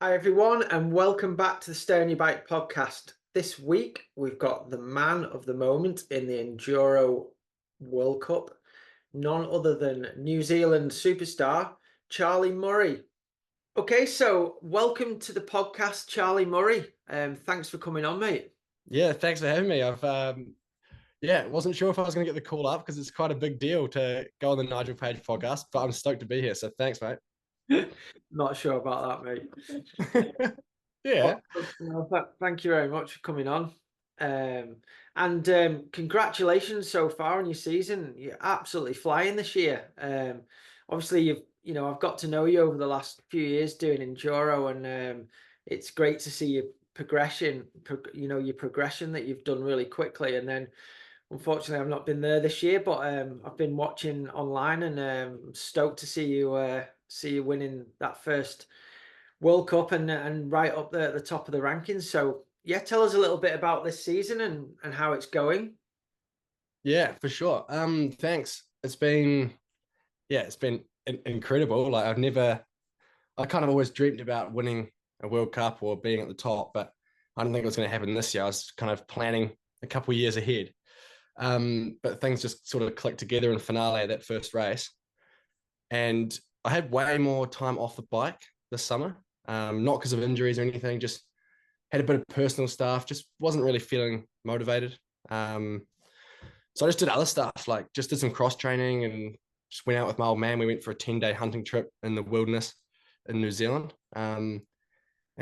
Hi, everyone, and welcome back to the Stay on Your Bike podcast. This week, we've got the man of the moment in the Enduro World Cup, none other than New Zealand superstar, Charlie Murray. Okay, so welcome to the podcast, Charlie Murray. Thanks for coming on, mate. Yeah, thanks for having me. Wasn't sure if I was going to get the call up because it's quite a big deal to go on the Nigel Page podcast, but I'm stoked to be here. So thanks, mate. Not sure about that, mate. Yeah, Thank you very much for coming on. And congratulations so far on your season. You're absolutely flying this year. Obviously, I've got to know you over the last few years doing enduro, and it's great to see your your progression that you've done really quickly. And then, unfortunately, I've not been there this year, but I've been watching online, and I'm stoked to see you winning that first World Cup and right up there at the top of the rankings. So yeah, tell us a little bit about this season and how it's going. yeah, for sure. Thanks. It's been incredible. I kind of always dreamed about winning a World Cup or being at the top, but I didn't think it was going to happen this year. I was kind of planning a couple of years ahead. But things just sort of clicked together in finale of that first race. And I had way more time off the bike this summer, not because of injuries or anything, just had a bit of personal stuff, just wasn't really feeling motivated. So I just did other stuff, like just did some cross training and just went out with my old man. We went for a 10-day hunting trip in the wilderness in New Zealand, and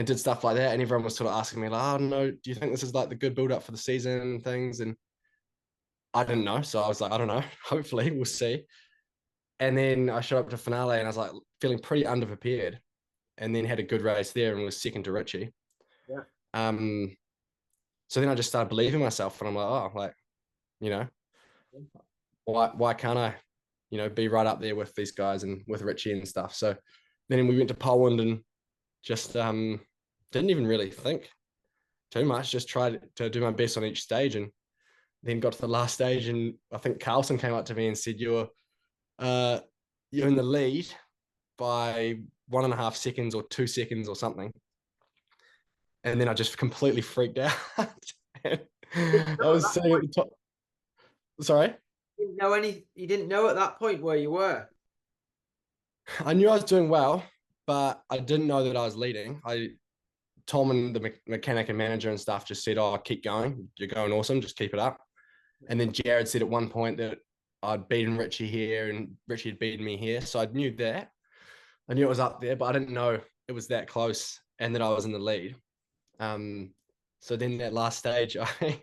did stuff like that. And everyone was sort of asking me, like, oh, no, do you think this is like the good build up for the season and things? And I didn't know. So I was like, I don't know. Hopefully we'll see. And then I showed up to finale and I was like feeling pretty underprepared, and then had a good race there and was second to Richie. Yeah. Um, so then I just started believing myself, and I'm like, oh, like, you know, why can't I, be right up there with these guys and with Richie and stuff. So then we went to Poland and just didn't even really think too much, just tried to do my best on each stage, and then got to the last stage, and I think Carlson came up to me and said, uh you're in the lead by 1.5 seconds or 2 seconds or something. And then I just completely freaked out. I No, at was that sitting at point, the top. Sorry. you didn't know at that point where you were. I knew I was doing well, but I didn't know that I was leading. Tom and the mechanic and manager and stuff just said, "Oh, keep going. You're going awesome. Just keep it up." And then Jared said at one point that I'd beaten Richie here and Richie had beaten me here. So I knew that. I knew it was up there, but I didn't know it was that close and that I was in the lead. Um, so then that last stage, I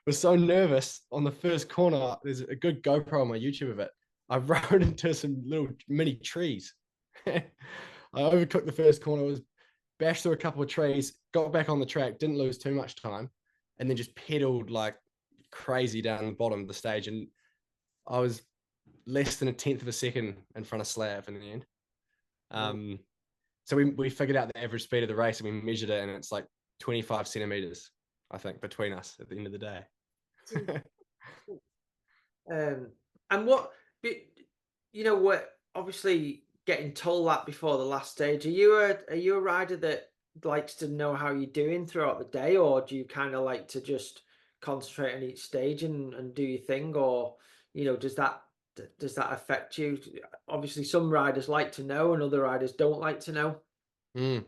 was so nervous on the first corner. There's a good GoPro on my YouTube of it. I rode into some little mini trees. I overcooked the first corner, was bashed through a couple of trees, got back on the track, didn't lose too much time, and then just pedaled like crazy down the bottom of the stage. And I was less than a tenth of a second in front of Slav in the end. No. Um, so we figured out the average speed of the race and we measured it, and it's like 25 centimeters, I think, between us at the end of the day. Um, and what, but, what? Obviously, getting told that before the last stage. Are you a rider that likes to know how you're doing throughout the day, or do you kind of like to just concentrate on each stage and do your thing, or does that affect you? Obviously, some riders like to know, and other riders don't like to know. Mm.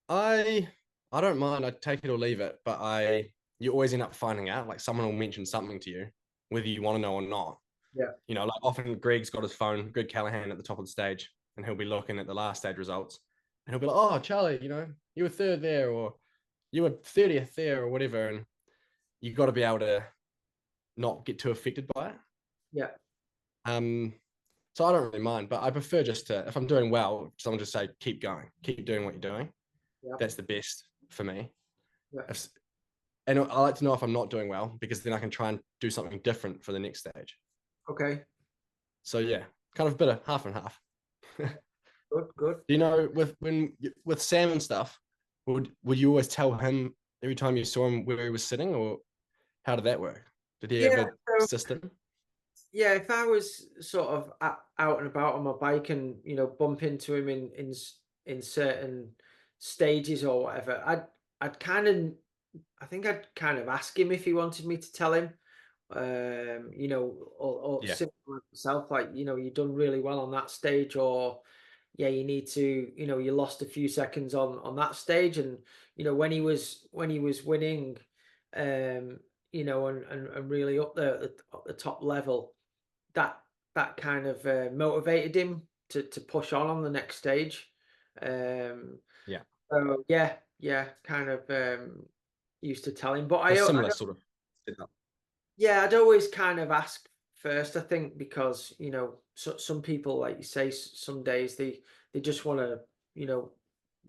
I I don't mind. I take it or leave it, but I you always end up finding out. Like someone will mention something to you, whether you want to know or not. Yeah. Like often Greg's got his phone, Greg Callahan at the top of the stage, and he'll be looking at the last stage results, and he'll be like, "Oh, Charlie, you were third there, or you were 30th there, or whatever." And you got to be able to not get too affected by it. Yeah. Um, so I don't really mind, but I prefer just to, if I'm doing well, someone just say, "Keep going, keep doing what you're doing." Yeah. That's the best for me. Yeah. If, and I like to know if I'm not doing well because then I can try and do something different for the next stage. Okay. So yeah, kind of a bit of half and half. Good. Good. With Sam and stuff, would you always tell him every time you saw him where he was sitting, or how did that work? Did he have Yeah. a So system? yeah, if I was sort of out and about on my bike and bump into him in certain stages or whatever, I'd kind of, I think I'd kind of ask him if he wanted me to tell him, or Yeah. similar like myself, like, you've done really well on that stage, or yeah, you need to, you lost a few seconds on that stage, and when he was winning, um, and really up there at the top level, that kind of motivated him to push on the next stage. Um, Yeah. so yeah, kind of used to tell him, but A similar sort of setup. yeah, I'd always kind of ask first, I think, because, some people, like you say, some days they just want to,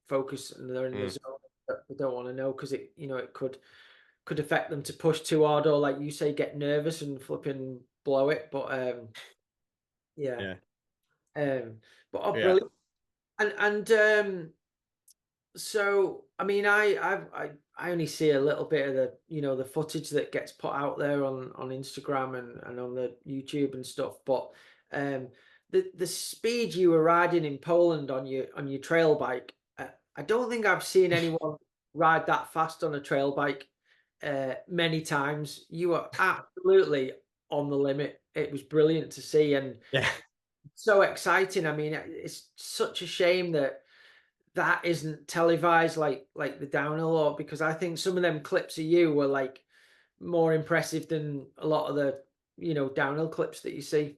focus and they're in the Mm. zone. But they don't want to know because it could affect them to push too hard, or like you say, get nervous and flipping blow it. But yeah, Yeah. um, but Yeah. brilliant. And so, I mean, I only see a little bit of the footage that gets put out there on Instagram and on the YouTube and stuff. But um, the speed you were riding in Poland on your trail bike, I don't think I've seen anyone ride that fast on a trail bike many times. You were absolutely on the limit. It was brilliant to see and Yeah. so exciting. I mean, it's such a shame that isn't televised like the downhill, or because I think some of them clips of you were like more impressive than a lot of the downhill clips that you see.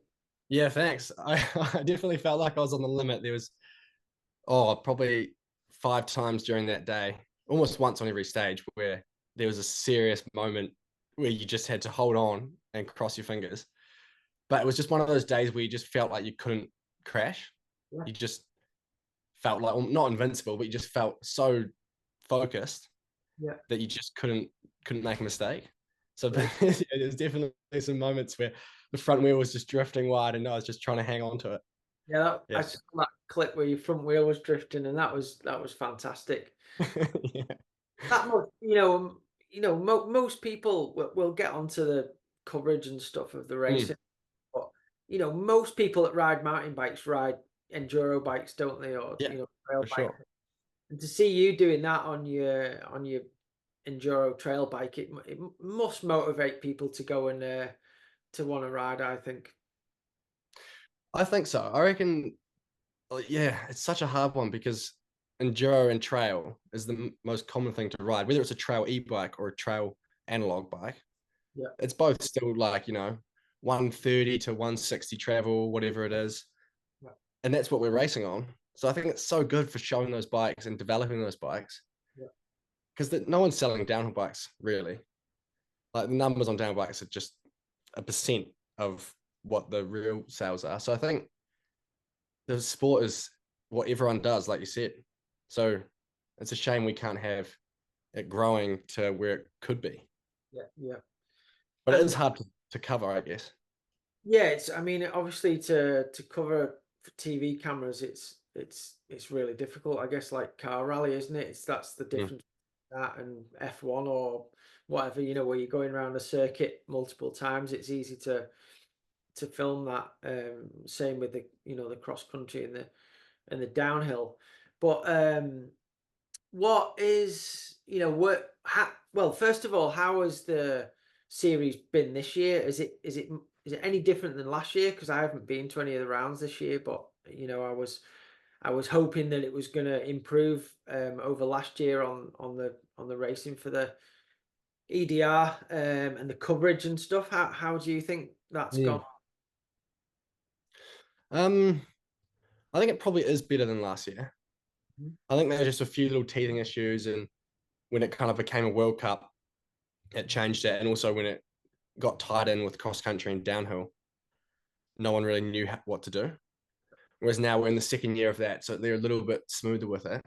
Yeah, thanks. I definitely felt like I was on the limit. There was, probably 5 times during that day, almost once on every stage, where there was a serious moment where you just had to hold on and cross your fingers. But it was just one of those days where you just felt like you couldn't crash. Yeah, You just felt like, well, not invincible, but you just felt so focused yeah, that you just couldn't make a mistake. So brilliant. there's definitely some moments where the front wheel was just drifting wide, and I was just trying to hang on to it. Yeah, I Yeah. saw that clip where your front wheel was drifting, and that was fantastic. Yeah. That most most people will get onto the coverage and stuff of the Mm. racing, but most people that ride mountain bikes ride enduro bikes, don't they, or Yeah, trail for bikes. sure. And to see you doing that on your enduro trail bike, it must motivate people to go and to want to ride, I think. I think so. I reckon, yeah, it's such a hard one because enduro and trail is the most common thing to ride, whether it's a trail e-bike or a trail analog bike. Yeah, It's both still like, 130 to 160 travel, whatever it is. yeah, And that's what we're racing on. So I think it's so good for showing those bikes and developing those bikes yeah, because no one's selling downhill bikes really. Like the numbers on downhill bikes are just a percent of what the real sales are. So I think the sport is what everyone does, like you said. So it's a shame we can't have it growing to where it could be. yeah, yeah. But it is And hard to cover, I guess. yeah, I mean, obviously to cover for TV cameras, it's really difficult. I guess like car rally, isn't it? That's the Mm. difference between that and F1 or whatever. Where you're going around a circuit multiple times. It's easy to film that. Same with the cross country and the downhill. But what is what? Well, first of all, how has the series been this year? Is it any different than last year? Because I haven't been to any of the rounds this year, but I was hoping that it was going to improve over last year on the racing for the EDR and the coverage and stuff. How do you think that's Mm. gone? Um, I think it probably is better than last year. Mhm. I think there were just a few little teething issues, and when it kind of became a World Cup, it changed it, and also when it got tied in with cross country and downhill, no one really knew what to do. Whereas now we're in the second year of that, so they're a little bit smoother with it.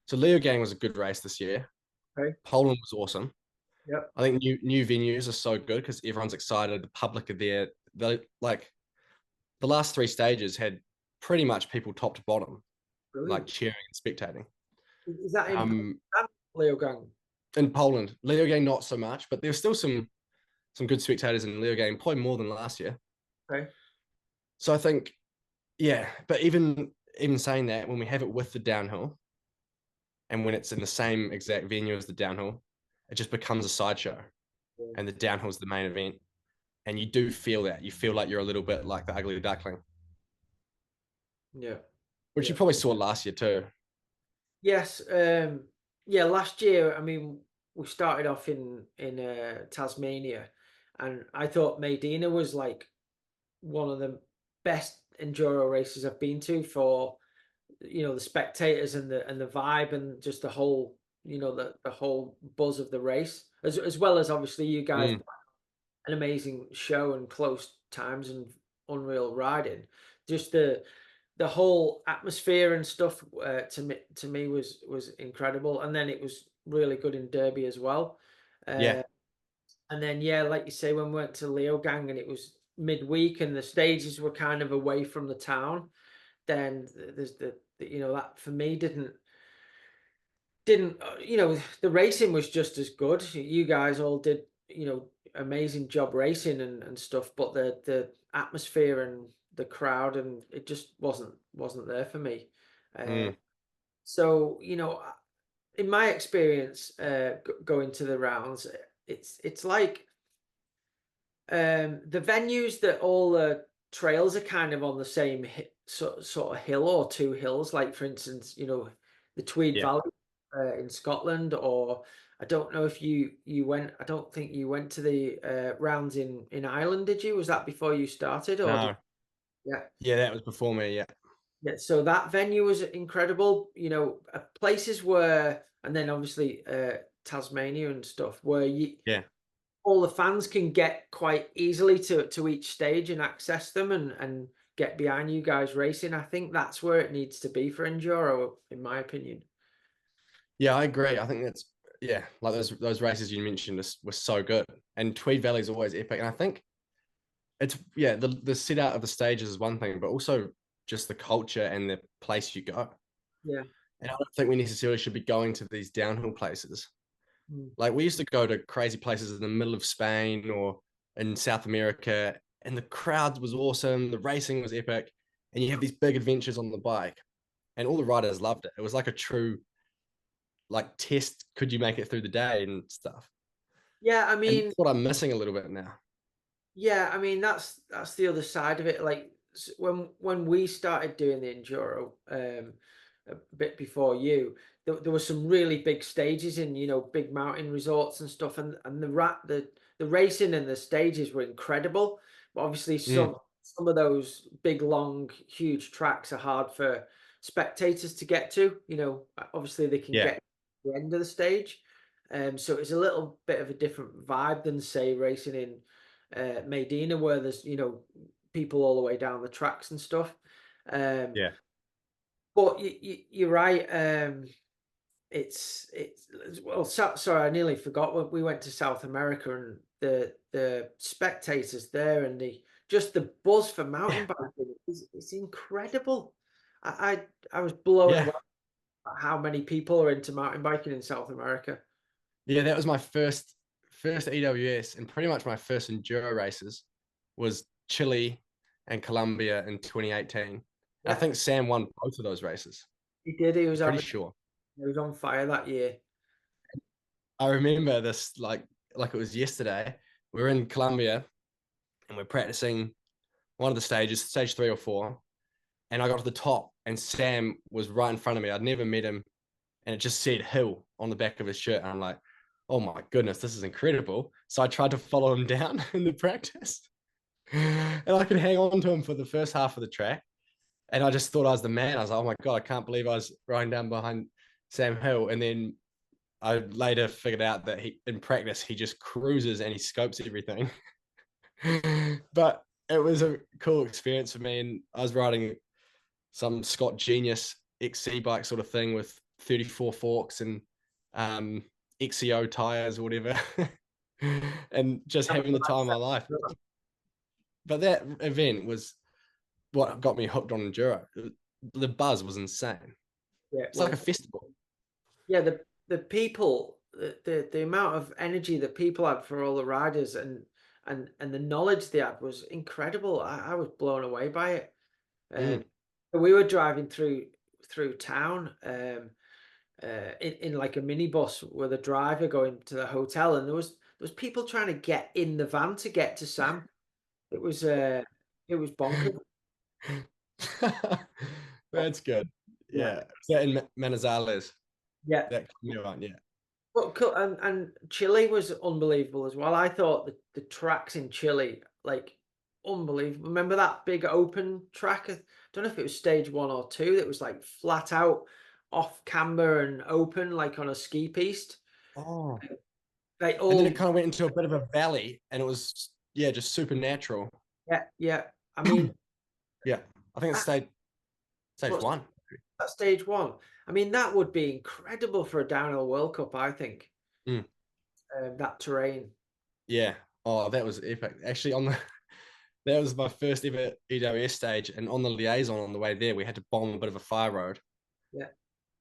So Leo Gang was a good race this year. Okay. Poland was awesome. Yep. I think new venues are so good because everyone's excited. The public are there. They like the last 3 stages had pretty much people top to bottom, like Brilliant. cheering and spectating. Is that in Um, Leo Gang? in Poland, Leo Gang not so much, but there's still some good spectators in Leo Game, probably more than last year. Okay. So I think, yeah, but even saying that, when we have it with the downhill and when it's in the same exact venue as the downhill, it just becomes a sideshow, Yeah, and the downhill's the main event. And you do feel that. You feel like you're a little bit like the ugly duckling, yeah, which you yeah. probably saw last year too. Yes, yeah. Last year, I mean, we started off in Tasmania, and I thought Medina was like one of the best enduro races I've been to for the spectators and the vibe and just the whole the whole buzz of the race, as well as obviously you guys, Mm, an amazing show and close times and unreal riding. Just the whole atmosphere and stuff, to me was incredible, and then it was really good in Derby as well. yeah. And then yeah, like you say, when we went to Leogang and it was midweek and the stages were kind of away from the town, then there's that for me didn't the racing was just as good. You guys all did amazing job racing and stuff, but the atmosphere and the crowd and it just wasn't there for me. uh, Mm, so in my experience, going to the rounds, it's like the venues that all the trails are kind of on the same sort of hill or two hills. Like for instance, the Tweed yeah. Valley in Scotland, or I don't know if you went. I don't think you went to the rounds in Ireland. Did you? Was that before you started, or did? No. Yeah, Yeah, that was before me. Yeah. yeah. So that venue was incredible. Places where, and then obviously Tasmania and stuff, where you Yeah. all the fans can get quite easily to each stage and access them and get behind you guys racing. I think that's where it needs to be for enduro, in my opinion. Yeah, I agree. I think that's yeah, like those races you mentioned were so good. And Tweed Valley is always epic. And I think it's yeah, the set out of the stages is one thing, but also just the culture and the place you go. Yeah. And I don't think we necessarily should be going to these downhill places. Mm. Like we used to go to crazy places in the middle of Spain or in South America, and the crowd was awesome, the racing was epic, and you have these big adventures on the bike, and all the riders loved it. It was like a true like test. Could you make it through the day and stuff? Yeah, I And mean, that's what I'm missing a little bit now. yeah, I mean that's the other side of it. Like when we started doing the enduro, a bit before you, there were some really big stages in big mountain resorts and stuff, and the racing and the stages were incredible. But obviously, Mm, some of those big, long, huge tracks are hard for spectators to get to. Obviously they can yeah, get to the end of the stage, so it's a little bit of a different vibe than say racing in Medina, where there's people all the way down the tracks and stuff. Um, yeah, but you're right. It's well. Sorry, I nearly forgot. When we went to South America and the spectators there and the just the buzz for yeah, mountain biking is incredible. I was blown yeah, away at how many people are into mountain biking in South America. yeah. That was my first EWS, and pretty much my first enduro races was Chile and Colombia in 2018. I Yeah, think Sam won both of those races. he did. I'm pretty sure. He was on fire that year. I remember this like it was yesterday. We were in Colombia and we're practicing one of the stages, stage 3 or 4, and I got to the top and Sam was right in front of me. I'd never met him, and it just said hill on the back of his shirt. And I'm like, oh my goodness, this is incredible. So I tried to follow him down in the practice. And I could hang on to him for the first half of the track. And I just thought I was the man. I was like, oh my God, I can't believe I was riding down behind Sam Hill. And then I later figured out that he, in practice, he just cruises and he scopes everything. But it was a cool experience for me. And I was riding some Scott Genius XC bike sort of thing with 34 forks and um, XCO tires or whatever, and just having the time of my life. But that event was what got me hooked on enduro. The buzz was insane. Yeah, It's like a well, festival. yeah, the people, the amount of energy that people had for all the riders and the knowledge they had was incredible. I was blown away by it. Mm, We were driving through town, in like a minibus with a driver going to the hotel, and there was people trying to get in the van to get to Sam. It was it was bonkers. That's good. Yeah, Yeah. Is that in Manizales? yeah. That new one, yeah. But and Chile was unbelievable as well. I thought the tracks in Chile like unbelievable. Remember that big open track? I don't know if it was stage one or two. That was like flat out off camber and open, like on a ski piste. Oh. They And then all it kind of went into a bit of a valley and it was, yeah, just supernatural. yeah, yeah. I mean, Yeah. I think it's that, stage what's one. that stage one? I mean, that would be incredible for a downhill World Cup, I think. Mm, That terrain. yeah. Oh, that was epic. Actually, on the that was my first ever EWS stage, and on the liaison on the way there, we had to bomb a bit of a fire road, Yeah.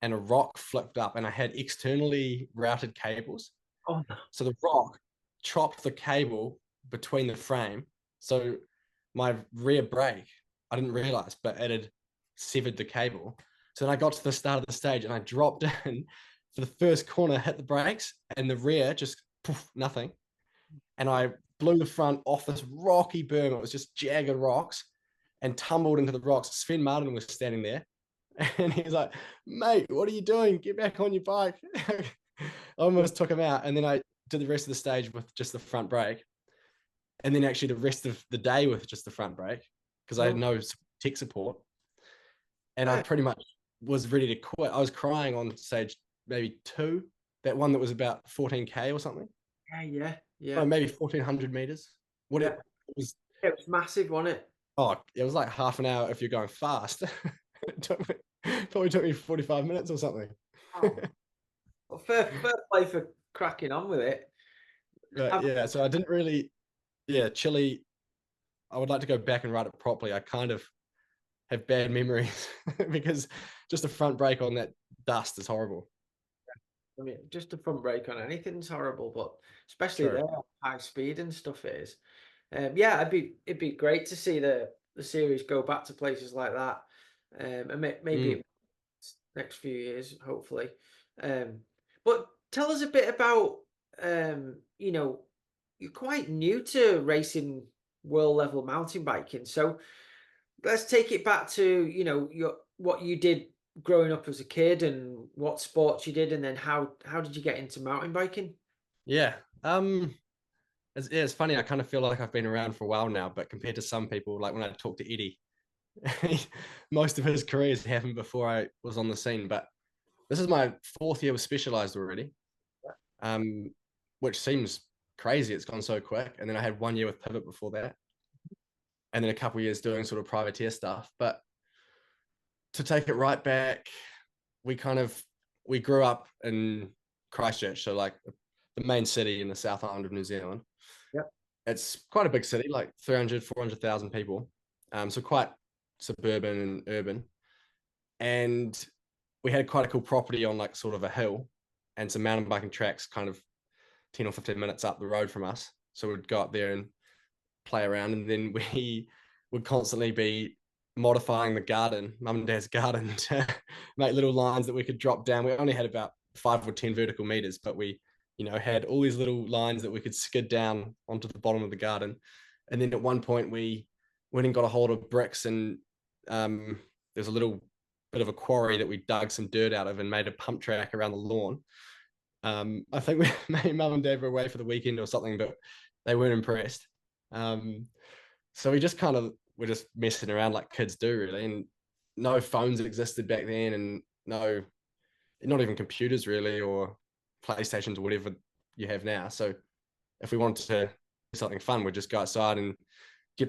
and a rock flipped up, and I had externally routed cables. Oh no. So the rock chopped the cable between the frame. So my rear brake, I didn't realize, but it had severed the cable. So then I got to the start of the stage and I dropped in for the first corner, hit the brakes, and the rear just poof, nothing. And I blew the front off this rocky berm. It was just jagged rocks and tumbled into the rocks. Sven Martin was standing there and he's like, mate, what are you doing? Get back on your bike. I almost took him out. And then I did the rest of the stage with just the front brake. And then actually the rest of the day with just the front brake because I had Oh, no tech support. And I yeah, pretty much was ready to quit. I was crying on stage maybe two, that one that was about 14K or something. yeah, yeah, Oh, yeah, maybe 1400 meters. What yeah. it was, It was massive, wasn't it? oh, it was like half an hour if you're going fast. Probably took me 45 minutes or something. Oh, well, fair play for cracking on with it. But I've, yeah, so I didn't really, yeah, Chile, I would like to go back and write it properly. I kind of have bad memories because just a front brake on that dust is horrible. I mean, just a front brake on anything's horrible, but especially True. there, high speed and stuff is. Yeah, it'd be great to see the series go back to places like that, and maybe Mm. next few years, hopefully. Um, but tell us a bit about, you're quite new to racing world level mountain biking. So let's take it back to, your what you did growing up as a kid and what sports you did, and then how did you get into mountain biking? Yeah. It's funny. I kind of feel like I've been around for a while now, but compared to some people, like when I talk to Eddie, most of his careers happened before I was on the scene. But this is my fourth year with Specialized already, um, which seems crazy. It's gone so quick. And then I had 1 year with Pivot before that, and then a couple of years doing sort of privateer stuff. But to take it right back, we grew up in Christchurch, so like the main city in the South Island of New Zealand. Yep. It's quite a big city, like 300, 400,000 people. So quite suburban and urban. And we had quite a cool property on like sort of a hill and some mountain biking tracks kind of 10 or 15 minutes up the road from us. So we'd go up there and play around. And then we would constantly be modifying the garden, mum and dad's garden, to make little lines that we could drop down. We only had about 5 or 10 vertical meters, but we, had all these little lines that we could skid down onto the bottom of the garden. And then at one point we went and got a hold of bricks and there's a little bit of a quarry that we dug some dirt out of and made a pump track around the lawn. I think we maybe mum and dad were away for the weekend or something, but they weren't impressed. Um, so we just kind of were just messing around like kids do, really. And no phones existed back then, and no, not even computers really, or PlayStations or whatever you have now. So if we wanted to do something fun, we'd just go outside and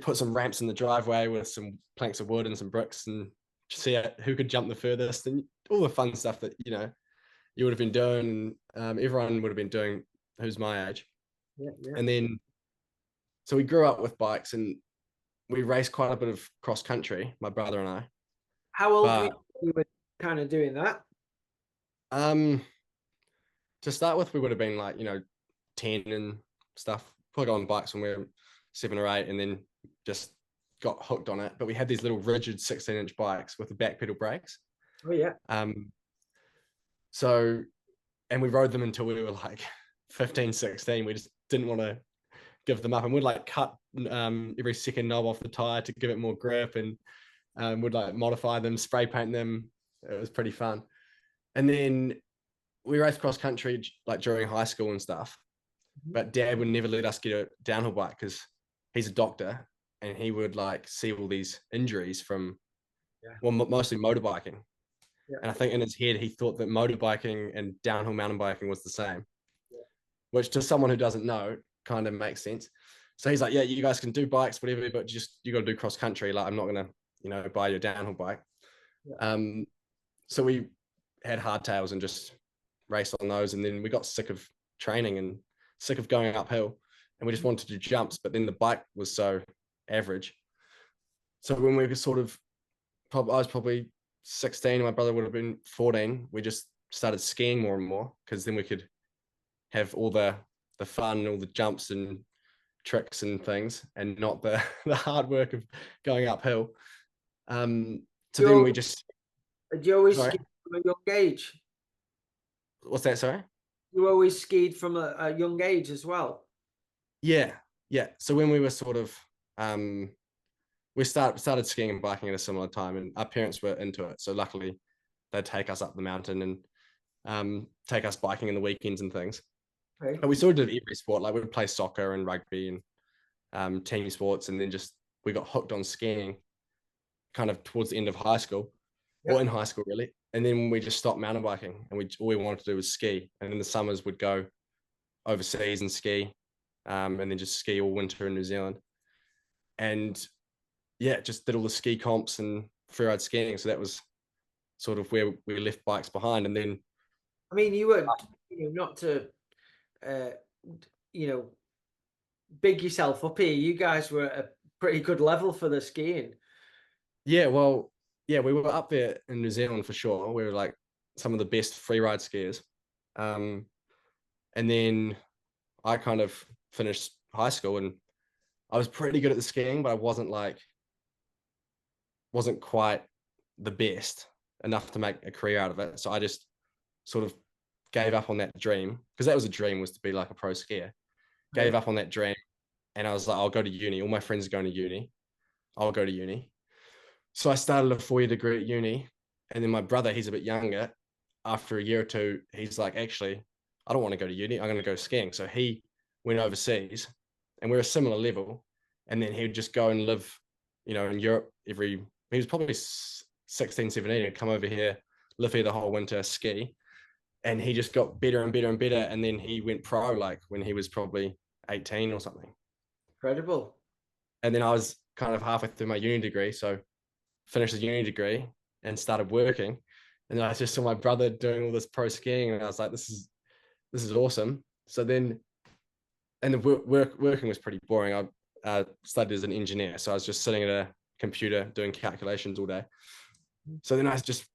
put some ramps in the driveway with some planks of wood and some bricks and see who could jump the furthest and all the fun stuff that you would have been doing, and everyone would have been doing who's my age. Yeah, yeah. And then so we grew up with bikes and we raced quite a bit of cross country, my brother and I. How old were But you when you were kind of doing that? um, to start with, we would have been like 10 and stuff. Probably got on bikes when we were 7 or 8, and then just got hooked on it. But we had these little rigid 16-inch bikes with the back pedal brakes. Oh yeah. Um, So, and we rode them until we were like 15, 16. We just didn't want to give them up, and we'd like cut every second knob off the tire to give it more grip, and would like modify them, spray paint them. It was pretty fun. And then we raced cross country like during high school and stuff, Mhm. but Dad would never let us get a downhill bike because he's a doctor, and he would like see all these injuries from, Yeah. well, mostly motorbiking. Yeah. And I think in his head he thought that motorbiking and downhill mountain biking was the same, Yeah. which to someone who doesn't know kind of makes sense. So he's like, yeah, you guys can do bikes, whatever, but just you got to do cross country. Like, I'm not gonna, buy your downhill bike. Yeah. Um, so we had hardtails and just raced on those, and then we got sick of training and sick of going uphill, and we just wanted to do jumps. But then the bike was so average. So when we were sort of, I was probably 16, my brother would have been 14. We just started skiing more and more because then we could have all the fun, all the jumps and tricks and things, and not the the hard work of going uphill. So then You we just, you always sorry, skied from a young age. what's that? Sorry. You always skied from a young age as well. Yeah, yeah. So when we were sort of, um, we started skiing and biking at a similar time, and our parents were into it. So luckily, they'd take us up the mountain and take us biking in the weekends and things. Okay. But we sort of did every sport. Like we'd play soccer and rugby and team sports, and then just we got hooked on skiing kind of towards the end of high school, Yeah. or in high school really. And then we just stopped mountain biking, and we all we wanted to do was ski. And in the summers, we'd go overseas and ski, and then just ski all winter in New Zealand. And yeah, just did all the ski comps and freeride skiing. So that was sort of where we left bikes behind. And then, I mean, you were, not to, uh, you know, big yourself up here. You guys were at a pretty good level for the skiing. yeah, well, yeah, we were up there in New Zealand for sure. We were like some of the best freeride skiers. Um, and then I kind of finished high school, and I was pretty good at the skiing, but I wasn't quite the best enough to make a career out of it. So I just sort of gave up on that dream, because that was a dream, was to be like a pro skier. Gave Okay. up on that dream, and I was like, I'll go to uni. All my friends are going to uni. I'll go to uni. So I started a 4-year degree at uni, and then my brother, he's a bit younger. After a year or two, he's like, actually, I don't want to go to uni. I'm going to go skiing. So he went overseas, and we're a similar level. And then he would just go and live, in Europe he was probably 16, 17, and come over here, live here the whole winter, ski. And he just got better and better and better. And then he went pro like when he was probably 18 or something. Incredible. And then I was kind of halfway through my uni degree. So finished the uni degree and started working. And then I just saw my brother doing all this pro skiing, and I was like, this is awesome. So then, and the working was pretty boring. I studied as an engineer, so I was just sitting at a computer doing calculations all day. So then I just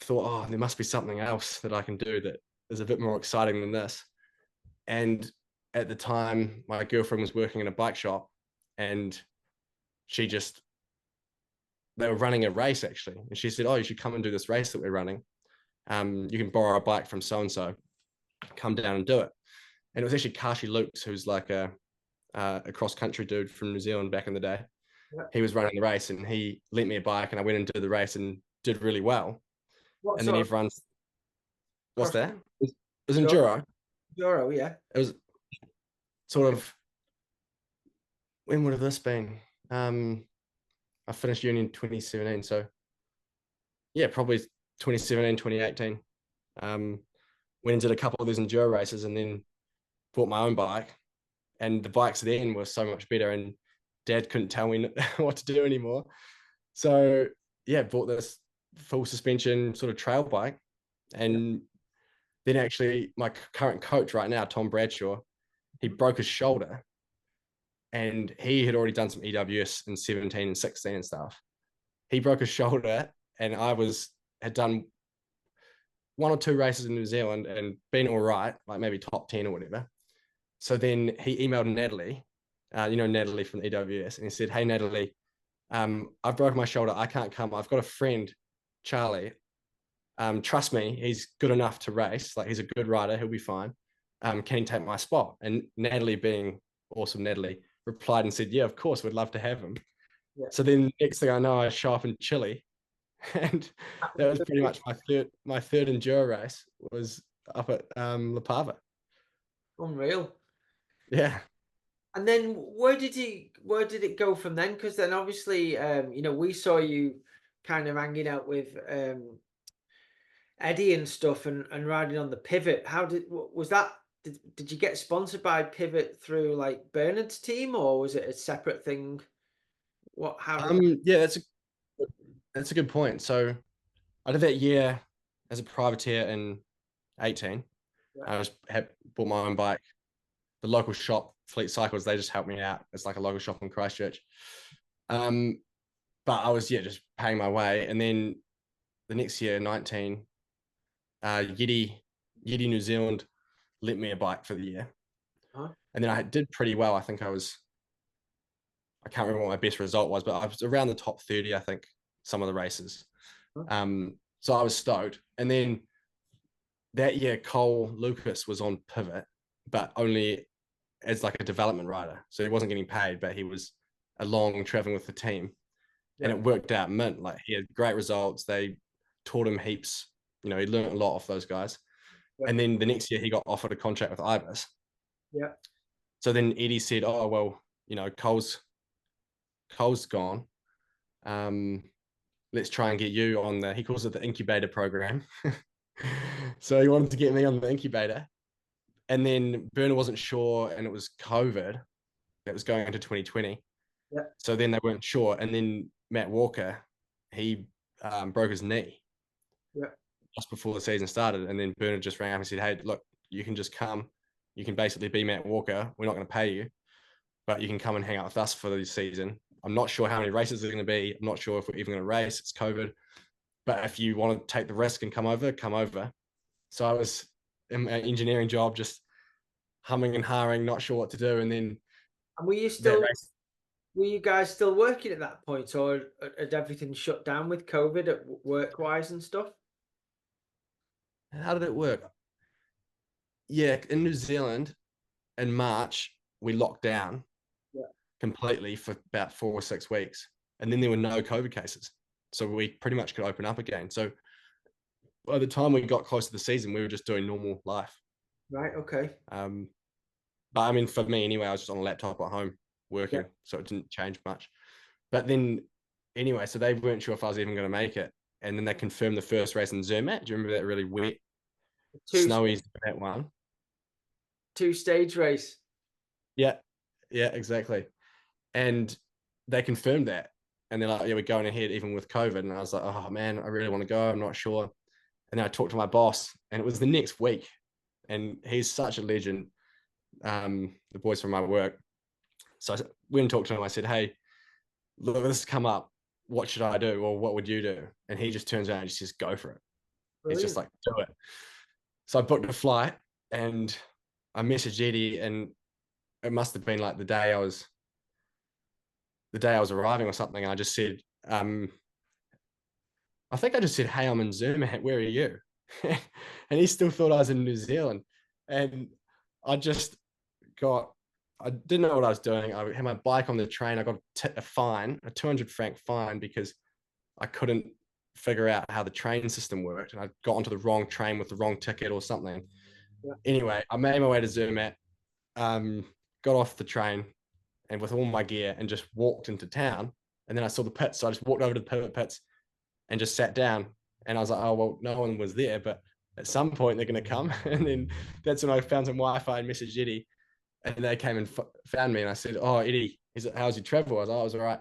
thought, oh, there must be something else that I can do that is a bit more exciting than this. And at the time, my girlfriend was working in a bike shop, and she just they were running a race actually, and she said, "Oh, you should come and do this race that we're running. You can borrow a bike from so and so. Come down and do it." And it was actually Kashi Lukes, who's like a cross country dude from New Zealand back in the day. Yeah. He was running the race, and he lent me a bike, and I went and did the race and did really well. What And then sort of everyone's, what's cross? that? It was Euro, enduro. Euro, yeah. It was sort of, when would have this been? I finished uni in 2017, so yeah, probably 2017, 2018. Um, went and did a couple of those enduro races, and then bought my own bike. And the bikes then were so much better, and Dad couldn't tell me what to do anymore. So yeah, bought this full suspension sort of trail bike. Yeah. And then actually my current coach right now, Tom Bradshaw, he broke his shoulder, and he had already done some EWS in 17 and 16 and stuff. He broke his shoulder, and had done one or two races in New Zealand and been all right, like maybe top 10 or whatever. So then he emailed Natalie, Natalie from the EWS, and he said, "Hey, Natalie, I've broken my shoulder. I can't come. I've got a friend, Charlie. Trust me, he's good enough to race. Like, he's a good rider. He'll be fine. Can he take my spot? And Natalie, being awesome Natalie, replied and said, yeah, of course, we'd love to have him. Yeah. So then next thing I know, I show up in Chile, and that was pretty much my third enduro race was up at La Pava. Unreal. Yeah. And then where did it go from then? Because then obviously, we saw you kind of hanging out with Eddie and stuff and riding on the pivot. Was that did you get sponsored by Pivot through like Bernard's team, or was it a separate thing? How did that? Yeah, that's a good point. So I did that year as a privateer in 18. Yeah. I just had bought my own bike. The local shop, Fleet Cycles, they just helped me out. It's like a local shop in Christchurch. Um, but I was, yeah, just paying my way. And then the next year, 19, Yeti New Zealand lent me a bike for the year. Huh? And then I did pretty well. I can't remember what my best result was, but I was around the top 30, I think, some of the races. Huh? So I was stoked. And then that year, Cole Lucas was on Pivot, but only as like a development rider. So he wasn't getting paid, but he was along traveling with the team. And Yeah. it worked out mint. Like, he had great results. They taught him heaps. He learned a lot off those guys. Yeah. And then the next year he got offered a contract with Ibis. Yeah. So then Eddie said, oh, well, Cole's gone. Um, let's try and get you on he calls it the incubator program. So he wanted to get me on the incubator. And then Burner wasn't sure, and it was COVID that was going into 2020. Yeah. So then they weren't sure. And then Matt Walker, he broke his knee Yeah. just before the season started. And then Burner just rang up and said, hey, look, you can just come. You can basically be Matt Walker. We're not going to pay you, but you can come and hang out with us for the season. I'm not sure how many races there's going to be. I'm not sure if we're even going to race. It's COVID. But if you want to take the risk and come over, come over. So I was in an engineering job, just humming and hawing, not sure what to do. And then And that race. were you guys still working at that point, or had everything shut down with COVID at work wise and stuff? How did it work? Yeah, in New Zealand in March, we locked down Yeah. completely for about 4 or 6 weeks. And then there were no COVID cases. So we pretty much could open up again. So by the time we got close to the season, we were just doing normal life. Right. Okay. But I mean, for me anyway, I was just on a laptop at home Yeah. working. So it didn't change much. But then anyway, so they weren't sure if I was even going to make it. And then they confirmed the first race in Zermatt. Do you remember that really wet, Two snowy that one? two stage race. Yeah, yeah, exactly. And they confirmed that. And they're like, yeah, we're going ahead even with COVID. And I was like, oh man, I really want to go. I'm not sure. And then I talked to my boss, and it was the next week. And he's such a legend, the boys from my work. So I went and talked to him. I said, hey, look, this has come up. What should I do? Or what would you do? And he just turns around and just says, go for it. He's just Brilliant. like, do it. So I booked a flight, and I messaged Eddie, and it must have been like the day I was arriving or something. I just said, I think I just said, hey, I'm in Zermatt. Where are you? And he still thought I was in New Zealand. And I just I didn't know what I was doing. I had my bike on the train. I got a fine, a 200 franc fine, because I couldn't figure out how the train system worked. And I got onto the wrong train with the wrong ticket or something. Yeah. Anyway, I made my way to Zermatt, got off the train and with all my gear, and just walked into town. And then I saw the pits. So I just walked over to the pivot pits and just sat down. And I was like, oh, well, no one was there, but at some point they're going to come. And then that's when I found some Wi-Fi and messaged Eddie, and they came and found me. And I said, oh, Eddie, how's your travel? I was like, oh, it was all right.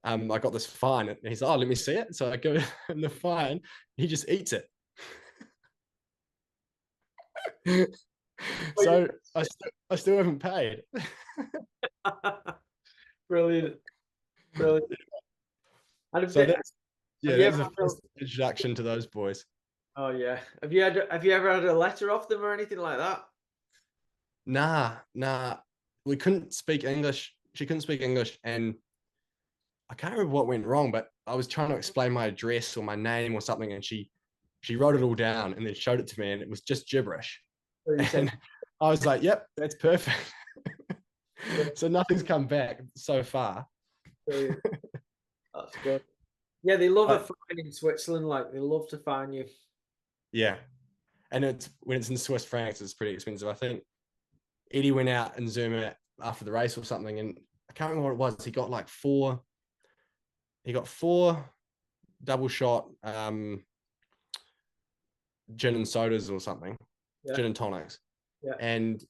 I got this fine. And he's like, oh, let me see it. So I give him the fine. He just eats it. So I still haven't paid. Brilliant. Brilliant. And So that's, have yeah, you that ever was the had first introduction to those boys. oh yeah. Have you ever had a letter off them or anything like that? Nah. We couldn't speak English. She couldn't speak English. And I can't remember what went wrong, but I was trying to explain my address or my name or something. And she she wrote it all down and then showed it to me, and it was just gibberish. So you said, And I was like, "Yep, that's perfect." yeah, So nothing's come back so far. brilliant. That's good. Yeah, they love a But fine in Switzerland. Like they love to fine you. yeah, and it's when it's in Swiss francs, it's pretty expensive. I think Eddie went out and Zuma after the race or something, and I can't remember what it was. He got like four. He got four double shot gin and sodas or something, Yeah, gin and tonics, yeah. and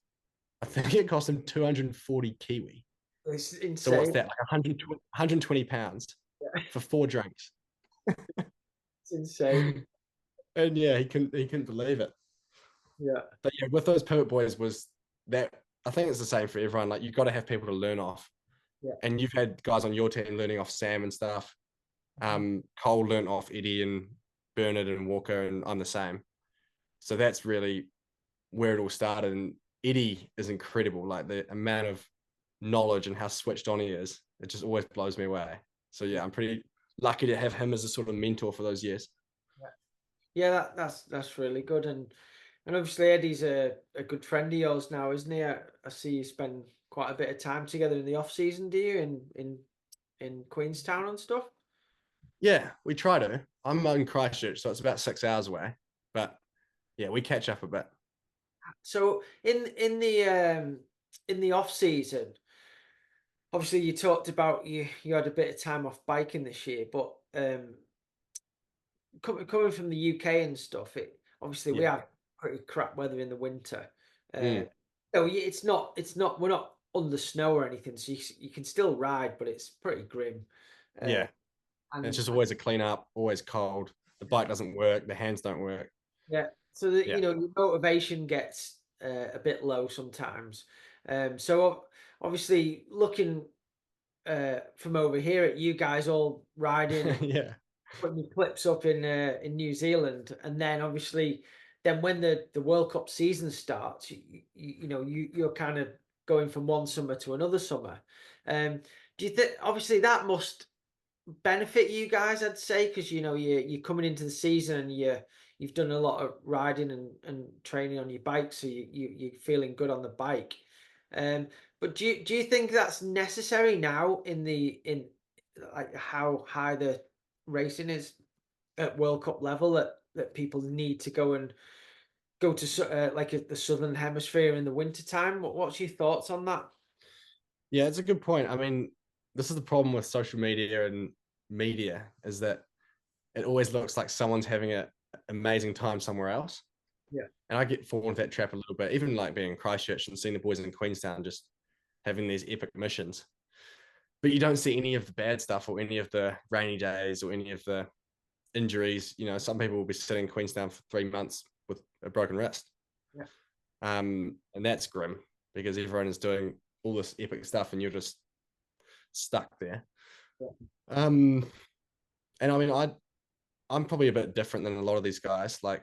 I think it cost him 240 Kiwi. It's So what's insane. that? Like 120 pounds Yeah, for four drinks. it's insane. And yeah, he couldn't believe it. Yeah, But yeah, with those pivot boys was that I think it's the same for everyone. Like you've got to have people to learn off. yeah. And you've had guys on your team learning off Sam and stuff. Mhm. Cole learned off Eddie and Bernard and Walker, and I'm the same. So that's really where it all started. And Eddie is incredible. Like the amount of knowledge and how switched on he is, it just always blows me away. So yeah, I'm pretty lucky to have him as a sort of mentor for those years. Yeah, yeah. That's really good. And obviously Eddie's a good friend of yours now, isn't he? I see you spend quite a bit of time together in the off season, do you? In Queenstown and stuff. Yeah, we try to. I'm in Christchurch, so it's about 6 hours away. But yeah, we catch up a bit. So in the off season, obviously you talked about you had a bit of time off biking this year, but coming from the UK and stuff, it obviously we Yeah. have pretty crap weather in the winter. Uh, Mm, so it's not we're not under snow or anything, so you can still ride, but it's pretty grim. Uh, yeah. And it's and just always a clean up, always cold. The bike doesn't work, the hands don't work. yeah, so that Yeah. your motivation gets a bit low sometimes. So obviously looking from over here at you guys all riding and Yeah. putting your clips up in New Zealand, and then obviously then when the World Cup season starts, you're kind of going from one summer to another summer. Do you think obviously that must benefit you guys, I'd say, because you're coming into the season and you've done a lot of riding and training on your bike, so you're feeling good on the bike. Um, but do you think that's necessary now in like how high the racing is at World Cup level that people need to go and go to like the Southern Hemisphere in the winter time? What's your thoughts on that? Yeah, it's a good point. I mean, this is the problem with social media and media is that it always looks like someone's having an amazing time somewhere else. Yeah, And I get fallen into that trap a little bit, even like being in Christchurch and seeing the boys in Queenstown just having these epic missions. But you don't see any of the bad stuff or any of the rainy days or any of the injuries. You know, some people will be sitting in Queenstown for 3 months with a broken wrist. yeah, And that's grim because everyone is doing all this epic stuff and you're just stuck there. yeah, Um, and I mean, I'm probably a bit different than a lot of these guys. Like,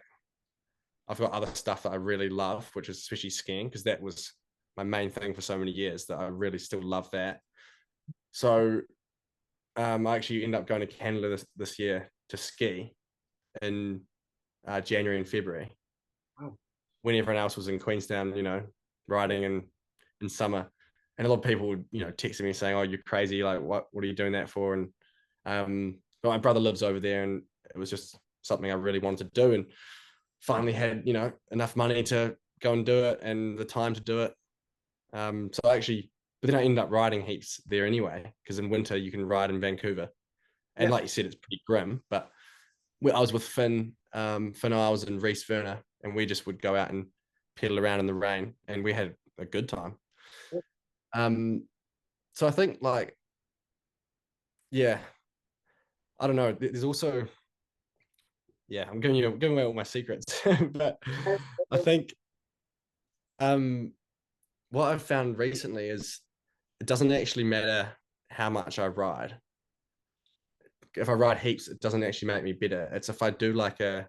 I've got other stuff that I really love, which is especially skiing, because that was my main thing for so many years that I really still love that. So I actually ended up going to Canada this year to ski in January and February wow, when everyone else was in Queenstown, yeah, riding in summer. And a lot of people would, texting me saying, "Oh, you're crazy! Like, what are you doing that for?" And but my brother lives over there, and it was just something I really wanted to do, and finally had enough money to go and do it, and the time to do it. So I actually, but then I ended up riding heaps there anyway, because in winter you can ride in Vancouver, and yeah. like you said, it's pretty grim. But I was with Finn Isles and Reese Werner, and we just would go out and pedal around in the rain, and we had a good time. Um, so I think like, yeah, I don't know. There's also, yeah, I'm giving away all my secrets, but I think um, what I've found recently is it doesn't actually matter how much I ride. If I ride heaps, it doesn't actually make me better. It's if I do like a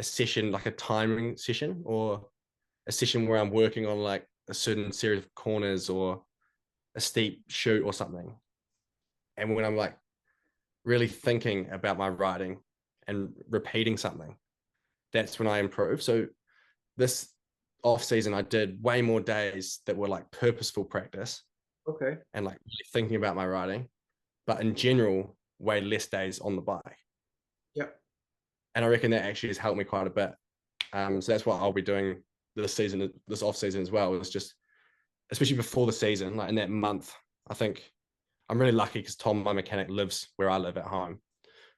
session, like a timing session, or a session where I'm working on like a certain series of corners or a steep shoot or something. And when I'm like really thinking about my writing and repeating something, that's when I improve. So this off season, I did way more days that were like purposeful practice Okay. and like really thinking about my riding, but in general, way less days on the bike. Yep. And I reckon that actually has helped me quite a bit. So that's what I'll be doing this season, this off season as well. Is just especially before the season, like in that month. I think I'm really lucky because Tom, my mechanic, lives where I live at home,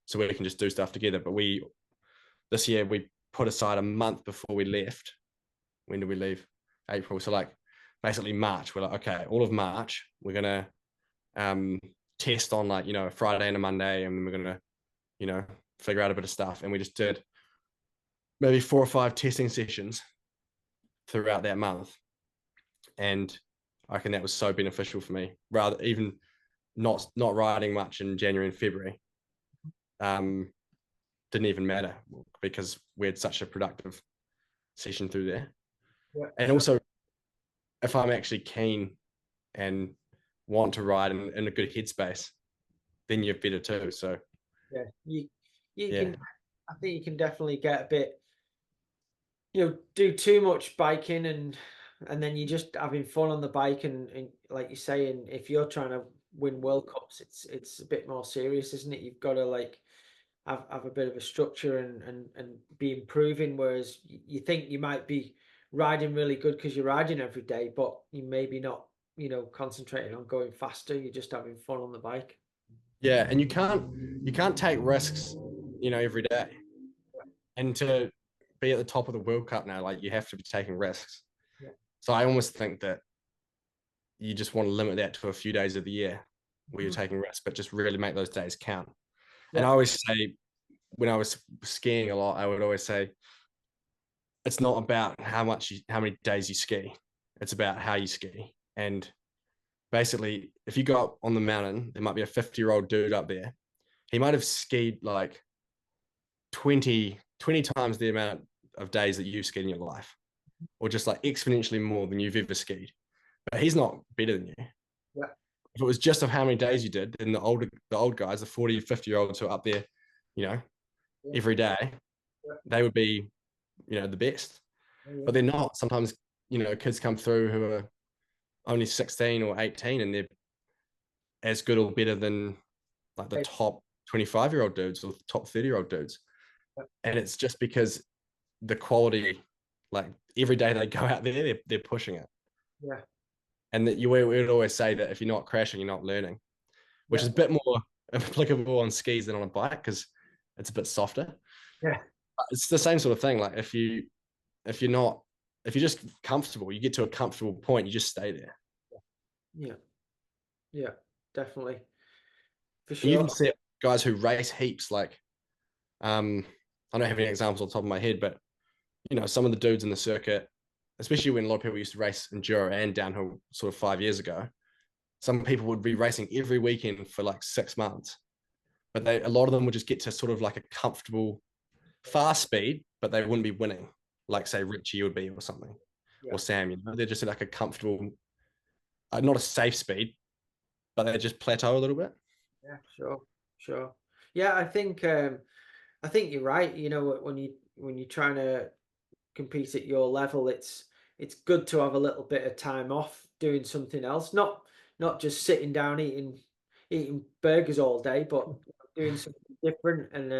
so we can just do stuff together. But we this year we put aside a month before we left. When did we leave? April. So like basically March. We're like, okay, all of March, we're gonna um, test on like a Friday and a Monday, and then we're gonna figure out a bit of stuff. And we just did maybe 4 or 5 testing sessions throughout that month, and I reckon that was so beneficial for me. Rather even not riding much in January and February, um, didn't even matter because we had such a productive session through there. Yeah. And Sure. also, if I'm actually keen and want to ride in a good headspace, then you're better too. So Yeah. You yeah, can. I think you can definitely get a bit, do too much biking and then you're just having fun on the bike and like you say, and if you're trying to win World Cups, it's a bit more serious, isn't it? You've got to like have a bit of a structure and be improving, whereas you think you might be riding really good because you're riding every day, but you maybe not, concentrating on going faster. You're just having fun on the bike. yeah, and you can't take risks, every day. And to be at the top of the World Cup now, like you have to be taking risks. Yeah. So I almost think that you just want to limit that to a few days of the year where you're Mhm. taking risks, but just really make those days count. And Yeah. I always say when I was skiing a lot, I would always say it's not about how many days you ski. It's about how you ski. And basically, if you go up on the mountain, there might be a 50-year-old dude up there. He might have skied like 20 times the amount of days that you've skied in your life, or just like exponentially more than you've ever skied. But he's not better than you. Yeah. If it was just of how many days you did, then the old guys, the 40, 50-year-olds who are up there, you know, Yeah. every day, Yeah. they would be, the best. Yeah. But they're not. Sometimes, kids come through who are only 16 or 18 and they're as good or better than like the Yeah. top 25-year-old dudes or top 30-year-old dudes. And it's just because the quality, like every day they go out there, they're pushing it. Yeah. And that we would always say that if you're not crashing, you're not learning, which Yeah. is a bit more applicable on skis than on a bike because it's a bit softer. Yeah. But it's the same sort of thing. Like if you're just comfortable, you get to a comfortable point, you just stay there. Yeah. Yeah. Definitely. For And you sure. even see guys who race heaps. Like I don't have any examples on the top of my head, but some of the dudes in the circuit, especially when a lot of people used to race enduro and downhill sort of 5 years ago, some people would be racing every weekend for like 6 months, but a lot of them would just get to sort of like a comfortable fast speed, but they wouldn't be winning, like say Richie would be or something, Yeah. or Sam. They're just at like a comfortable, not a safe speed, but they just plateau a little bit. Yeah. Sure. Sure. Yeah. I think you're right. When you're trying to compete at your level, it's good to have a little bit of time off doing something else, not just sitting down eating burgers all day, but doing something different. And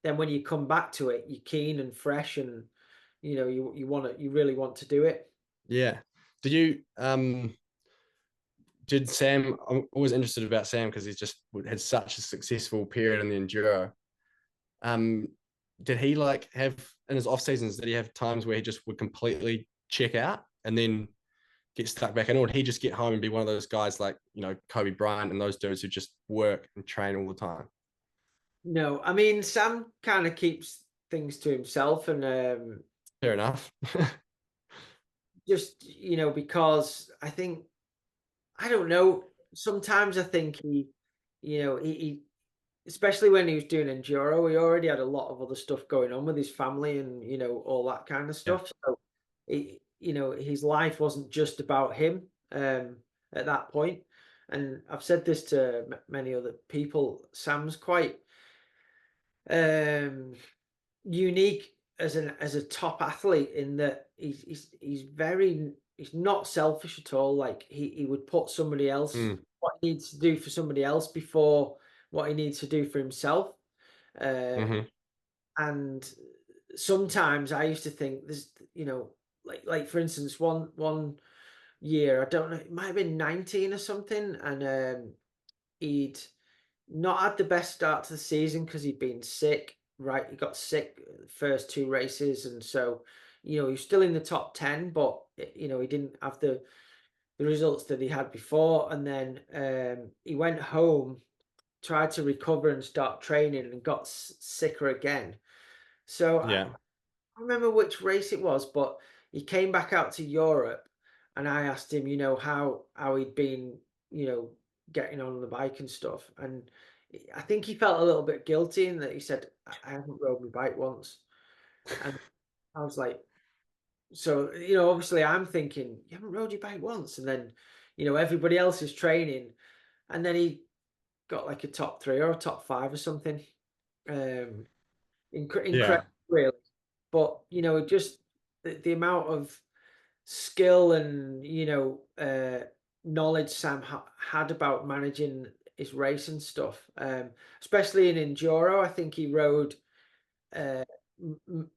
then when you come back to it, you're keen and fresh, and you really want to do it. Yeah. Did you did Sam? I'm always interested about Sam because he's just had such a successful period in the enduro. Um, did he like have in his off seasons? Did he have times where he just would completely check out and then get stuck back in, or did he just get home and be one of those guys like Kobe Bryant and those dudes who just work and train all the time? No, I mean Sam kind of keeps things to himself, and Fair enough. just because I don't know. Sometimes I think he especially when he was doing enduro, he already had a lot of other stuff going on with his family and all that kind of Yeah. stuff. So his life wasn't just about him at that point. And I've said this to many other people. Sam's quite um, unique as a top athlete in that he's not selfish at all. Like he would put somebody else Mm, what he needs to do for somebody else before what he needs to do for himself. hmm. And sometimes I used to think there's, like for instance, one year, I don't know, it might have been 19 or something, and he'd not had the best start to the season because he'd been sick. Right, he got sick the first two races, and so he was still in the top 10, but he didn't have the results that he had before. And then he went home, tried to recover and start training, and got sicker again. So Yeah, I remember which race it was, but he came back out to Europe, and I asked him, how he'd been, getting on the bike and stuff, and I think he felt a little bit guilty in that he said, "I haven't rode my bike once," and I was like, so obviously I'm thinking, "You haven't rode your bike once," and then everybody else is training, and then he got like a top three or a top five or something. Um, yeah. Incredible, really. But just the amount of skill and knowledge Sam had about managing his race and stuff, especially in enduro. I think he rode uh,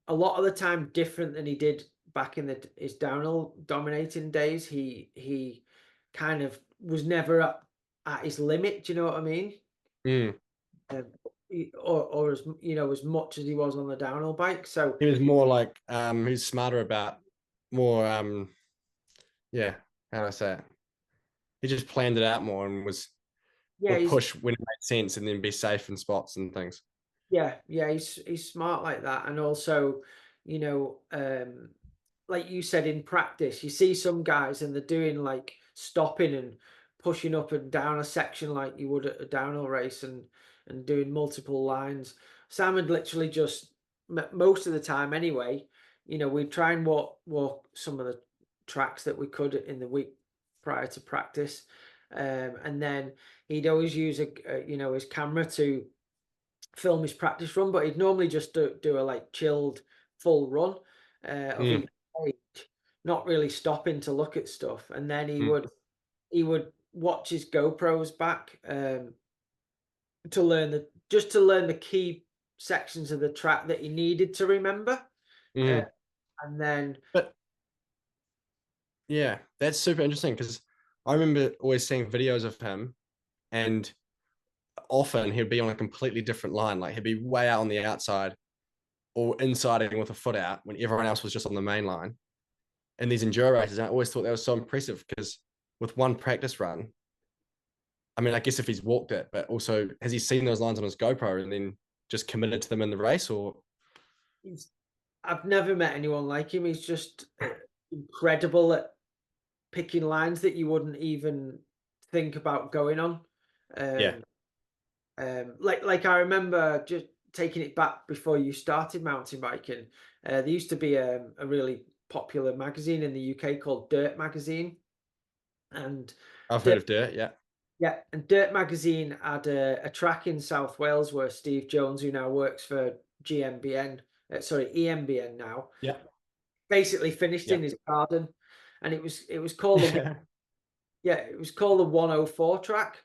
a lot of the time different than he did back in his downhill dominating days. He kind of was never at his limit. Do you know what I mean? Mm. Um, or as as much as he was on the downhill bike. So He was more like he's smarter about more yeah, how do I say it? He just planned it out more and yeah, would push when it made sense and then be safe in spots and things. yeah, he's smart like that, and also, you know, um, like you said in practice, you see some guys and they're doing like stopping and pushing up and down a section like you would at a downhill race, and doing multiple lines. Sam had literally just most of the time anyway. We'd try and walk some of the tracks that we could in the week prior to practice, and then he'd always use his camera to film his practice run, but he'd normally just do a like chilled full run of Mm, each stage, not really stopping to look at stuff. And then he mm, would he would watch his GoPros back to learn the key sections of the track that he needed to remember. Uh, mm. and then But yeah, that's super interesting because I remember always seeing videos of him, and often he'd be on a completely different line. Like he'd be way out on the outside or insiding with a foot out when everyone else was just on the main line. In these enduro races, and I always thought that was so impressive because with one practice run, I mean, I guess if he's walked it, but also has he seen those lines on his GoPro and then just committed to them in the race, or he's I've never met anyone like him. He's just incredible at picking lines that you wouldn't even think about going on. yeah, Um, like I remember just taking it back before you started mountain biking. There used to be a really popular magazine in the UK called Dirt Magazine, and I've heard Dirt, of Dirt. Yeah, yeah, and Dirt Magazine had a track in South Wales where Steve Jones, who now works for GMBN, sorry EMBN now, yeah, basically finished yeah, in his garden, and it was called the yeah it was called the 104 track.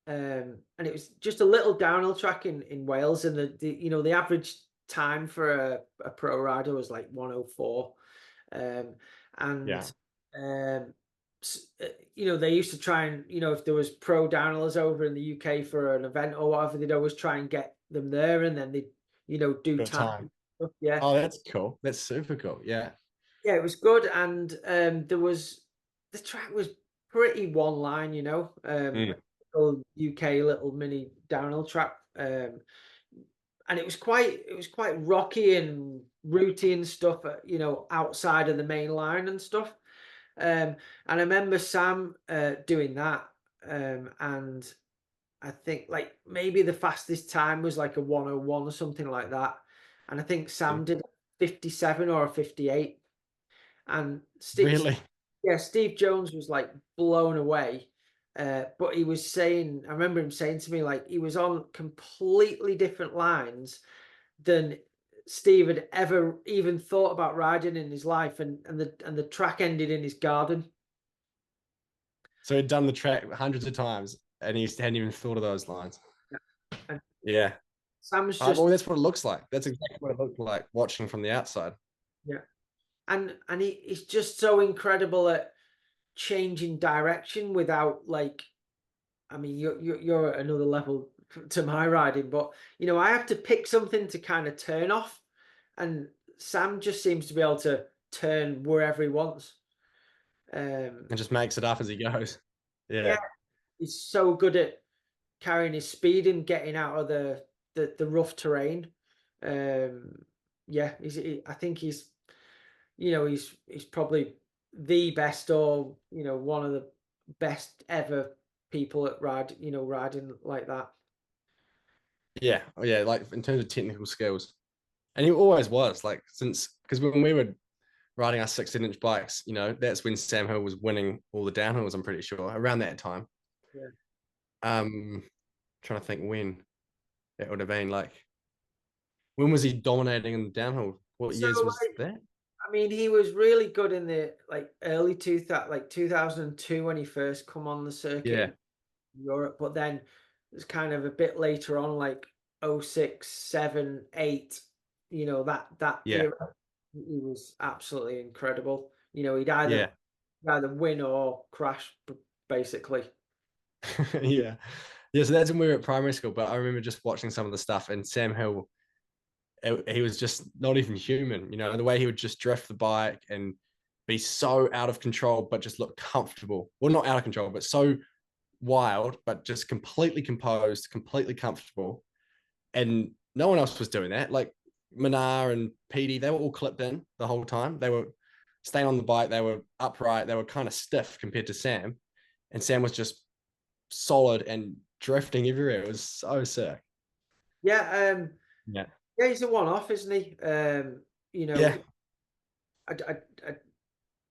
And it was just a little downhill track in Wales, and the average time for a pro rider was like 104. um, yeah. and they used to try and if there was pro downhillers over in the UK for an event or whatever, they'd always try and get them there, and then they'd do Got time time. and stuff. Yeah, Oh, that's cool. That's super cool. Yeah. yeah, it was good, and the track was pretty one line, Mm, little UK little mini downhill track, and it was quite rocky and rooty and stuff, outside of the main line and stuff. And I remember Sam doing that, and I think like maybe the fastest time was like a 101 or something like that, and I think mm. Sam did 57 or a 58. And Really? Steve Jones was like blown away. But he was saying, I remember him saying to me, like, he was on completely different lines than Steve had ever even thought about riding in his life, and the track ended in his garden. So he'd done the track hundreds of times, and he hadn't even thought of those lines. Yeah. And Yeah. Sam's just Well, that's what it looks like. That's exactly what it looked like watching from the outside. yeah, and he's just so incredible at changing direction without like. I mean, you're at another level to my riding, but I have to pick something to kind of turn off, and Sam just seems to be able to turn wherever he wants. Um, And just makes it up as he goes. yeah, Yeah. he's so good at carrying his speed and getting out of the rough terrain. Um, yeah, I think he's probably the best, or one of the best ever people at riding like that. Yeah. Oh, yeah. Like in terms of technical skills. And he always was like since because when we were riding our 16-inch bikes, that's when Sam Hill was winning all the downhills, I'm pretty sure, around that time. Yeah. Um, Trying to think when that would have been like when was he dominating in the downhill? What So years was that? I mean, he was really good in the like early 2000, like 2002 when he first come on the circuit Yeah, in Europe, but then it was kind of a bit later on, like '06, '07, '08. That yeah, era, he was absolutely incredible. He'd yeah, either win or crash, basically. yeah. Yeah, so that's when we were at primary school, but I remember just watching some of the stuff and Sam Hill, he was just not even human, the way he would just drift the bike and be so out of control, but just look comfortable. Well, not out of control, but so wild, but just completely composed, completely comfortable. And no one else was doing that. Like Minar and Petey, they were all clipped in the whole time. They were staying on the bike, they were upright, they were kind of stiff compared to Sam. And Sam was just solid and drifting everywhere. It was so sick. Yeah, Yeah. yeah, he's a one-off, isn't he? You Yeah. know, I, I, I,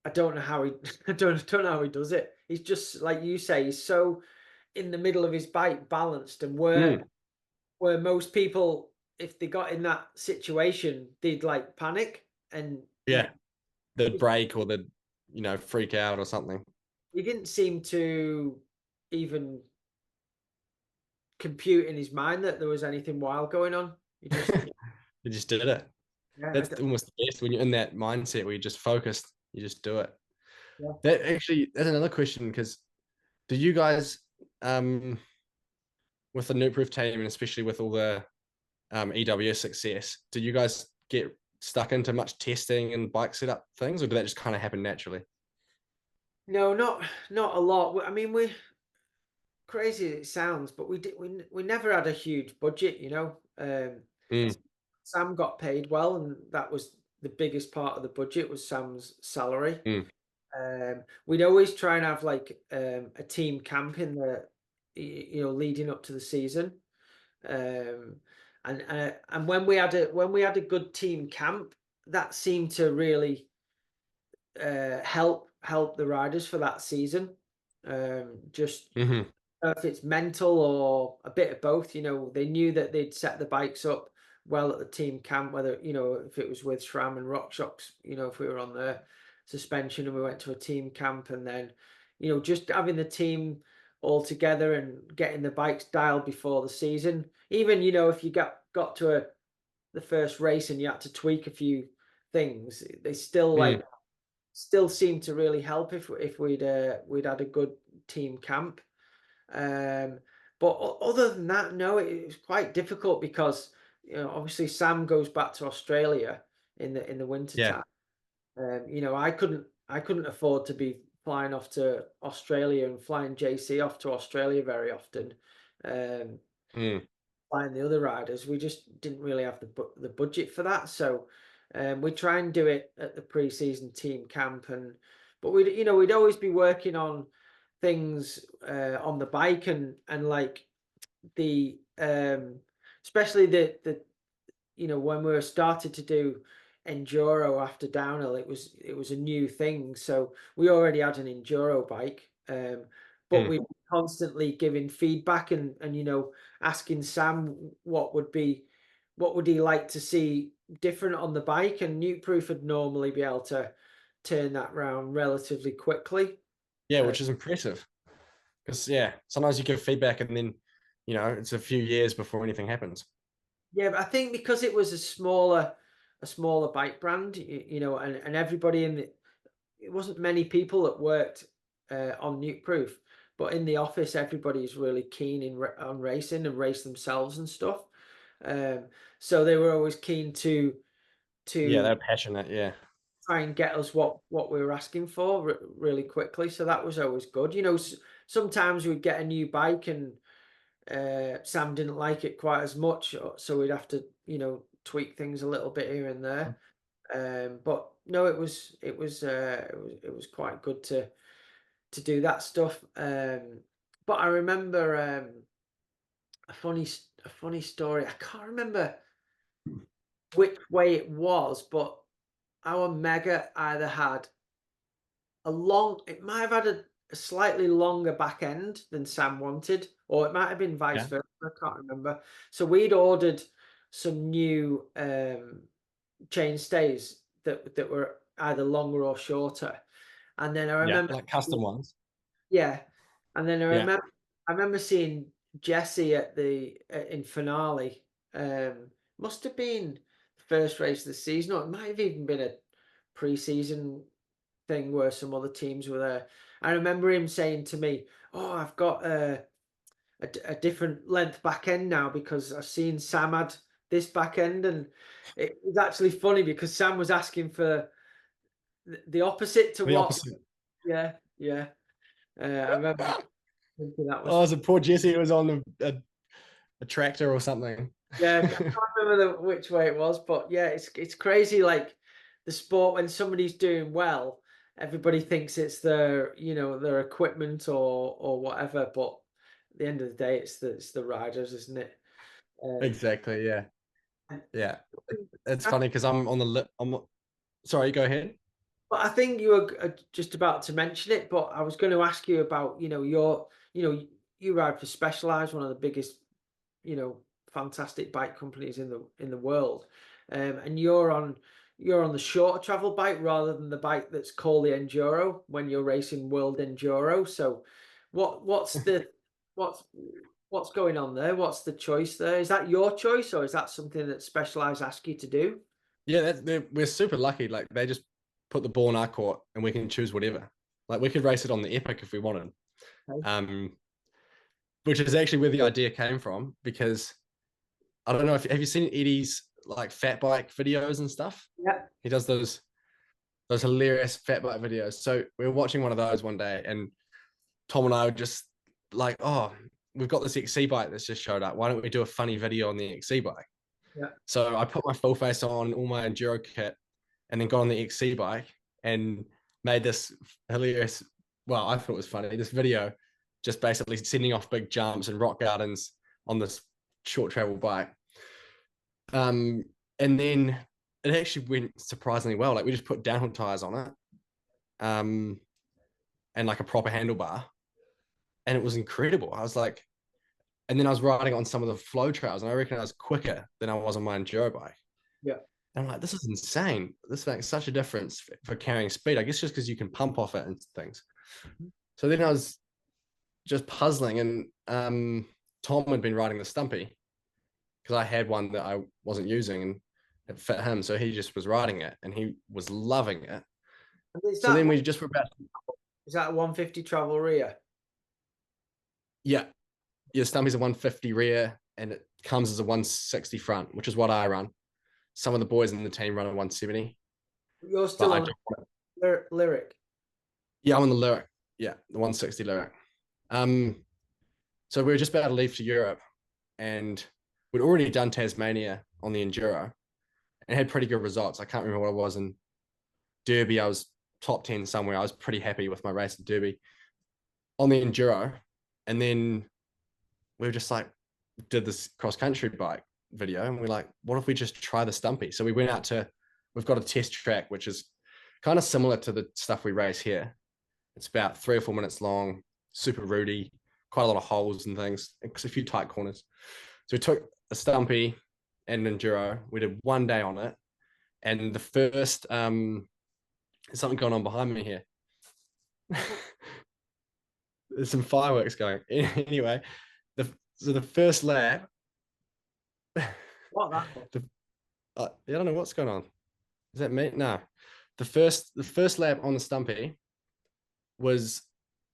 I don't know how he, I don't know how he does it. He's just like you say, he's so in the middle of his bike, balanced, and where Mm. most people, if they got in that situation, they'd like panic, and Yeah. The he, break or freak out or something. he didn't seem to even compute in his mind that there was anything wild going on. He just, You just did it. yeah, That's almost the best when you're in that mindset where you're just focused, you just do it. yeah. That actually, that's another question because do you guys, um, with the Nuke Proof team and especially with all the EWS success, did you guys get stuck into much testing and bike setup things, or did that just kind of happen naturally? No, not a lot. I mean, we crazy as it sounds, but we never had a huge budget. Mm, Sam got paid well, and that was the biggest part of the budget was Sam's salary. mm, We'd always try and have like a team camp in the leading up to the season. Um, and when we had a good team camp, that seemed to really help the riders for that season. Just mm-hmm, if it's mental or a bit of both, they knew that they'd set the bikes up well at the team camp, whether, if it was with SRAM and RockShox, if we were on the suspension and we went to a team camp, and then, just having the team all together and getting the bikes dialed before the season. Even, if you got to the first race and you had to tweak a few things, they still mm, still seemed to really help if we'd had a good team camp. Um, but other than that, no, it was quite difficult because obviously Sam goes back to Australia in the winter yeah, time. I couldn't afford to be flying off to Australia and flying JC off to Australia very often. Um, mm, Flying the other riders, we just didn't really have the budget for that. So we try and do it at the pre-season team camp, but we'd always be working on things on the bike, and like the especially the when we were started to do enduro after downhill, it was a new thing. So we already had an enduro bike, but mm, we were constantly giving feedback, and asking Sam what would he like to see different on the bike, and Nukeproof would normally be able to turn that round relatively quickly. Yeah, Uh, which is impressive. Because yeah, sometimes you give feedback and then it's a few years before anything happens. yeah, but I think because it was a smaller bike brand, you know, and everybody in the it wasn't many people that worked on Nukeproof, but in the office, everybody's really keen on racing and race themselves and stuff. Um, so they were always keen Yeah, to they're passionate. Yeah, try and get us what we were asking for really quickly. So that was always good. You know, sometimes we'd get a new bike and Sam didn't like it quite as much, so we'd have to tweak things a little bit here and there. But no, it was quite good to do that stuff. But I remember a funny story. I can't remember which way it was, but our Mega either had it might have had a slightly longer back end than Sam wanted, or it might have been vice yeah, versa. I can't remember. So we'd ordered some new chain stays that were either longer or shorter. And then I yeah, remember, like custom ones. yeah, and then Yeah, I remember seeing Jesse at the in finale. Must have been the first race of the season, or it might have even been a pre-season thing where some other teams were there. I remember him saying to me, "Oh, I've got a different length back end now because I've seen Sam had this back end," and it was actually funny because Sam was asking for the opposite to the what. opposite. Yeah, yeah. I remember thinking that was Oh, is it poor Jesse who was on a tractor or something? yeah. I can't remember which way it was, but yeah, it's crazy. Like the sport when somebody's doing well, everybody thinks it's their equipment or whatever, but at the end of the day, it's the riders, isn't it? Um, Exactly. Yeah. and Yeah. It's funny because I'm on the lip. Sorry, go ahead. But I think you were just about to mention it, but I was going to ask you about, you ride for Specialized, one of the biggest, you know, fantastic bike companies in the world, and you're on the shorter travel bike rather than the bike that's called the Enduro when you're racing World Enduro. So, what's the what's what's going on there? What's the choice there? Is that your choice or is that something that Specialized ask you to do? Yeah, we're super lucky. Like they just put the ball in our court and we can choose whatever. Like we could race it on the Epic if we wanted. Okay. Um, which is actually where the idea came from because I don't know if have you seen Eddie's like fat bike videos and stuff? Yeah, He does those hilarious fat bike videos. So we were watching one of those one day and Tom and I were just like, oh, we've got this XC bike that's just showed up. Why don't we do a funny video on the XC bike? yeah, So I put my full face on, all my enduro kit, and then got on the XC bike and made this hilarious. Well, I thought it was funny. This video, just basically sending off big jumps and rock gardens on this short travel bike. Um, and then it actually went surprisingly well. Like we just put downhill tires on it, um, and like a proper handlebar, and it was incredible. I was like, and then I was riding on some of the flow trails, and I reckon I was quicker than I was on my enduro bike. yeah. And I'm like, this is insane. This makes such a difference for carrying speed. I guess just because you can pump off it and things. So then I was just puzzling, and Tom had been riding the Stumpy because I had one that I wasn't using and it fit him. So he just was riding it and he was loving it. And So then we just were about, is that a 150 travel rear? yeah, yeah, Stumpy's a 150 rear and it comes as a 160 front, which is what I run. Some of the boys in the team run a 170, You're but still I on don't. lyric. Yeah, I'm on the Lyric. Yeah, the 160 Lyric. Um, so we were just about to leave to Europe and we'd already done Tasmania on the Enduro and had pretty good results. I can't remember what it was in Derby. I was top 10 somewhere. I was pretty happy with my race at Derby on the Enduro. And then we were just like, did this cross country bike video. And we're like, what if we just try the Stumpy? So we went out to, we've got a test track, which is kind of similar to the stuff we race here. It's about 3 or 4 minutes long, super rooty, quite a lot of holes and things, a few tight corners. So we took a Stumpy and Enduro. We did one day on it, And the first there's something going on behind me here. There's some fireworks going. Anyway, the first lap, What that? the, I don't know what's going on. Is that me? No. The first lap on the Stumpy was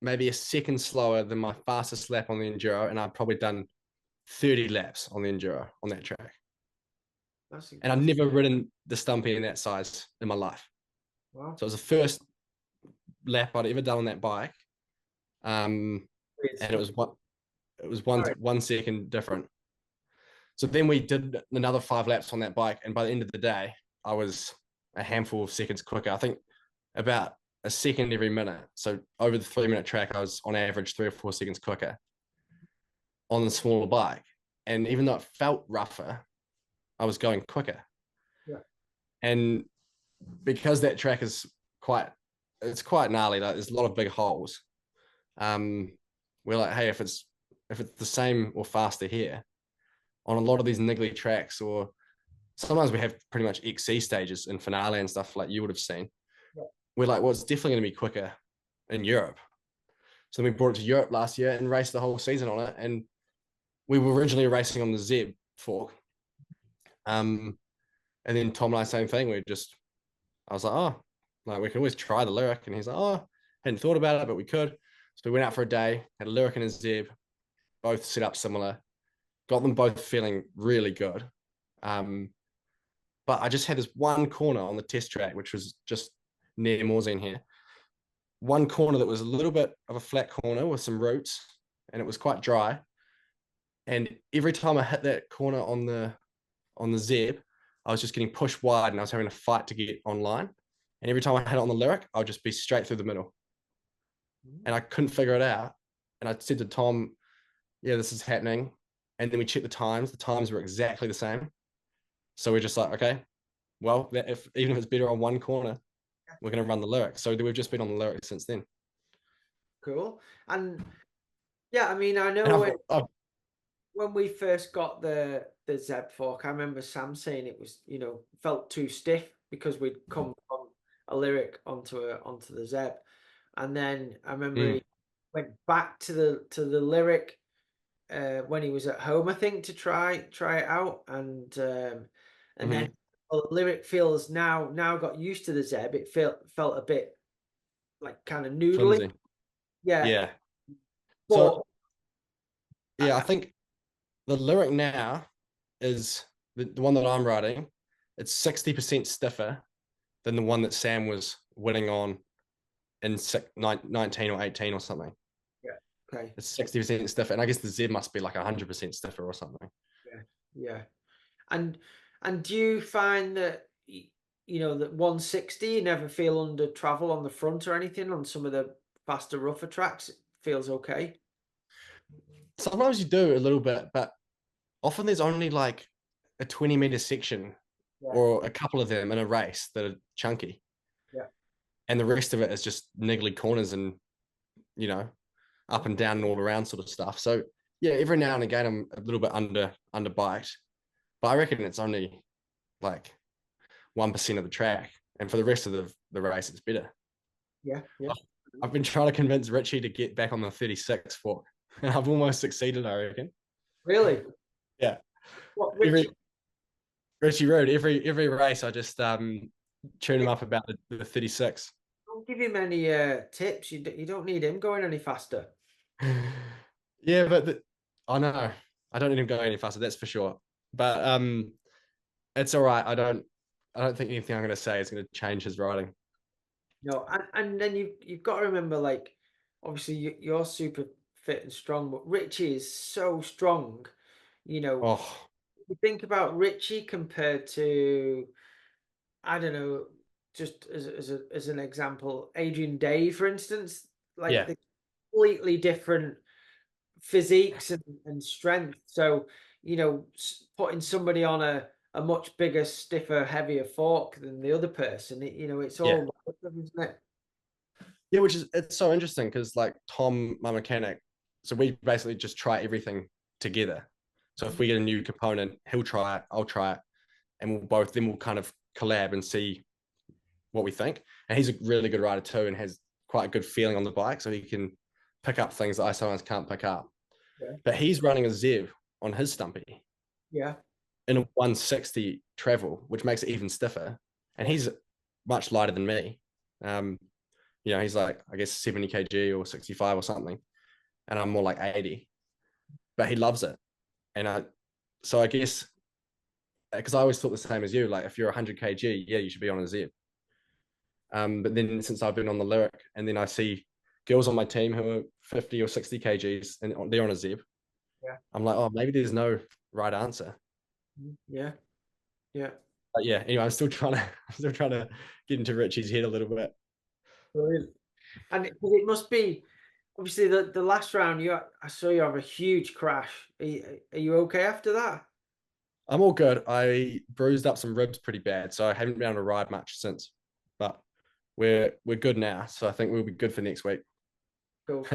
maybe a second slower than my fastest lap on the Enduro, and I'd probably done 30 laps on the Enduro on that track. And I've That's never ridden the Stumpy in that size in my life. wow. So it was the first lap I'd ever done on that bike. Weird And it stuff. was one Sorry. 1 second different. So then we did another 5 laps on that bike, and by the end of the day, I was a handful of seconds quicker. I think about a second every minute. So over the 3 minute track, I was on average 3 or 4 seconds quicker on the smaller bike. And even though it felt rougher, I was going quicker. Yeah. And because that track is it's quite gnarly. Like there's a lot of big holes. Um, we're like, hey, if it's the same or faster here on a lot of these niggly tracks, or sometimes we have pretty much XC stages in finale and stuff like you would have seen. Yeah. We're like, well, it's definitely going to be quicker in Europe. So we brought it to Europe last year and raced the whole season on it. And we were originally racing on the Zeb fork. And then Tom and I, same thing. I was like, oh, like we can always try the lyric. And he's like, oh, hadn't thought about it, but we could. So we went out for a day, had a lyric and a Zeb, both set up similar, got them both feeling really good. Um, but I just had this one corner on the test track, which was just near Morzine here. One corner that was a little bit of a flat corner with some roots, and it was quite dry. And every time I hit that corner on the Zeb, I was just getting pushed wide, and I was having a fight to get online. And every time I hit it on the lyric, I would just be straight through the middle, and I couldn't figure it out. And I said to Tom, "Yeah, this is happening." And then we checked the times. The times were exactly the same. So we're just like, okay, well, even if it's better on one corner, we're going to run the lyric. So we've just been on the lyric since then. Cool. And yeah, I mean, I know And when we first got the Zeb fork, I remember Sam saying it was, felt too stiff because we'd come from a lyric onto the Zeb. And then I remember mm, he went back to the lyric when he was at home, I think, to try it out. And then mm-hmm, well, the lyric feels now got used to the Zeb. It felt a bit like kind of noodly. flimsy. Yeah. Yeah. But So yeah, I think the lyric now is the one that I'm writing. It's 60% stiffer than the one that Sam was winning on in 19 or 18 or something. yeah. Okay. It's 60% stiffer. And I guess the Z must be like 100% stiffer or something. Yeah. Yeah. And and do you find that that 160 you never feel under travel on the front or anything on some of the faster, rougher tracks? It feels okay. Sometimes you do a little bit, but often there's only like a 20-meter section Yeah. or a couple of them in a race that are chunky. Yeah. And the rest of it is just niggly corners and, you know, up and down and all around sort of stuff. So yeah, every now and again I'm a little bit under biked, but I reckon it's only like 1% of the track, and for the rest of the race, it's better. Yeah. Yeah. I've been trying to convince Richie to get back on the 36 fork, and I've almost succeeded. I reckon. Really? Yeah, What, every Richie? Richie Road, every race, I just tune him up about the 36. Don't give him any tips. You don't need him going any faster. Yeah, but I know I don't need him going any faster. That's for sure. But it's all right. I don't think anything I'm going to say is going to change his riding. No, and then you've got to remember, like, obviously you're super fit and strong, but Richie is so strong. You know, Oh you think about Richie compared to, I don't know, just as an example, Adrian Day, for instance, like yeah, the completely different physiques and strength. So, putting somebody on a much bigger, stiffer, heavier fork than the other person, it's yeah. all relative, isn't it? Yeah, which is it's so interesting because like Tom, my mechanic, so we basically just try everything together. So if we get a new component, he'll try it, I'll try it, and we'll kind of collab and see what we think. And he's a really good rider too, and has quite a good feeling on the bike, so he can pick up things that I sometimes can't pick up. Yeah. But he's running a Zev on his stumpy Yeah. in a 160 travel, which makes it even stiffer. And Yeah. he's much lighter than me. Um, he's like, I guess 70 kg or 65 or something. And I'm more like 80. But he loves it. And so I guess, because I always thought the same as you, like if you're 100 kg, yeah, you should be on a Zev. But then since I've been on the Lyric, and then I see girls on my team who are 50 or 60 kgs and they're on a Zev, Yeah. I'm like, oh, maybe there's no right answer. Yeah. Yeah. But yeah, anyway, I'm still trying to get into Richie's head a little bit. Brilliant. And it must be obviously the last round. I saw you have a huge crash. Are you okay after that? I'm all good. I bruised up some ribs pretty bad, so I haven't been able to ride much since. But we're good now, so I think we'll be good for next week. Cool.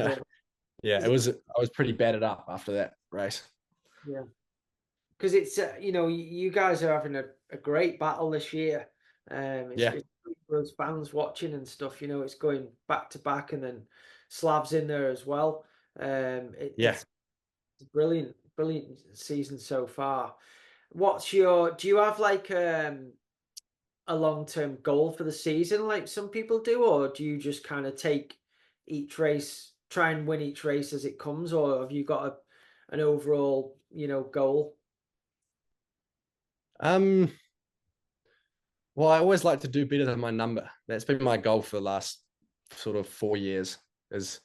Yeah, Is it- I was pretty battered up after that race. Yeah. Because it's you guys are having a great battle this year. Yeah, It's great for us fans watching and stuff. It's going back to back, and then Slav's in there as well. yeah. It's brilliant season so far. Do you have like a long-term goal for the season like some people do, or do you just kind of take each race, try and win each race as it comes, or have you got an overall, goal? Um, well, I always like to do better than my number. That's been my goal for the last sort of 4 years. Is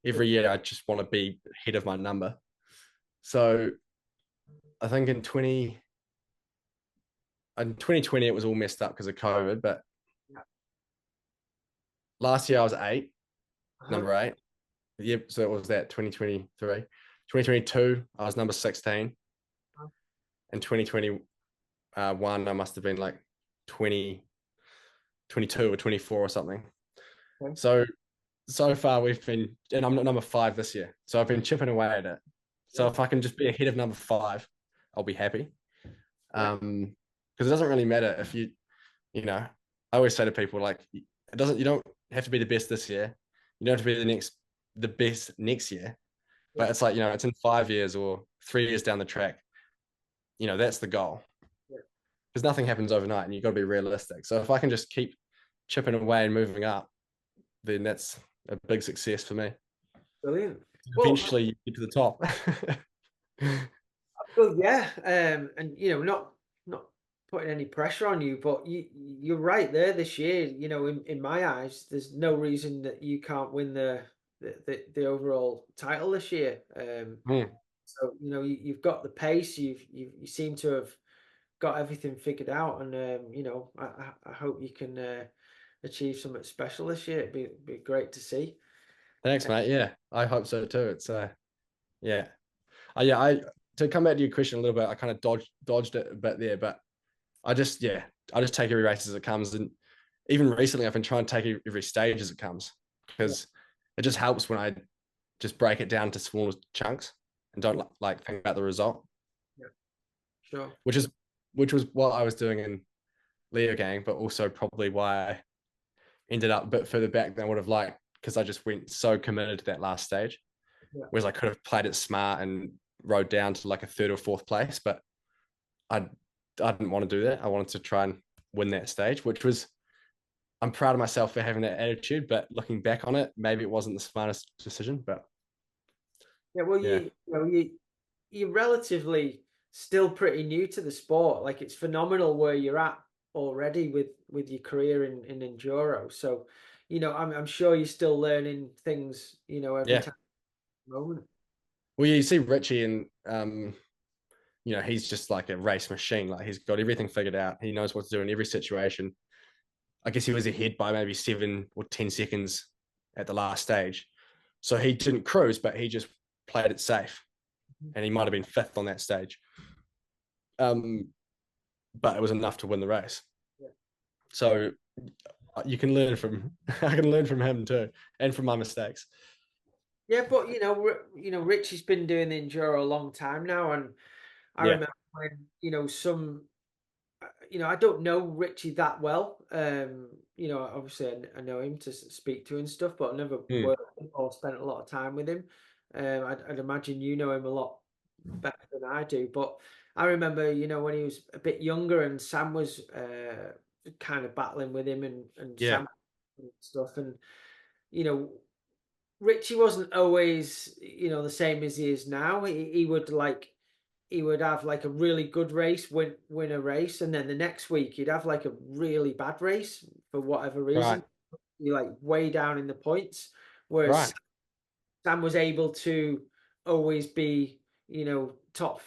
every year I just want to be ahead of my number. So I think in 2020 it was all messed up because of COVID, but Yeah. last year I was Uh-huh. number eight. Yep, so it was that 2023. 2022, I was number 16. Uh-huh. And 2021, I must have been like 20, 22 or 24 or something. Okay. So far we've been, and I'm not number five this year. So I've been chipping away at it. So Yeah. if I can just be ahead of number five, I'll be happy. Yeah. Because it doesn't really matter if I always say to people like, you don't have to be the best this year. You don't have to be the best next year. Yeah. But it's like, it's in 5 years or 3 years down the track. That's the goal. Yeah. Because nothing happens overnight and you've got to be realistic. So if I can just keep chipping away and moving up, then that's a big success for me. Brilliant. Well, Eventually you get to the top. well, yeah, and not putting any pressure on you, but you're right there this year. In my eyes, there's no reason that you can't win the overall title this year. Hmm. So you've got the pace. You seem to have got everything figured out, and I hope you can achieve something special this year. It'd be great to see. Thanks, mate. Yeah, I hope so too. It's yeah. Yeah, I to come back to your question a little bit, I kind of dodged it a bit there, but I just take every race as it comes. And even recently I've been trying to take every stage as it comes Yeah, because it just helps when I just break it down to smaller chunks and don't like think about the result, yeah, sure. which is which was what I was doing in Leo Gang, but also probably why I ended up a bit further back than I would have liked because I just went so committed to that last stage. Yeah, Whereas I could have played it smart and rode down to like a third or fourth place, but I didn't want to do that. I wanted to try and win that stage, which was I'm proud of myself for having that attitude. But looking back on it, maybe it wasn't the smartest decision. But yeah. Well, yeah, you're relatively still pretty new to the sport. Like it's phenomenal where you're at already with your career in enduro. So, I'm sure you're still learning things, every yeah. time moment. Well, yeah, you see Richie, and he's just like a race machine. Like he's got everything figured out. He knows what to do in every situation. I guess he was ahead by maybe 7 or 10 seconds at the last stage, so he didn't cruise, but he just played it safe, and he might have been fifth on that stage. Um, but it was enough to win the race. Yeah. So you can learn from I can learn from him too, and from my mistakes. Yeah, but Richie's been doing the enduro a long time now, and I Yeah, remember when some I don't know Richie that well. Obviously I know him to speak to and stuff, but I never Mm, worked or spent a lot of time with him. I'd imagine you know him a lot better than I do. But I remember, when he was a bit younger and Sam was kind of battling with him and yeah, Sam and stuff. And, you know, Richie wasn't always, the same as he is now. He would have like a really good race, win a race, and then the next week he'd have like a really bad race for whatever right, reason. He like way down in the points. Whereas right. Sam was able to always be, top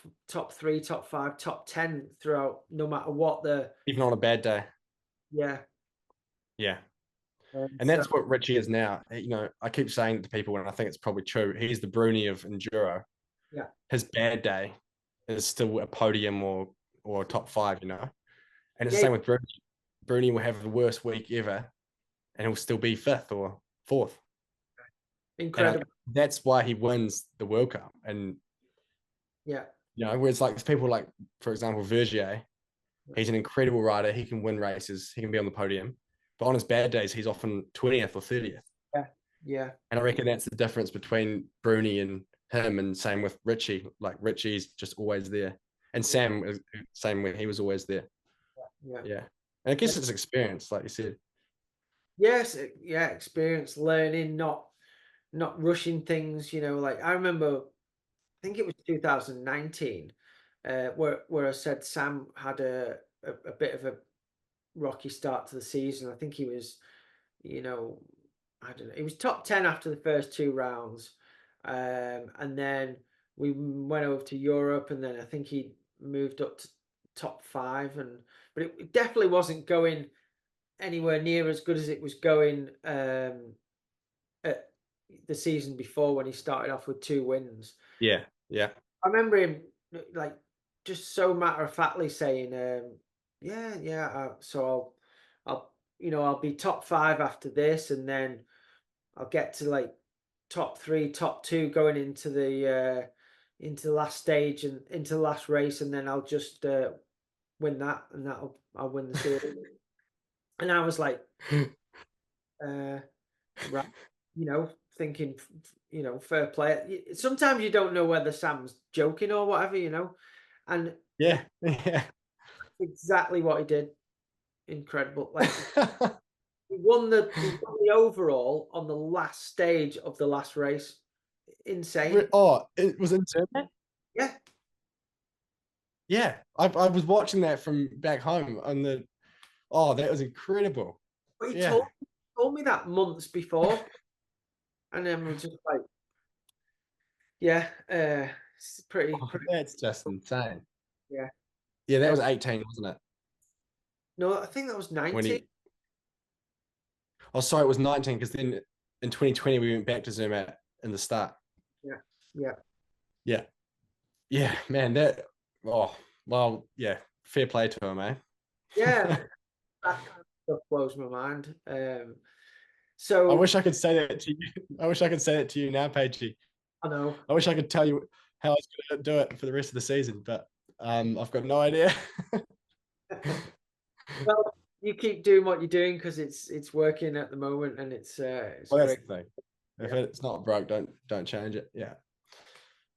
three, top five, top 10 throughout, no matter what the Even on a bad day. yeah. Yeah. And So that's what Richie is now. I keep saying it to people, and I think it's probably true. He's the Bruni of enduro. yeah, His bad day is still a podium or a top five, And it's the yeah, same with Bruni. Bruni will have the worst week ever, and he'll still be fifth or fourth. And incredible. that's why he wins the World Cup. And Yeah, where it's like people like, for example, Vergier, he's an incredible rider. He can win races. He can be on the podium. But on his bad days, he's often 20th or 30th. yeah, yeah, And I reckon that's the difference between Bruni and him, and same with Richie. Like Richie's just always there, and yeah, Sam is same way, he was always there. yeah. Yeah, and I guess it's experience, like you said. Yes, yeah, experience, learning, not rushing things. Like I remember, I think it was 2019, where I said Sam had a bit of a rocky start to the season. I think he was, you know, I don't know, he was top 10 after the first two rounds, and then we went over to Europe, and then I think he moved up to top five, but it definitely wasn't going anywhere near as good as it was going at the season before when he started off with two wins. Yeah, yeah, I remember him like just so matter of factly saying, "Yeah, yeah." I'll be top five after this, and then I'll get to like top three, top two going into the last stage and into the last race, and then I'll just win that, and I'll win the series." And I was like, uh, right, thinking, fair play. Sometimes you don't know whether Sam's joking or whatever. And yeah, yeah. exactly what he did. Incredible. Like he won the overall on the last stage of the last race. Insane. Oh, it was in Zermatt? Yeah. Yeah, I was watching that from back home on the. Oh, that was incredible. But he Yeah, told me that months before. And then we're just like, yeah, it's pretty that's just insane. yeah. Yeah, that Uh, was 18, wasn't it? no, I think that was When 90. he. Oh, sorry, it was 19 because then in 2020 we went back to Zermatt in the start. Yeah. Yeah. Yeah, yeah, man. That. Oh, well, yeah. Fair play to him, eh? Yeah. That kind of stuff blows my mind. I So wish I could say that to you. I wish I could say that to you now, Paigey. I know. I wish I could tell you how I was going to do it for the rest of the season, but I've got no idea. Well, you keep doing what you're doing because it's working at the moment, and it's Well, that's great. the thing. If Yeah. it's not broke, don't change it. Yeah.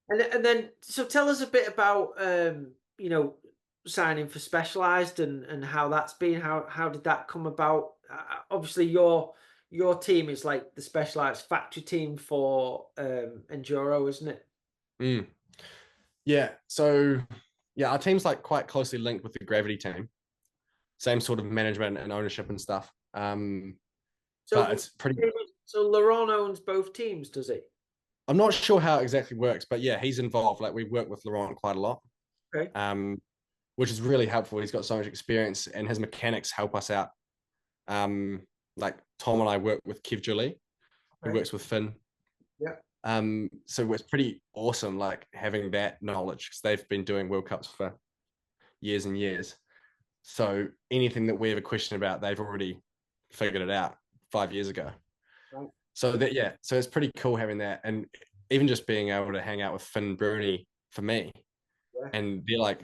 And then so tell us a bit about signing for Specialized and how that's been. How did that come about? Obviously, your team is like the Specialized factory team for Enduro, isn't it? Mm. Yeah. So yeah, our team's like quite closely linked with the Gravity team. Same sort of management and ownership and stuff. But So it's pretty. so Laurent owns both teams, does he? I'm not sure how it exactly works, but yeah, he's involved. Like we work with Laurent quite a lot, Okay. um, which is really helpful. He's got so much experience, and his mechanics help us out. Um, like Tom and I work with Kev Julie, who Okay. works with Finn. Yeah. So it's pretty awesome, like having that knowledge because they've been doing World Cups for years and years. So anything that we have a question about, they've already figured it out 5 years ago. Right. So that yeah, so it's pretty cool having that, and even just being able to hang out with Finn Bruni for me, and they're like,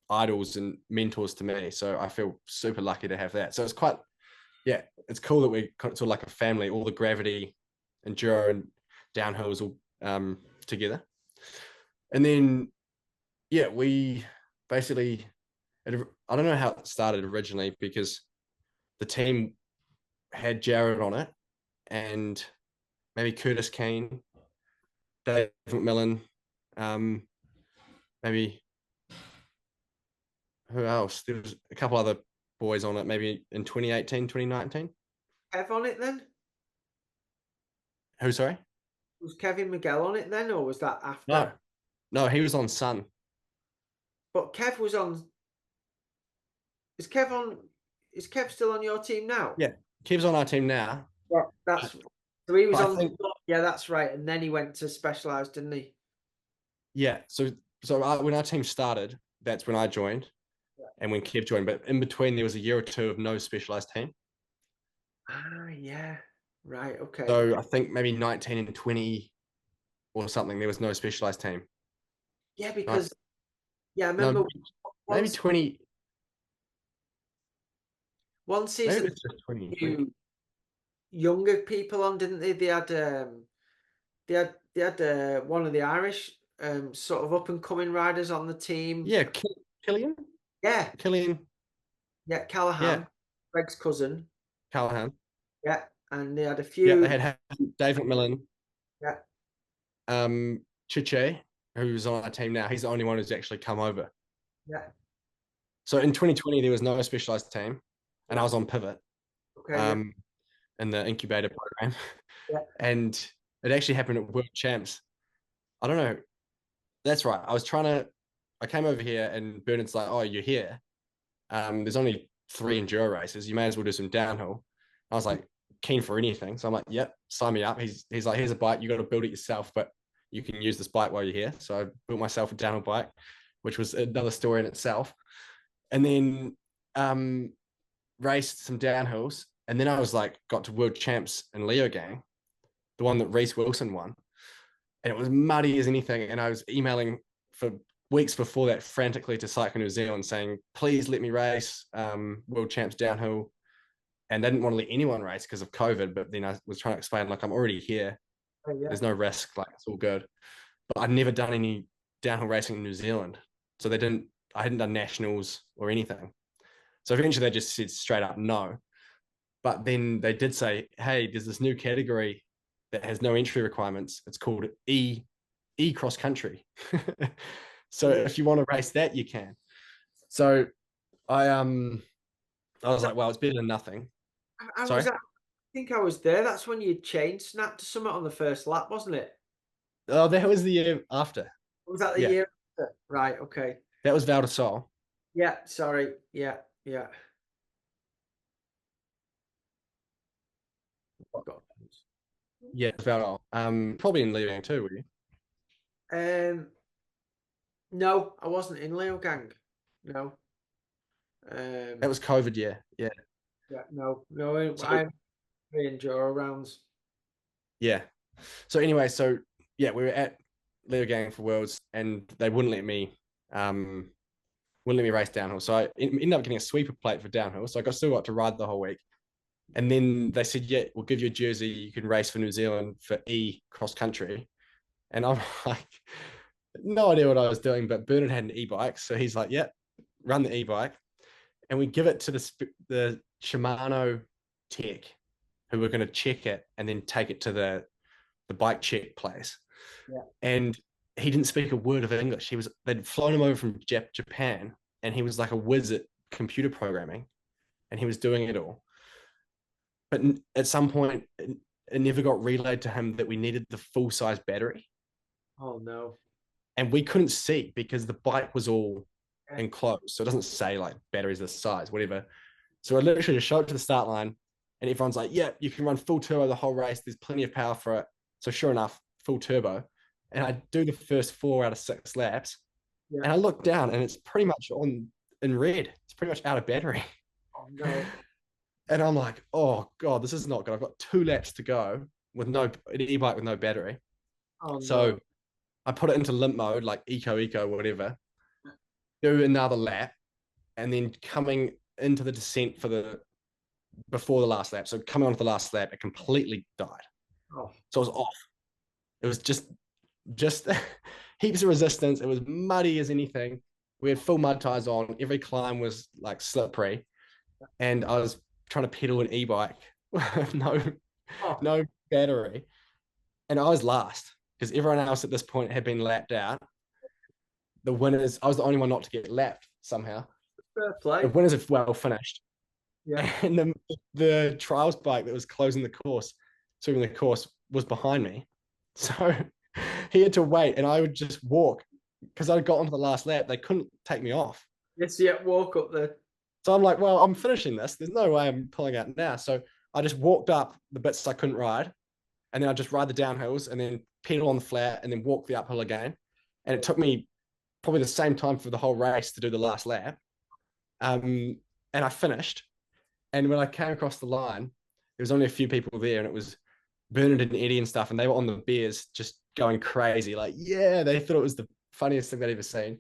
idols and mentors to me. So I feel super lucky to have that. So it's quite, yeah, it's cool that we're sort of like a family. All the gravity, enduro, and downhill is all together. And then, yeah, we basically, I don't know how it started originally because the team had Jared on it and maybe Curtis Kane, Dave McMillan, maybe who else? There was a couple other boys on it, maybe in 2018, 2019. Kev on it then? Who, sorry? Was Kevin Miguel on it then, or was that No, after? no, he was on Sun. But Kev was on. Is Kev on? Is Kev still on your team now? Yeah, Kev's on our team now. Yeah, that's so he was But I on. think, Yeah, that's right. And then he went to Specialized, didn't he? yeah, when our team started, that's when I joined Yeah. and when Kev joined. But in between, there was a year or two of no specialized team. Ah, yeah. Right. Okay. So I think maybe 19 and 20 or something, there was no specialized team. Yeah, Right? because yeah, I No, remember maybe once 20, one maybe it season was just 20 and 20. you younger people on, didn't they? They had one of the Irish sort of up and coming riders on the team. Yeah, Killian? Yeah, Killian, yeah, yeah, Callahan, Greg's cousin. Callahan. Yeah, and they had a Yeah, they few. had Dave McMillan, Yeah, Chiche, who's on our team now. He's the only one who's actually come over. yeah, So in 2020, there was no specialized team, and I yeah. was on Pivot Okay, yeah, um, in the incubator program. yeah, And it actually happened at World Champs. I don't know. That's right. I came over here, and Bernard's like, "Oh, you're here. There's only 3 enduro races. You may as well do some downhill." I was like, keen for anything. So I'm like, "Yep, sign me up." He's like, "Here's a bike. You got to build it yourself, but you can use this bike while you're here." So I built myself a downhill bike, which was another story in itself. And then raced some downhills. And then I was like, got to World Champs in Leo Gang, the one that Reese Wilson won. And it was muddy as anything. And I was emailing for weeks before that frantically to Cycling New Zealand saying, please let me race World Champs downhill. And they didn't want to let anyone race because of COVID. But then I was trying to explain, like, I'm already here. yeah. There's no risk. Like, it's all good. But I'd never done any downhill racing in New Zealand. So I hadn't done nationals or anything. So eventually they just said straight up no. But then they did say, hey, there's this new category that has no entry requirements. It's called E cross country. So Yeah. if you want to race that, you can. So I was like, well, it's better than nothing. I Sorry. was. I think I was there. That's when you chain snapped to something on the first lap, wasn't it? Oh, that was the year after. Or was that the Yeah, year after? Right. Okay. that was Val de Sol. Yeah. Sorry. Yeah. Yeah. Got Yeah, Val. Probably in Leaving too, were you? No, I wasn't in Leo Gang. No. That Um. was COVID year. Yeah. Yeah. No. No. So I'm in enduro rounds. yeah. So anyway, yeah, we were at Leo Gang for Worlds, and they um wouldn't let me race downhill. So I ended up getting a sweeper plate for downhill. So I still got to ride the whole week. And then they said, yeah, we'll give you a jersey. You can race for New Zealand for E cross country. And I'm like, no idea what I was doing, but Bernard had an e-bike. So he's like, yeah, run the e-bike. And we give it to the Shimano tech who were going to check it and then take it to the bike check place. Yeah. And he didn't speak a word of English. They'd flown him over from Japan, and he was like a whiz at computer programming, and he was doing it all. But at some point, it never got relayed to him that we needed the full size battery, Oh no. and we couldn't see because the bike was all Yeah. enclosed, so it doesn't say like batteries this size, whatever. So I literally just showed up to the start line, and everyone's like, "Yeah, you can run full turbo the whole race. There's plenty of power for it." So sure enough, full turbo, and I do the first 4 out of 6 laps, Yeah. and I look down, and it's pretty much on in red. It's pretty much out of battery. Oh no. And I'm like, oh God, this is not good. I've got 2 laps to go with no an e-bike with no battery. Oh no. So I put it into limp mode, like eco, whatever. do another lap, and then coming into the descent for the before the last lap. So coming onto the last lap, it completely died. Oh, So it was off. It was just heaps of resistance. It was muddy as anything. We had full mud tires on. Every climb was like slippery, and I was trying to pedal an e-bike with oh, no battery, and I was last because everyone else at this point had been lapped out. The winners, I was the only one not to get lapped somehow. fair The play. winners have well finished, Yeah. and the trials bike that was closing the course, sweeping the course, was behind me. So he had to wait, and I would just walk because I got onto the last lap. They couldn't take me off. Yes, yeah, walk up there. So I'm like, well, I'm finishing this. There's no way I'm pulling out now. So I just walked up the bits I couldn't ride, and then I just ride the downhills and then pedal on the flat and then walk the uphill again. And it took me probably the same time for the whole race to do the last lap. And I finished. And when I came across the line, there was only a few people there, and it was Bernard and Eddie and stuff, and they were on the beers just going crazy. Like, yeah, they thought it was the funniest thing they'd ever seen.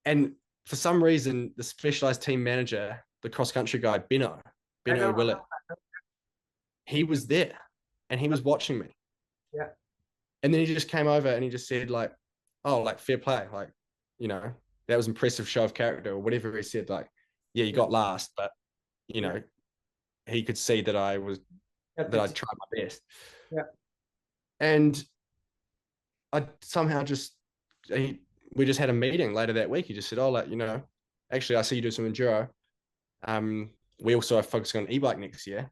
And for some reason, the specialized team manager, the cross country guy, I Benno know. Willett, he was there and he was watching me. Yeah. And then he just came over and he just said, like, oh, like fair play. Like, you know, that was impressive show of character or whatever he said. Like, yeah, you Yeah. got last, but you Yeah. know, he could see that Yeah. I tried my best. Yeah. And I somehow just we just had a meeting later that week. He just said, "Oh, like actually, I see you do some enduro. We also are focusing on e-bike next year.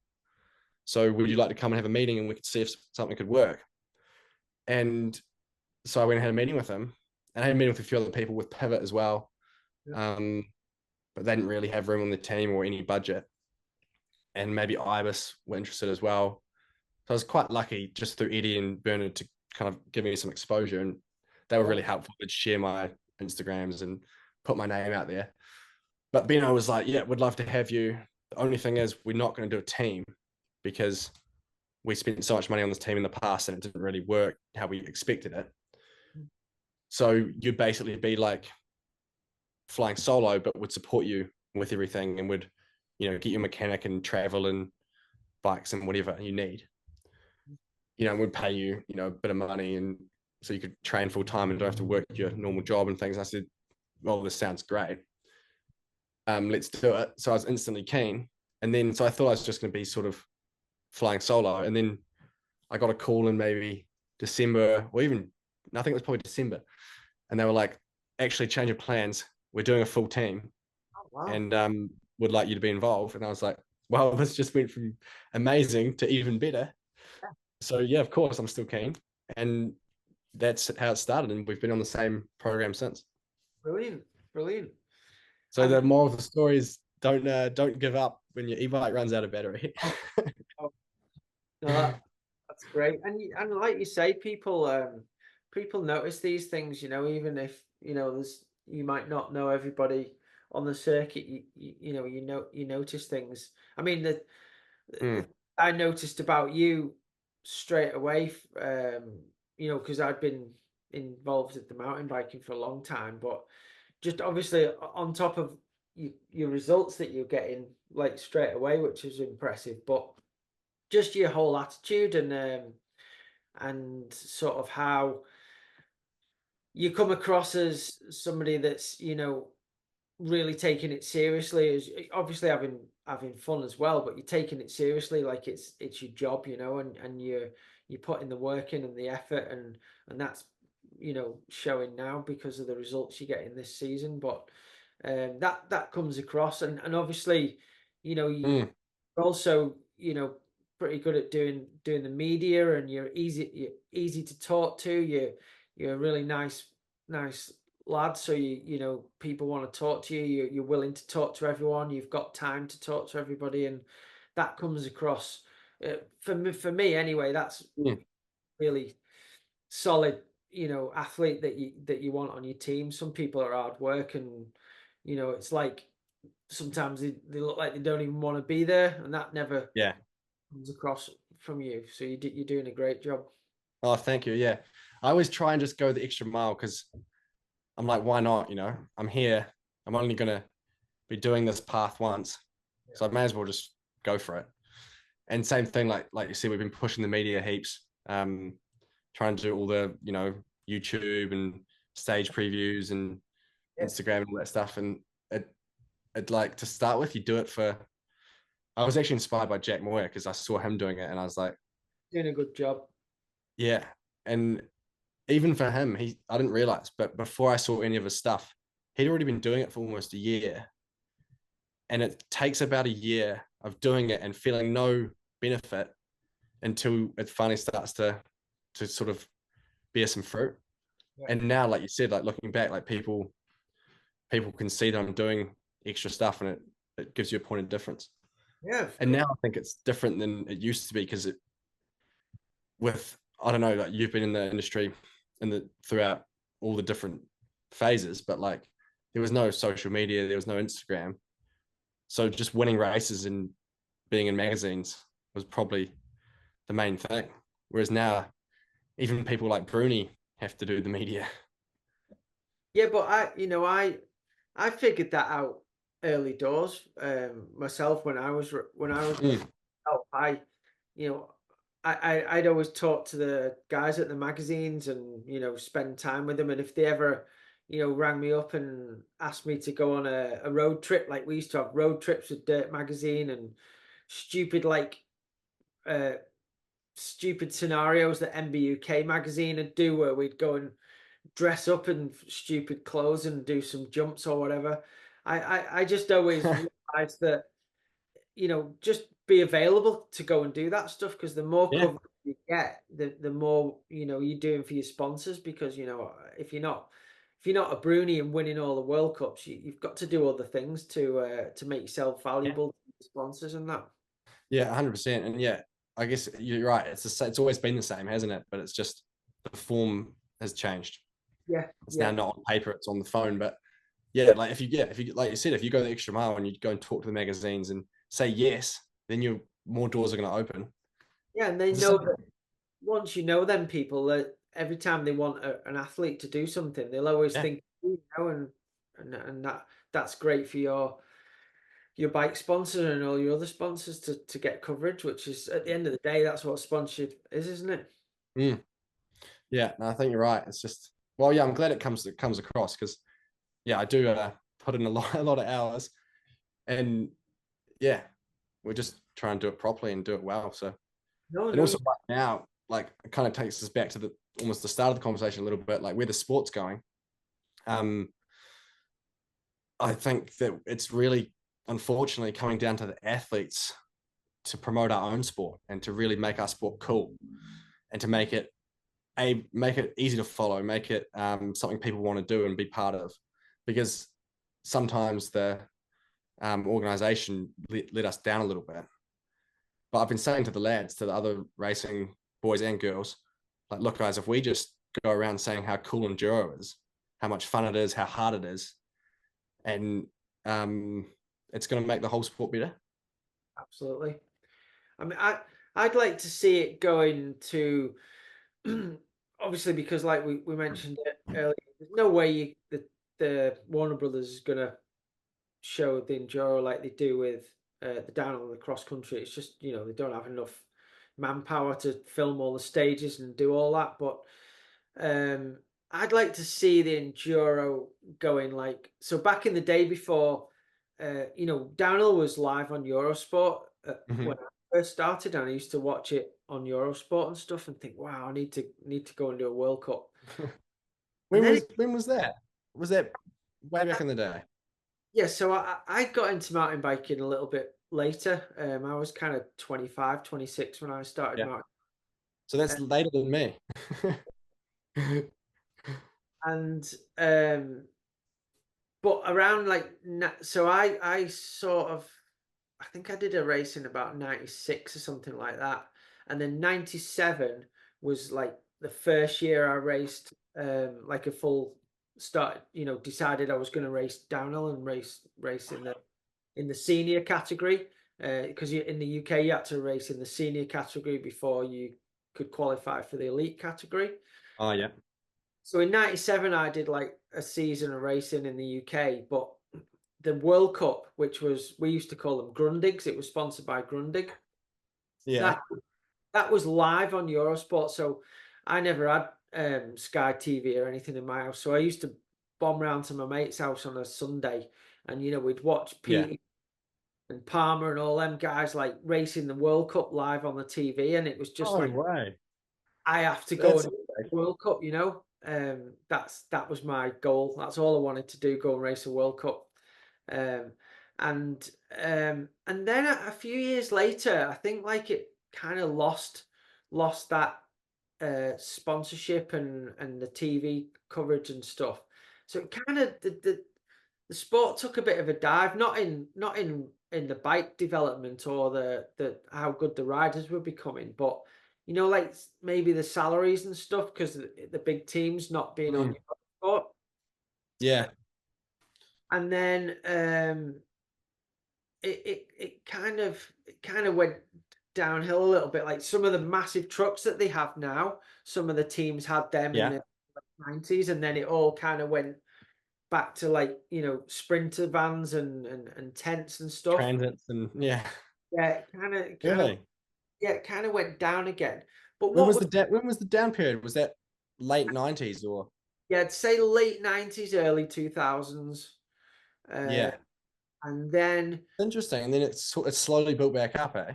So would you like to come and have a meeting and we could see if something could work?" And so I went and had a meeting with him, and I had a meeting with a few other people with Pivot as well. Yeah. Um, but they didn't really have room on the team or any budget. And maybe Ibis were interested as well. So I was quite lucky just through Eddie and Bernard to kind of give me some exposure, and they were Yeah. really helpful. They'd share my Instagrams and put my name out there. But Beno was like, "Yeah, we'd love to have you. The only thing is, we're not going to do a team because we spent so much money on this team in the past and it didn't really work how we expected it. So you'd basically be like flying solo, but would support you with everything and would, get your mechanic and travel and bikes and whatever you need. Would pay you, a bit of money and so you could train full time and don't have to work your normal job and things." And I said, "Well, this sounds great. Let's do it." So I was instantly keen. And then, so I thought I was just going to be sort of flying solo. And then I got a call in maybe December, or even, I think it was probably December. And they were like, "Actually, change of plans. We're doing a full team Oh, wow. and would like you to be involved." And I was like, "Well, this just went from amazing to even better." Yeah. So yeah, of course, I'm still keen. And that's how it started. And we've been on the same program since. Brilliant. Brilliant. So the And moral of the story is don't give up when your e-bike runs out of battery. oh, oh, no, that's great. And like you say, people notice these things, even if, there's you might not know everybody on the circuit, you notice things. I mean, Mm, I noticed about you straight away, because I'd been involved at the mountain biking for a long time, but just obviously on top of your results that you're getting like straight away, which is impressive, but just your whole attitude and sort of how you come across as somebody that's really taking it seriously, is obviously having fun as well, but you're taking it seriously like it's your job, and you're putting the work in and the effort, and that's showing now because of the results you're getting this season. But that comes across, and obviously you mm, also pretty good at doing the media, and you're easy to talk to. You're a really nice lad, so people want to talk to you. You're willing to talk to everyone. You've got time to talk to everybody, and that comes across for me anyway. That's mm. really solid, athlete that you want on your team. Some people are hard work, and it's like sometimes they look like they don't even want to be there, and that never Yeah. comes across from you. So you're doing a great job. Oh, thank you. Yeah. I always try and just go the extra mile because I'm like, why not? You know, I'm here. I'm only gonna be doing this path once, so I may as well just go for it. And same thing, like you see, we've been pushing the media heaps, trying to do all the YouTube and stage previews and Yeah, Instagram and all that stuff. And it like to start with, you do it for. I was actually inspired by Jack Moyer because I saw him doing it, and I was like, doing a good job. yeah. And even for him, I didn't realize, but before I saw any of his stuff, he'd already been doing it for almost a year. And it takes about a year of doing it and feeling no benefit until it finally starts to sort of bear some fruit. Yeah, And now, like you said, like looking back, like people can see that I'm doing extra stuff, and it gives you a point of difference. yeah, of And now course. I think it's different than it used to be because with I don't know, like you've been in the industry and throughout all the different phases, but like there was no social media, there was no Instagram, so just winning races and being in magazines was probably the main thing. Whereas now, even people like Bruni have to do the media. Yeah, but I figured that out early doors myself when I was Mm, oh, you know, I'd always talk to the guys at the magazines and, spend time with them. And if they ever, rang me up and asked me to go on a road trip, like we used to have road trips with Dirt Magazine and stupid, uh, stupid scenarios that MBUK magazine would do where we'd go and dress up in stupid clothes and do some jumps or whatever. I just always realized that just be available to go and do that stuff because the more yeah, coverage you get, the more you're doing for your sponsors. Because if you're not a Bruni and winning all the World Cups, you've got to do other things to make yourself yeah, valuable to sponsors and that. yeah, 100%. And yeah, I guess you're right. It's always been the same, hasn't it? But it's just the form has changed. Yeah, It's now yeah, not on paper; it's on the phone. But yeah, like if you like you said, if you go the extra mile and you go and talk to the magazines and say yes, then you more doors are going to open. yeah, and they It's the know same. that once you know them people, that every time they want an athlete to do something, they'll always Yeah, think, and that's great for your bike sponsor and all your other sponsors to get coverage, which is at the end of the day, that's what sponsorship is, isn't it? mm, yeah. No, I think you're right. It's just well, yeah. I'm glad it comes across because yeah, I do put in a lot a lot of hours, and yeah, we're just trying to do it properly and do it well. So, No, and no, also right now, like it kind of takes us back to the almost the start of the conversation a little bit, like where the sport's going. Um, I think that it's really, unfortunately, coming down to the athletes to promote our own sport and to really make our sport cool and to make it easy to follow, make it something people want to do and be part of, because sometimes the organization let us down a little bit. But I've been saying to the lads, to the other racing boys and girls, like, look, guys, if we just go around saying how cool enduro is, how much fun it is, how hard it is, and um, it's going to make the whole sport better. absolutely. I mean, I'd like to see it going to obviously because like we mentioned it earlier, there's no way the Warner Brothers is gonna show the enduro like they do with the downhill and the cross country. It's just they don't have enough manpower to film all the stages and do all that. But um, I'd like to see the enduro going like so. Back in the day before, downhill was live on Eurosport when Mm-hmm. I first started, and I used to watch it on Eurosport and stuff, and think, wow, I need to go and do a World Cup. And when then was when was that? Was that way back in the day? yeah, so I got into mountain biking a little bit later. I was kind of 25, 26 when I started Yeah. mountain. So that's later than me. And but around like so I sort of I think I did a race in about 96 or something like that. And then 97 was like the first year I raced like a full start, decided I was going to race downhill and race in the senior category because in the UK you had to race in the senior category before you could qualify for the elite category. Oh yeah. So in '97, I did like a season of racing in the UK, but the World Cup, which was we used to call them Grundigs, it was sponsored by Grundig. Yeah. That that was live on Eurosport. So I never had Sky TV or anything in my house. So I used to bomb round to my mate's house on a Sunday, and we'd watch Yeah. Pete and Palmer and all them guys like racing the World Cup live on the TV, and it was just Oh like way. I have to go That's and World Cup. That was my goal. That's all I wanted to do: go and race a World Cup. Um, and then a few years later, I think like it kind of lost that sponsorship and the TV coverage and stuff. So it kind of the sport took a bit of a dive, not in the bike development or the how good the riders were becoming, but like maybe the salaries and stuff because the big teams not being on mm, your sport. yeah. And then it kind of went downhill a little bit. Like some of the massive trucks that they have now, some of the teams had them in Yeah. the '90s, and then it all kind of went back to like sprinter vans and tents and stuff. Transits and yeah. Yeah, it kind of Really? yeah, it kind of went down again. But When what was was the down period? Was that late 90s or yeah, I'd say late '90s, early 2000s, uh, yeah. and then Interesting. And then it's slowly built back up, eh?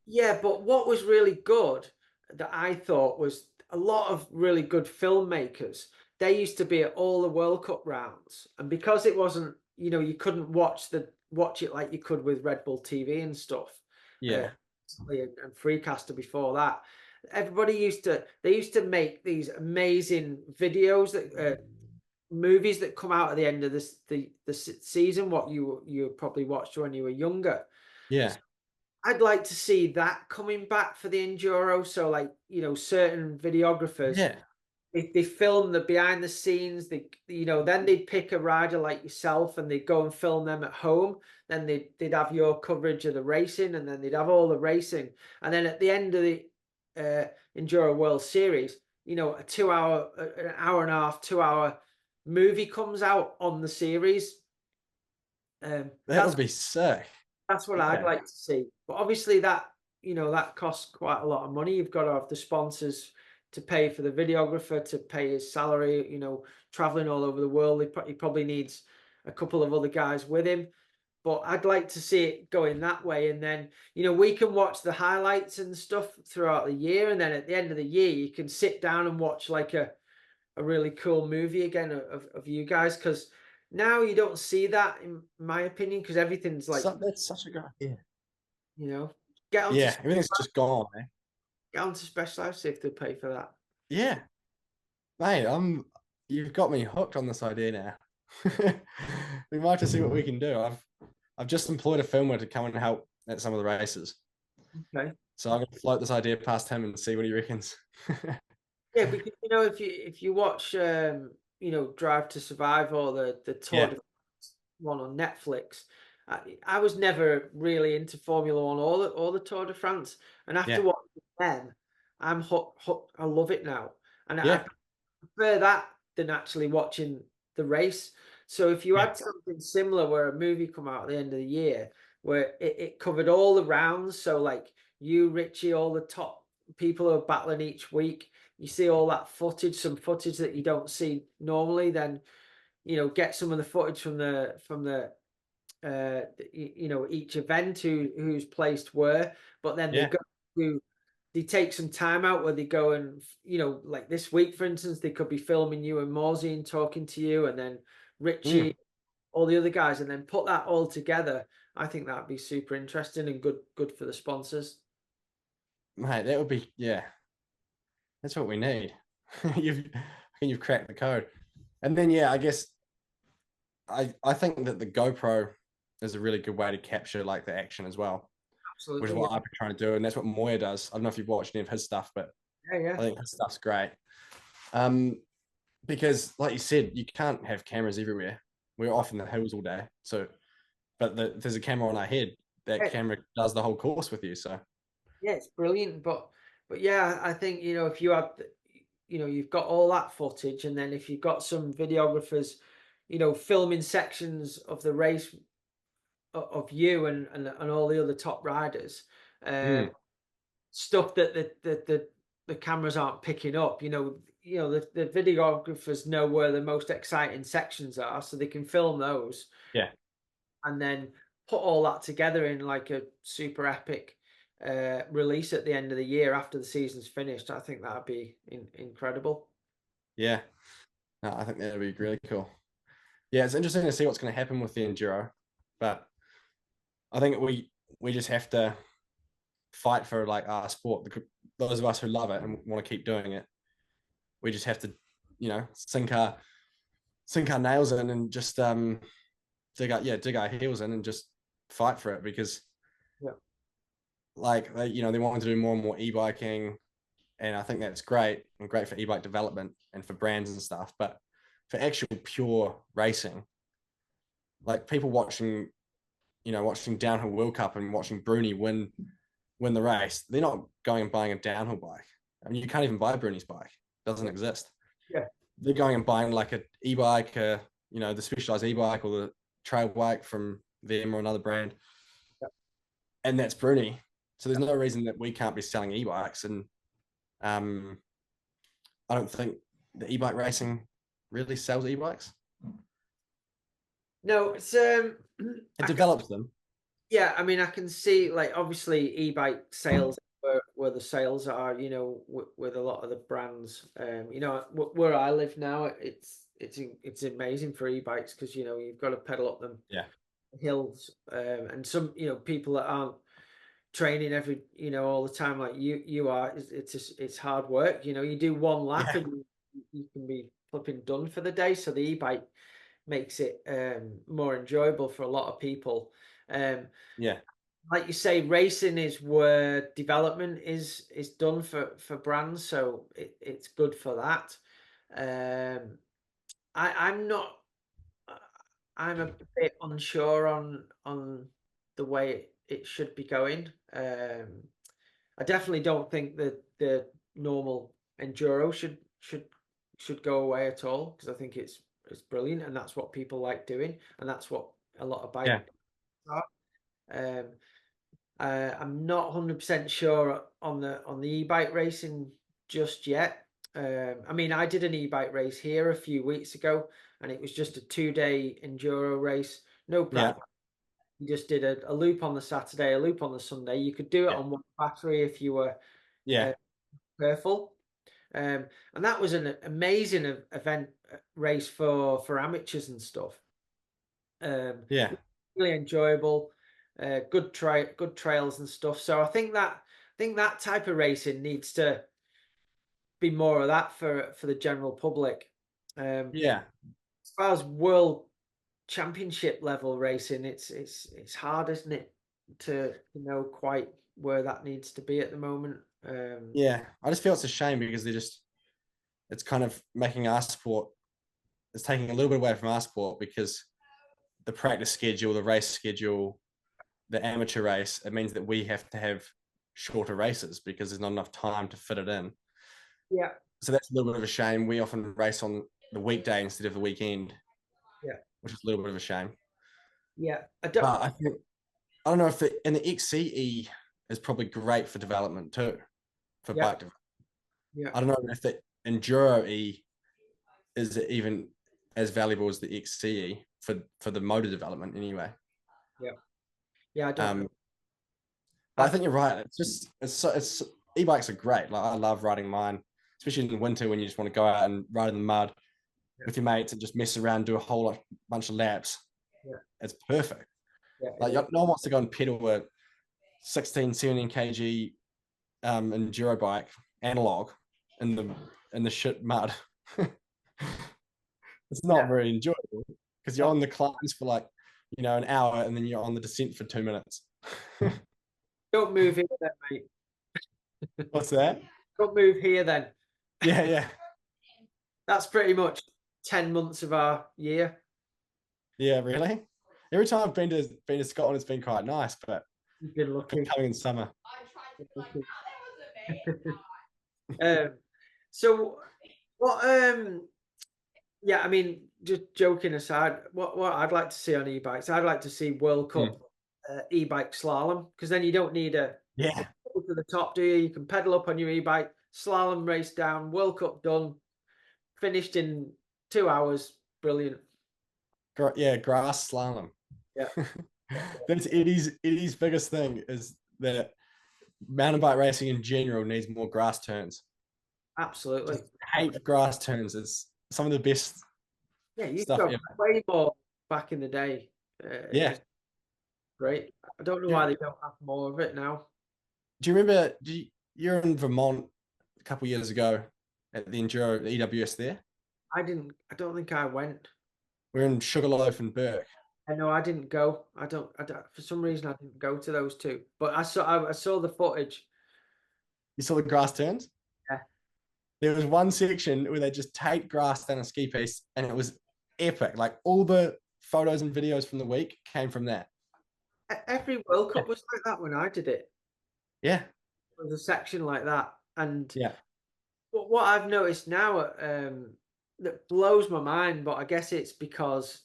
yeah, but what was really good that I thought was a lot of really good filmmakers. They used to be at all the World Cup rounds, and because it wasn't, you couldn't watch it like you could with Red Bull TV and stuff, uh, Yeah. and Freecaster before that. They used to make these amazing videos that movies that come out at the end of the season. What you probably watched when you were younger. Yeah. I'd like to see that coming back for the Enduro. So, like, certain videographers, Yeah. they film the behind the scenes. Then they'd pick a rider like yourself and they'd go and film them at home. Then they'd have your coverage of the racing, and then they'd have all the racing. And then at the end of the uh, Enduro World Series, an hour and a half, 2 hour movie comes out on the series. That That's would be sick. that's what I'd Yeah. like to see. But obviously that costs quite a lot of money. You've got to have the sponsors to pay for the videographer, to pay his salary, traveling all over the world. He probably needs a couple of other guys with him. But I'd like to see it going that way. And then, we can watch the highlights and stuff throughout the year. And then at the end of the year, you can sit down and watch like a really cool movie again of you guys. Because now you don't see that, in my opinion, because everything's like, That's such a good idea. you know, get onto Yeah. Everything's just gone, eh? get onto Specialized, see if they pay for that. Yeah. Mate, you've got me hooked on this idea now. We might have to see what we can do. I've just employed a filmer to come and help at some of the races. Okay. So I'm gonna float this idea past him and see what he reckons. Yeah, because if you watch Drive to Survive or the Tour Yeah, de France one on Netflix, I was never really into Formula One or the Tour de France, and after yeah, watching them, I'm hooked. I love it now, and I yeah, prefer that than actually watching the race. So if you yeah, had something similar where a movie come out at the end of the year where it covered all the rounds, so like you, Richie, all the top people who are battling each week, you see all that footage, some footage that you don't see normally, then get some of the footage from the each event who's placed where, but then yeah. they take some time out where they go and like this week for instance they could be filming you and Morsey and talking to you, and then Mm, Richie, all the other guys, and then put that all together. I think that'd be super interesting and good for the sponsors. mate, that would be yeah. That's what we need. I think you've cracked the code. And then yeah, I guess I think that the GoPro is a really good way to capture like the action as well, which is Absolutely. what I've been trying to do, and that's what Moya does. I don't know if you've watched any of his stuff, but Yeah, yeah, I think his stuff's great. Um, because like you said, you can't have cameras everywhere. We're off in the hills all day, so there's a camera on our head. That yeah. camera does the whole course with you. So Yeah, it's brilliant, but yeah, I think if you had you've got all that footage, and then if you've got some videographers, filming sections of the race of you and all the other top riders, Mm, stuff that the cameras aren't picking up. The videographers know where the most exciting sections are, so they can film those yeah. and then put all that together in like a super epic release at the end of the year after the season's finished. I think that'd be incredible. Yeah. No, I think that would be really cool. Yeah, it's interesting to see what's going to happen with the enduro, but I think we just have to fight for like our sport. Those of us who love it and want to keep doing it, we just have to, sink our nails in and just dig our heels in and just fight for it because Yeah. like they want to do more and more e-biking, and I think that's great and great for e-bike development and for brands and stuff. But for actual pure racing, like people watching downhill World Cup and watching Bruni win the race, they're not going and buying a downhill bike. I mean, you can't even buy Bruni's bike; it doesn't exist. Yeah. They're going and buying like a e-bike, the specialized e-bike or the trail bike from them or another brand, Yeah. and that's Bruni. So there's no reason that we can't be selling e-bikes, and um, I don't think the e-bike racing really sells e-bikes. No, it's It develops them. yeah, I mean, I can see like obviously e-bike sales where the sales are, with a lot of the brands. Where I live now, it's amazing for e-bikes because you've got to pedal up them Yeah, hills, and some people that aren't training all the time like you are. It's hard work. You do one lap yeah, and you can be flipping done for the day. So the e-bike makes it more enjoyable for a lot of people. Um, yeah, like you say, racing is where development is done for brands, so it's good for that. I'm not. I'm a bit unsure on the way it should be going. I definitely don't think that the normal enduro should go away at all because I think it's brilliant and that's what people like doing and that's what a lot of yeah, bike are. Um, I'm not 100% sure on the e-bike racing just yet. I mean, I did an e-bike race here a few weeks ago, and it was just a 2-day enduro race, no yeah, practice. You just did a loop on the Saturday, a loop on the Sunday. You could do it yeah, on one battery if you were yeah, careful. And that was an amazing event race for amateurs and stuff. yeah, Really enjoyable, good trails and stuff. So I think that type of racing needs to be more of that for the general public. yeah, As far as world championship level racing, it's hard, isn't it, to know quite where that needs to be at the moment. yeah. I just feel it's a shame because it's kind of making our sport, it's taking a little bit away from our sport because the practice schedule, the race schedule, the amateur race, it means that we have to have shorter races because there's not enough time to fit it in. Yeah, So that's a little bit of a shame. We often race on the weekday instead of the weekend, yeah, which is a little bit of a shame. yeah. I don't. But I don't know if and the XCE is probably great for development too, for Yeah, bike development. yeah, I don't know if the Enduro E is even as valuable as the XCE for the motor development anyway. yeah, yeah. I don't know. Um, but I I've think you're right. It's e-bikes are great. Like I love riding mine, especially in the winter when you just want to go out and ride in the mud yeah, with your mates and just mess around, do a bunch of laps. yeah, It's perfect. yeah. It Like is. no one wants to go and pedal a 16, 17 kg enduro bike analog in the shit mud. It's not Yeah. very enjoyable because you're Oh, on the climbs for like an hour and then you're on the descent for 2 minutes. don't move here then, mate. What's that? Don't move here then. Yeah, yeah, That's pretty much 10 months of our year. yeah. Really? Every time I've been to Scotland, it's been quite nice, but You've been I've been lucky. coming in summer. Been lucky. Um, so What yeah, I mean, just joking aside, what I'd like to see on e-bikes, I'd like to see World Mm. Cup e-bike slalom, because then you don't need a Yeah, go to the top, do you? You can pedal up on your e-bike, slalom race down, World Cup done, finished in 2 hours. Brilliant. yeah, grass slalom. Yeah, That's Eddie's biggest thing is that mountain bike racing in general needs more grass turns. absolutely. Just hate grass turns. It's some of the best Yeah, you stuff go ever. way more back in the day. It Yeah. was great. I don't know Do, why they don't have more of it now. do you remember? You're in Vermont a couple of years ago at the Enduro, the EWS there. I didn't. I don't think I went. We're in Sugarloaf and Burke. I know I didn't go. I don't. I don't. For some reason, I didn't go to those two. But I saw the footage. You saw the grass turns? Yeah. There was one section where they just taped grass down a ski piece and it was epic. Like all the photos and videos from the week came from that. Every World Cup was like that when I did it. Yeah. There was a section like that, and Yeah. what I've noticed now that blows my mind. But I guess it's because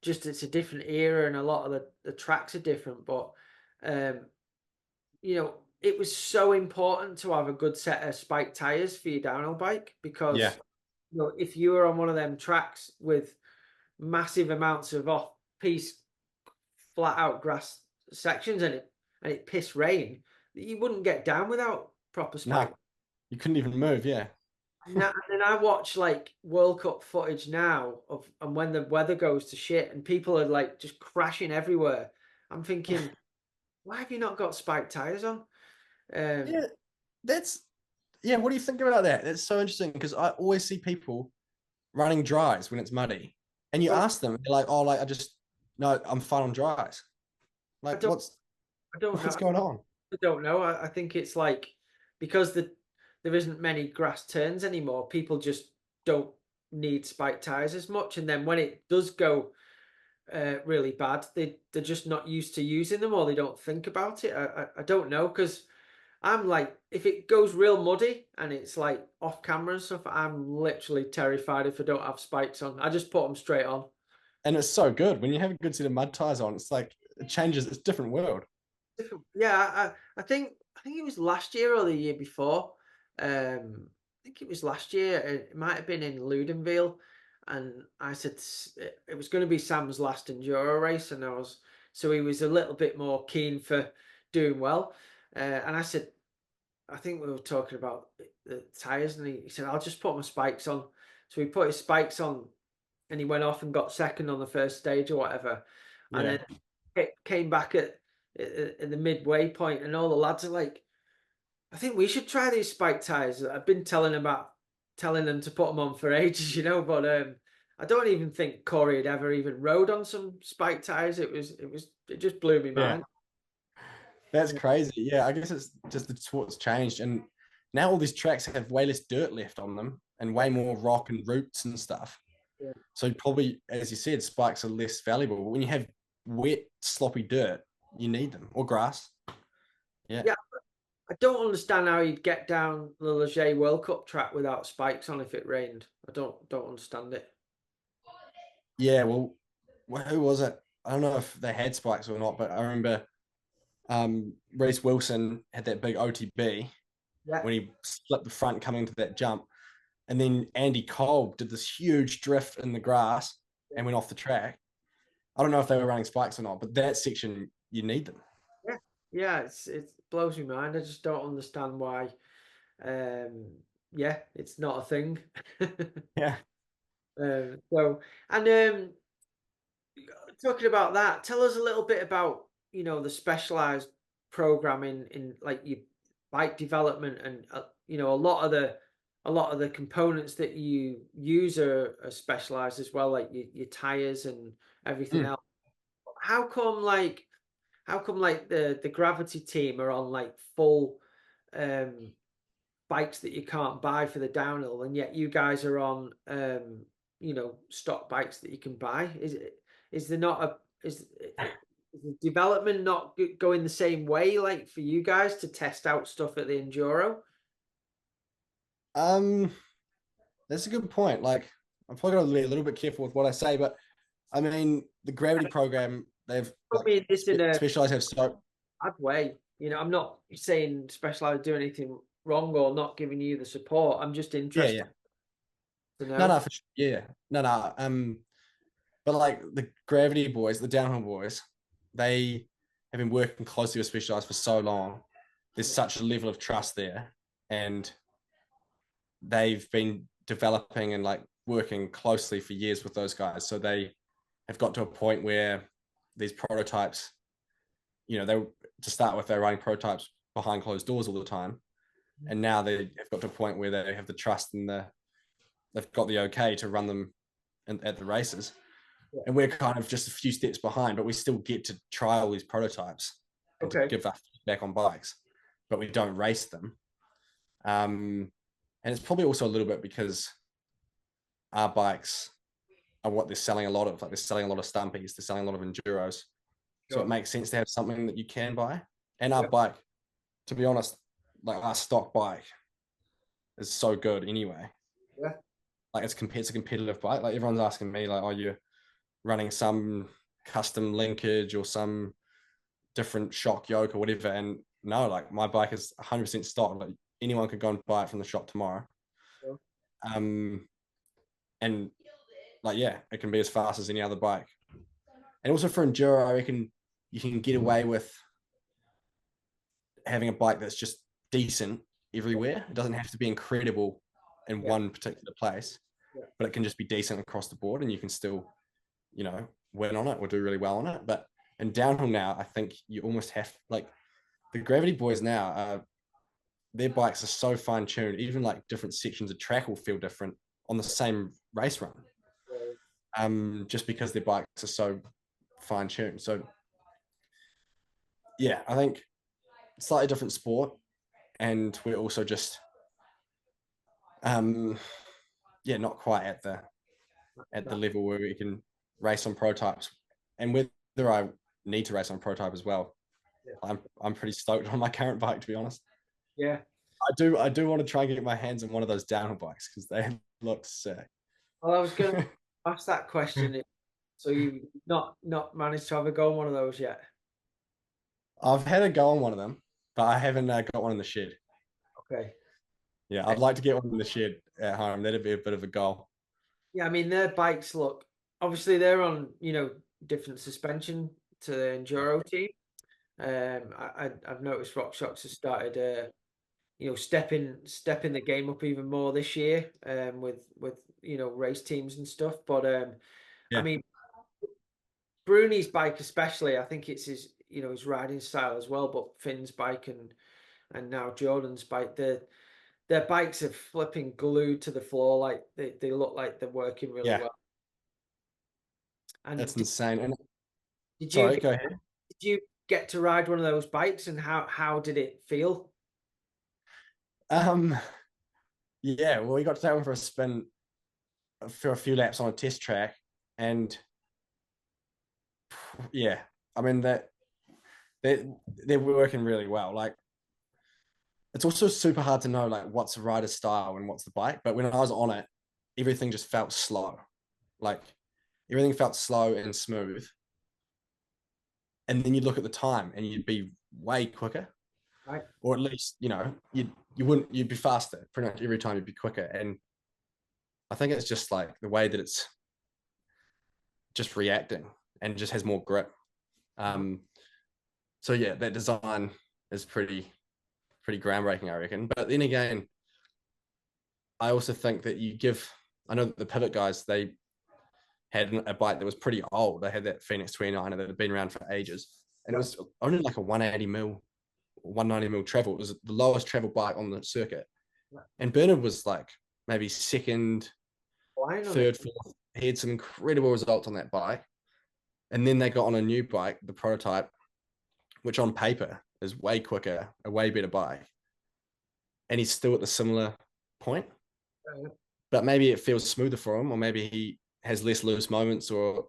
just it's a different era and a lot of the tracks are different. But um, it was so important to have a good set of spike tires for your downhill bike because Yeah. if you were on one of them tracks with massive amounts of off piece flat out grass sections and it piss rain, you wouldn't get down without proper spike. No, you couldn't even move. Yeah. Now, and I watch like World Cup footage now of and when the weather goes to shit and people are like just crashing everywhere. I'm thinking, why have you not got spike tires on? Um, Yeah. That's, yeah. What do you think about that? That's so interesting because I always see people running dries when it's muddy. And you don't ask them, they're like, oh, like, no, I'm fine on dries. I Like, don't I don't what's know. going on? I don't know. I think it's like because there isn't many grass turns anymore. People just don't need spike tires as much, and then when it does go really bad, they're just not used to using them, or they don't think about it. I don't know because I'm like if it goes real muddy and it's like off camera and stuff, I'm literally terrified if I don't have spikes on. I just put them straight on. And it's so good. When you have a good set of mud tires on, it's like, it changes, it's a different world. Yeah, I think it was last year or the year before. I think it was last year. It might have been in Ludenville, and I said it was going to be Sam's last enduro race, and I was so he was a little bit more keen for doing well. And I said, I think we were talking about the tires, and he said, I'll just put my spikes on. So he put his spikes on, and he went off and got second on the first stage or whatever, and Yeah. then it came back at the midway point, and all the lads are like, "I think we should try these spike tires." I've been telling them to put them on for ages, but I don't even think Corey had ever even rode on some spike tires. It just blew me Yeah. mind. That's crazy. Yeah. I guess it's just the sport's changed. And now all these tracks have way less dirt left on them and Yeah, way more rock and roots and stuff. yeah, So probably, as you said, spikes are less valuable. But when you have wet, sloppy dirt, you need them or grass. Yeah. yeah. I don't understand how you'd get down the Leger World Cup track without spikes on if it rained. I don't understand it. Yeah. Well, who was it? I don't know if they had spikes or not, but I remember Reese Wilson had that big OTB Yeah, when he split the front coming into that jump. And then Andy Cole did this huge drift in the grass yeah, and went off the track. I don't know if they were running spikes or not, but that section, you need them. yeah, yeah. It blows me mind. I just don't understand why. Um, yeah, it's not a thing. Yeah. So, and talking about that, tell us a little bit about the specialized programming in like your bike development and a lot of the components that you use are specialized as well, like your tires and everything Mm. else. How come like how come like the gravity team are on like full um bikes that you can't buy for the downhill, and yet you guys are on stock bikes that you can buy? Is there not a is the development not going the same way like for you guys to test out stuff at the enduro? Um, that's a good point. Like, I'm probably going to be a little bit careful with what I say, but I mean, the gravity program, they've Put like me in this in a Specialized have so bad way. I'm not saying Specialized do anything wrong or not giving you the support. I'm just yeah, interested yeah. to No, know. no, for sure. Yeah. No, no. But like the gravity boys, the downhill boys, they have been working closely with Specialized for so long. There's such a level of trust there. And they've been developing and like working closely for years with those guys. So they have got to a point where these prototypes, they to start with, they're running prototypes behind closed doors all the time. And now they have got to a point where they have the trust and they've got the okay to run them at the races. Yeah. And we're kind of just a few steps behind, but we still get to try all these prototypes and to Okay. give our feedback on bikes, but we don't race them. And it's probably also a little bit because our bikes are what they're selling a lot of. Like they're selling a lot of stumpies, they're selling a lot of enduros. So it Sure. makes sense to have something that you can buy. And our Yeah. bike, to be honest, like our stock bike is so good anyway. Yeah. Like it's a competitive bike. Like everyone's asking me, like, oh, you're running some custom linkage or some different shock yoke or whatever. And no, like my bike is 100% stock. Like anyone could go and buy it from the shop tomorrow. Sure. Um, and like yeah, it can be as fast as any other bike. And also for enduro, I reckon you can get away with having a bike that's just decent everywhere. It doesn't have to be incredible in Yeah. one particular place, Yeah. but it can just be decent across the board, and you can still, win on it or do really well on it. But in downhill now, I think you almost have like the gravity boys now. Their bikes are so fine tuned. Even like different sections of track will feel different on the same race run. Yeah. Just because their bikes are so fine tuned. So yeah, I think slightly different sport, and we're also just um yeah, not quite at the That, level where we can race on prototypes. And whether I need to race on prototype as well, yeah. I'm pretty stoked on my current bike, to be honest. Yeah. I do want to try and get my hands on one of those downhill bikes because they look sick. Well, I was going to ask that question. So you not managed to have a go on one of those yet? I've had a go on one of them, but I haven't got one in the shed. Okay. Yeah, I'd like to get one in the shed at home. That'd be a bit of a goal. Yeah, I mean their bikes look obviously they're on, different suspension to the enduro team. I've noticed RockShox has started stepping the game up even more this year, with race teams and stuff. But I Yeah, mean Bruni's bike especially, I think it's his riding style as well, but Finn's bike and now Jordan's bike, their bikes are flipping glued to the floor, like they look like they're working really yeah, well. And that's insane. And did you sorry, did go ahead. you get to ride one of those bikes, and how did it feel? Um, yeah, well, we got to take one for a spin for a few laps on a test track, and yeah, I mean that they're working really well. Like it's also super hard to know like what's the rider's style and what's the bike. But when I was on it, everything just felt slow. Like everything felt slow and smooth. And then you'd look at the time and you'd be way quicker, Right. or at least you'd be faster pretty much every time. You'd be quicker. And I think it's just like the way that it's just reacting and just has more grip. Uh-huh. Um, so yeah, that design is pretty groundbreaking, I reckon. But then again, I also think that I know that the Pivot guys, they had a bike that was pretty old. They had that Phoenix 29 that had been around for ages. And it Yeah. was only like a 180 mil, 190 mil travel. It was the lowest travel bike on the circuit. Yeah. And Bernard was like maybe second, Flying on it. third, fourth. He had some incredible results on that bike. And then they got on a new bike, the prototype, which on paper is way quicker, a way better bike. And he's still at the similar point. Uh, But maybe it feels smoother for him, or maybe he has less loose moments or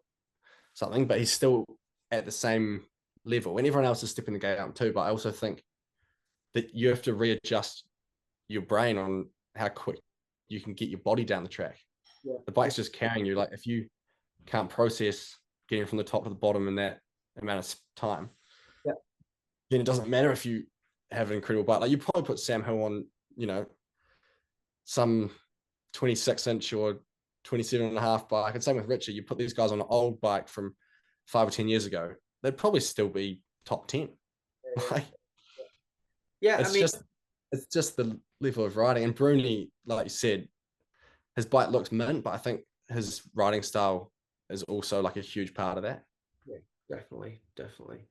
something, but he's still at the same level. And everyone else is stepping the game up too. But I also think that you have to readjust your brain on how quick you can get your body down the track. Yeah. The Yeah. bike's just carrying you. Like if you can't process getting from the top to the bottom in that amount of time, Yeah. then it doesn't matter if you have an incredible bike. Like you probably put Sam Hill on, some 26-inch or 27 and a half bike. And same with Richard. You put these guys on an old bike from 5 or 10 years ago, they'd probably still be top 10. Yeah. Like Yeah, I it's mean, just it's just the level of riding. And Bruni, like you said, his bike looks mint, but I think his riding style is also like a huge part of that. yeah, definitely, definitely.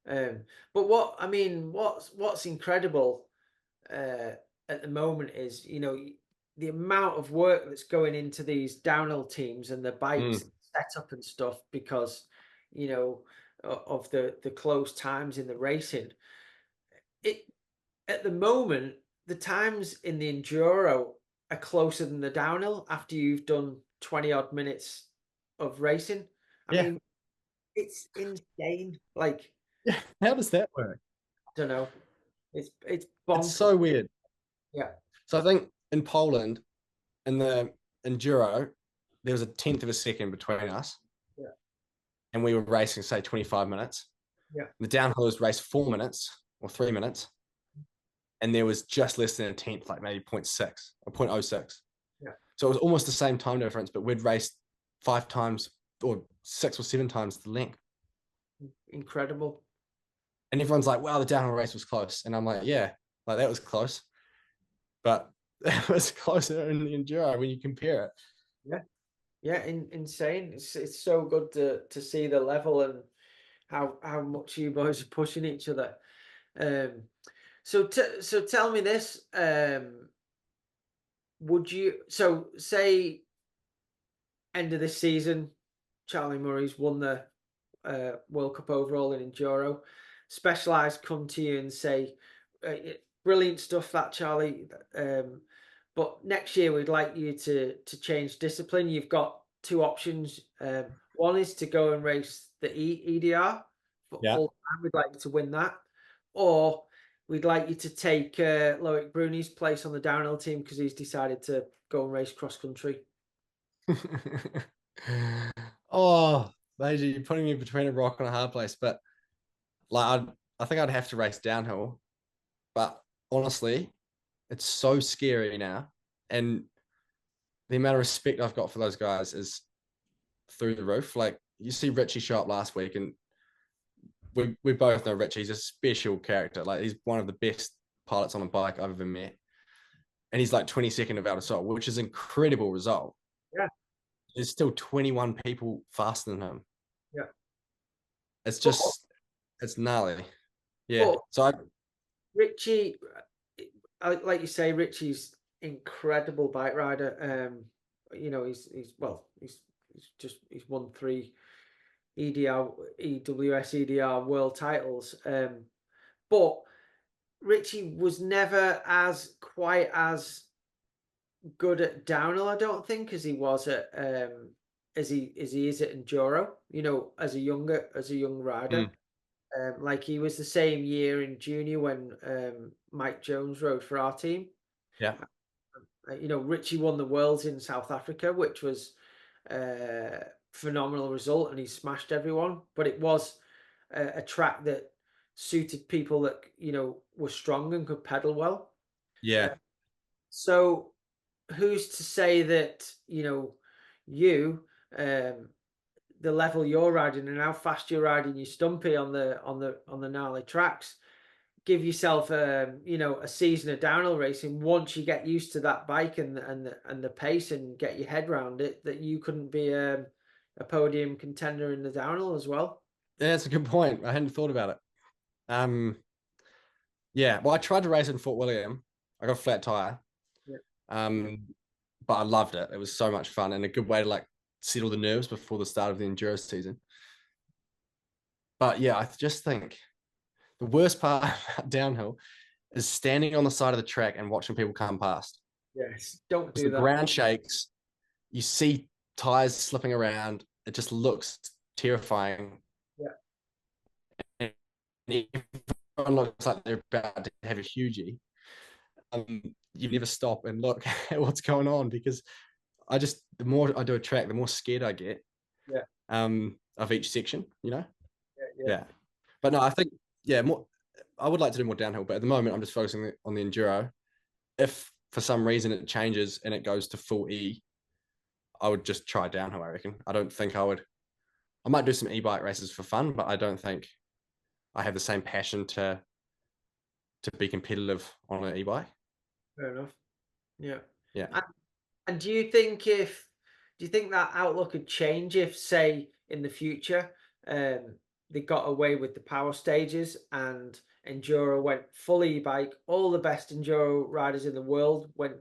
Um, but what I mean, what's incredible uh, at the moment is, the amount of work that's going into these downhill teams and the bikes Mm. setup and stuff because, of the close times in the racing. It At the moment, the times in the enduro are closer than the downhill after you've done 20 odd minutes of racing. I Yeah. mean, it's insane. Like, Yeah. How does that work? I don't know. It's It's bonkers. so weird. Yeah, So I think in Poland, in the enduro, there was a tenth of a second between us, yeah, and we were racing, say, 25 minutes. yeah, The downhill was raced 4 minutes or 3 minutes, and there was just less than a tenth, like maybe 0.6 or 0.06. yeah. So it was almost the same time difference, but we'd raced 5 times or 6 or 7 times the length. Incredible. And everyone's like, wow, the downhill race was close. And I'm like, yeah, like that was close. But it was closer in the enduro when you compare it. Yeah, yeah, insane. It's so good to see the level and how much you boys are pushing each other. Um, so tell me this. Would you say end of this season, Charlie Murray's won the World Cup overall in enduro. Specialized come to you and say, "Brilliant stuff, that Charlie. But next year we'd like you to change discipline. You've got two options. One is to go and race the EDR Yeah. full time. We'd like you to win that, or we'd like you to take Loic Bruni's place on the downhill team because he's decided to go and race cross country." Oh, Major, you're putting me between a rock and a hard place. But like, I think I'd have to race downhill. But honestly, it's so scary now. And the amount of respect I've got for those guys is through the roof. Like, you see Richie show up last week, and we both know Richie. He's a special character. Like, he's one of the best pilots on a bike I've ever met. And he's like 22nd of Outer Sol, which is an incredible result. Yeah, There's still 21 people faster than him. yeah. It's But just, it's gnarly. Yeah. but So Richie, like you say, Richie's incredible bike rider. He's won three EDR, EWS, EDR world titles. But Richie was never as quite as good at downhill, I don't think, as he was at as he is at enduro. As a young rider. mm, Like he was the same year in junior when Mike Jones rode for our team. yeah. Richie won the Worlds in South Africa, which was a phenomenal result, and he smashed everyone. But it was a track that suited people that were strong and could pedal well. Yeah. So who's to say that you um, the level you're riding and how fast you're riding your stumpy on the gnarly tracks, give yourself a season of downhill racing. Once you get used to that bike and the pace and get your head around it, that you couldn't be a podium contender in the downhill as well. Yeah, that's a good point. I hadn't thought about it. Um, yeah. Well, I tried to race in Fort William. I got a flat tire. Yeah, Um, but I loved it. It was so much fun and a good way to like settle the nerves before the start of the enduro season. But yeah, I just think the worst part about downhill is standing on the side of the track and watching people come past. yes, don't Because do the that. ground shakes, you see tires slipping around. It just looks terrifying. Yeah, And everyone looks like they're about to have a hugie. you never stop and look at what's going on, because the more I do a track, the more scared I get Yeah, of each section, you know? yeah, yeah. Yeah. But no, I think, yeah, more, I would like to do more downhill, but at the moment I'm just focusing on the enduro. If for some reason it changes and it goes to full E, I would just try downhill, I reckon. I don't think I might do some e-bike races for fun, but I don't think I have the same passion to be competitive on an e-bike. Fair enough. Yeah. Yeah. And, and do you think that outlook could change if, say, in the future, um, they got away with the power stages and enduro went full e-bike, all the best enduro riders in the world went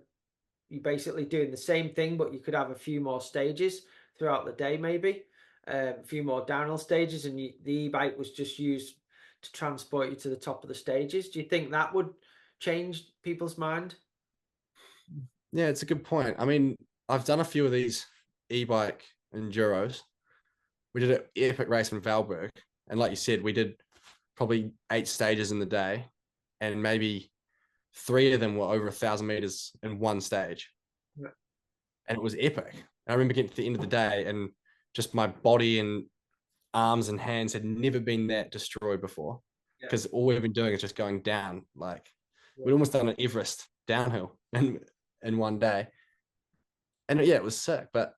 you basically doing the same thing, but you could have a few more stages throughout the day, maybe a few more downhill stages, and the e-bike was just used to transport you to the top of the stages. Do you think that would change people's mind? Yeah, it's a good point. I mean, I've done a few of these e-bike enduros. We did an epic race in Valberg, and like you said, we did probably 8 stages in the day, and maybe 3 of them were over 1,000 meters in one stage, Yeah, and it was epic. And I remember getting to the end of the day, and just my body and arms and hands had never been that destroyed before, yeah, because all we've been doing is just going down. Like yeah, we'd almost done an Everest downhill in one day, and yeah, it was sick. But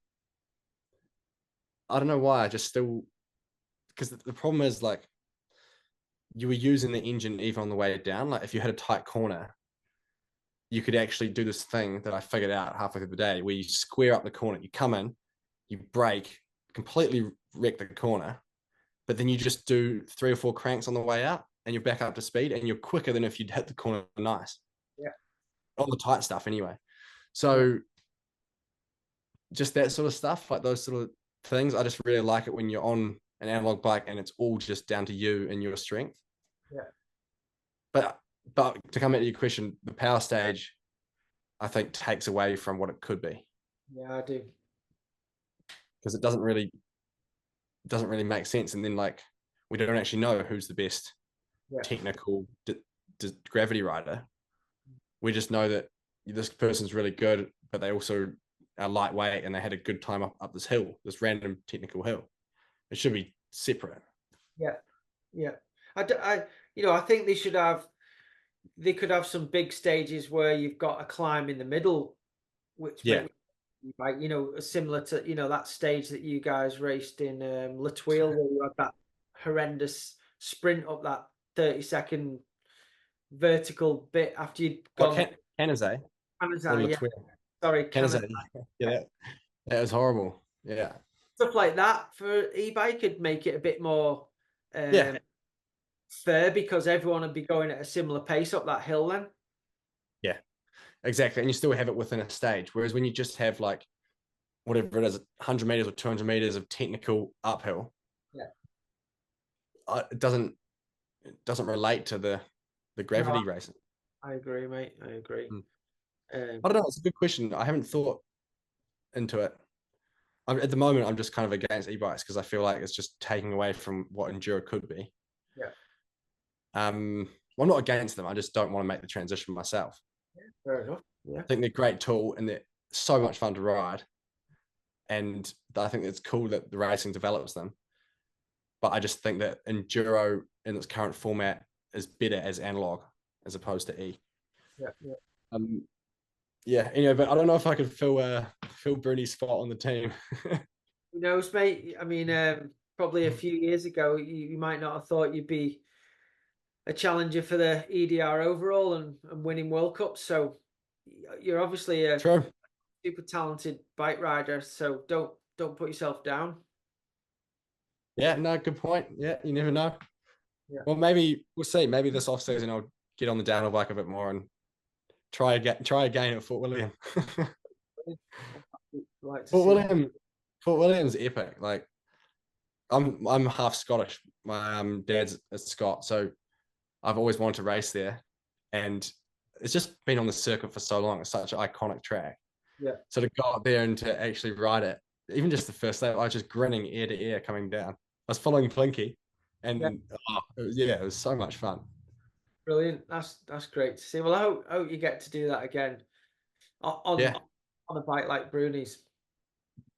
I don't know why. I just still, because the problem is, like, you were using the engine even on the way down. Like if you had a tight corner, you could actually do this thing that I figured out halfway through the day, where you square up the corner, you come in, you brake, completely wreck the corner, but then you just do 3 or 4 cranks on the way out, and you're back up to speed, and you're quicker than if you'd hit the corner nice yeah, on the tight stuff anyway. yeah, So just that sort of stuff, like those sort of things, I just really like it when you're on an analog bike and it's all just down to you and your strength. yeah, But but to come at your question, the power stage, I think, takes away from what it could be, yeah. I do. because it doesn't really make sense. And then, like, we don't actually know who's the best Yeah, technical gravity rider. We just know that this person's really good, but they also are lightweight and they had a good time up this hill, this random technical hill. It should be separate. yeah, yeah. I think they could have some big stages where you've got a climb in the middle, which Yeah. make like similar to that stage that you guys raced in Litwil, where you had that horrendous sprint up that 30-second vertical bit after you'd What gone. Canazay or Canada, yeah, Latwin? sorry, Canada. Canazay. Yeah, that was horrible. Yeah. Stuff like that for e-bike could make it a bit more Yeah. um, fair because everyone would be going at a similar pace up that hill then. Yeah. Exactly. And you still have it within a stage. Whereas when you just have, like, whatever it is, 100 meters or 200 meters of technical uphill, Yeah. it doesn't relate to the No, gravity racing. I agree, mate. I agree. Mm. Um, I don't know. It's a good question. I haven't thought into it. At the moment, I'm just kind of against e-bikes because I feel like it's just taking away from what enduro could be. yeah, Well, I'm not against them. I just don't want to make the transition myself. fair enough. Yeah, I think they're a great tool and they're so much fun to ride. And I think it's cool that the racing develops them. But I just think that enduro in its current format is better as analog as opposed to E. yeah, yeah. Um, yeah, anyway, but I don't know if I could fill Bruni's spot on the team. Who knows, mate? I mean, probably a few years ago, you might not have thought you'd be a challenger for the EDR overall and winning World Cups. So you're obviously a True. super talented bike rider. So don't put yourself down. Yeah, no, good point. Yeah, you never know. Yeah, Well, maybe we'll see. Maybe this off season I'll get on the downhill bike a bit more and try again at Fort William. like to Fort see. William, Fort William's epic. Like I'm half Scottish. My dad's a Scot, so I've always wanted to race there, and it's just been on the circuit for so long. It's such an iconic track. Yeah, So to go up there and to actually ride it, even just the first lap, I was just grinning ear to ear coming down. I was following Plinky, yeah. and yeah, it was so much fun. Brilliant. That's great to see. Well, I hope you get to do that again on Yeah, on a bike like Bruni's.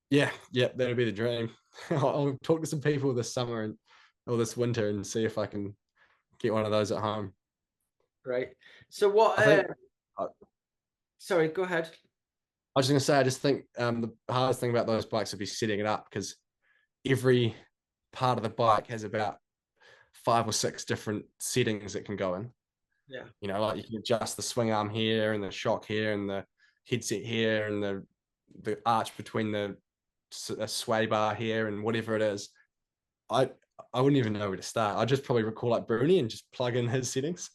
yeah, yeah. That'll be the dream. I'll talk to some people this summer and or this winter and see if I can get one of those at home. Great. So what? I think I Sorry, go ahead. I was just gonna say, I just think the hardest thing about those bikes would be setting it up because every part of the bike has about 5 or 6 different settings it can go in. Yeah. You know, like you can adjust the swing arm here and the shock here and the headset here and the arch between the sway bar here and whatever it is. I I wouldn't even know where to start. I'd just probably recall like Bruni and just plug in his settings.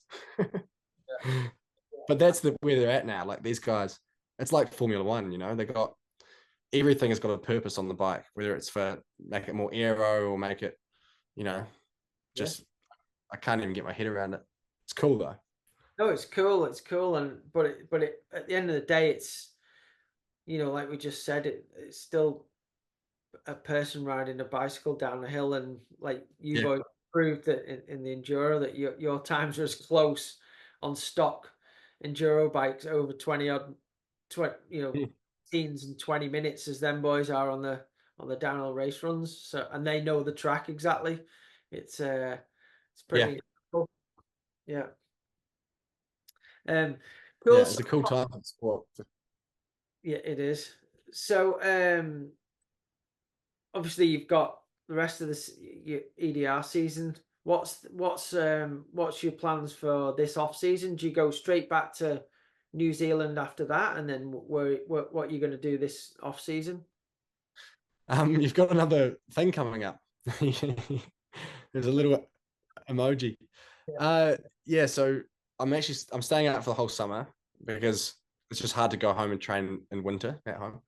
But that's where they're at now. Like these guys, it's like Formula One. You know, they got everything has got a purpose on the bike, whether it's for make it more aero or make it, you know, Yeah. just I can't even get my head around it. It's cool though. No, it's cool. It's cool, and but at the end of the day, it's like we just said, it's still a person riding a bicycle down a hill, and like you've Yeah. already proved that in the enduro that your times are as close on stock enduro bikes over 20 odd 20 teens and 20 minutes as them boys are on the downhill race runs. So and they know the track exactly. It's Yeah. pretty cool. Yeah. Um cool. Yeah. So, It's a cool time for sport. yeah, it is. So obviously you've got the rest of this your EDR season. What's your plans for this off season? Do you go straight back to New Zealand after that, and then what you're going to do this off season? You've got another thing coming up. There's a little emoji. Yeah. Uh, yeah. So I'm staying out for the whole summer because it's just hard to go home and train in winter at home.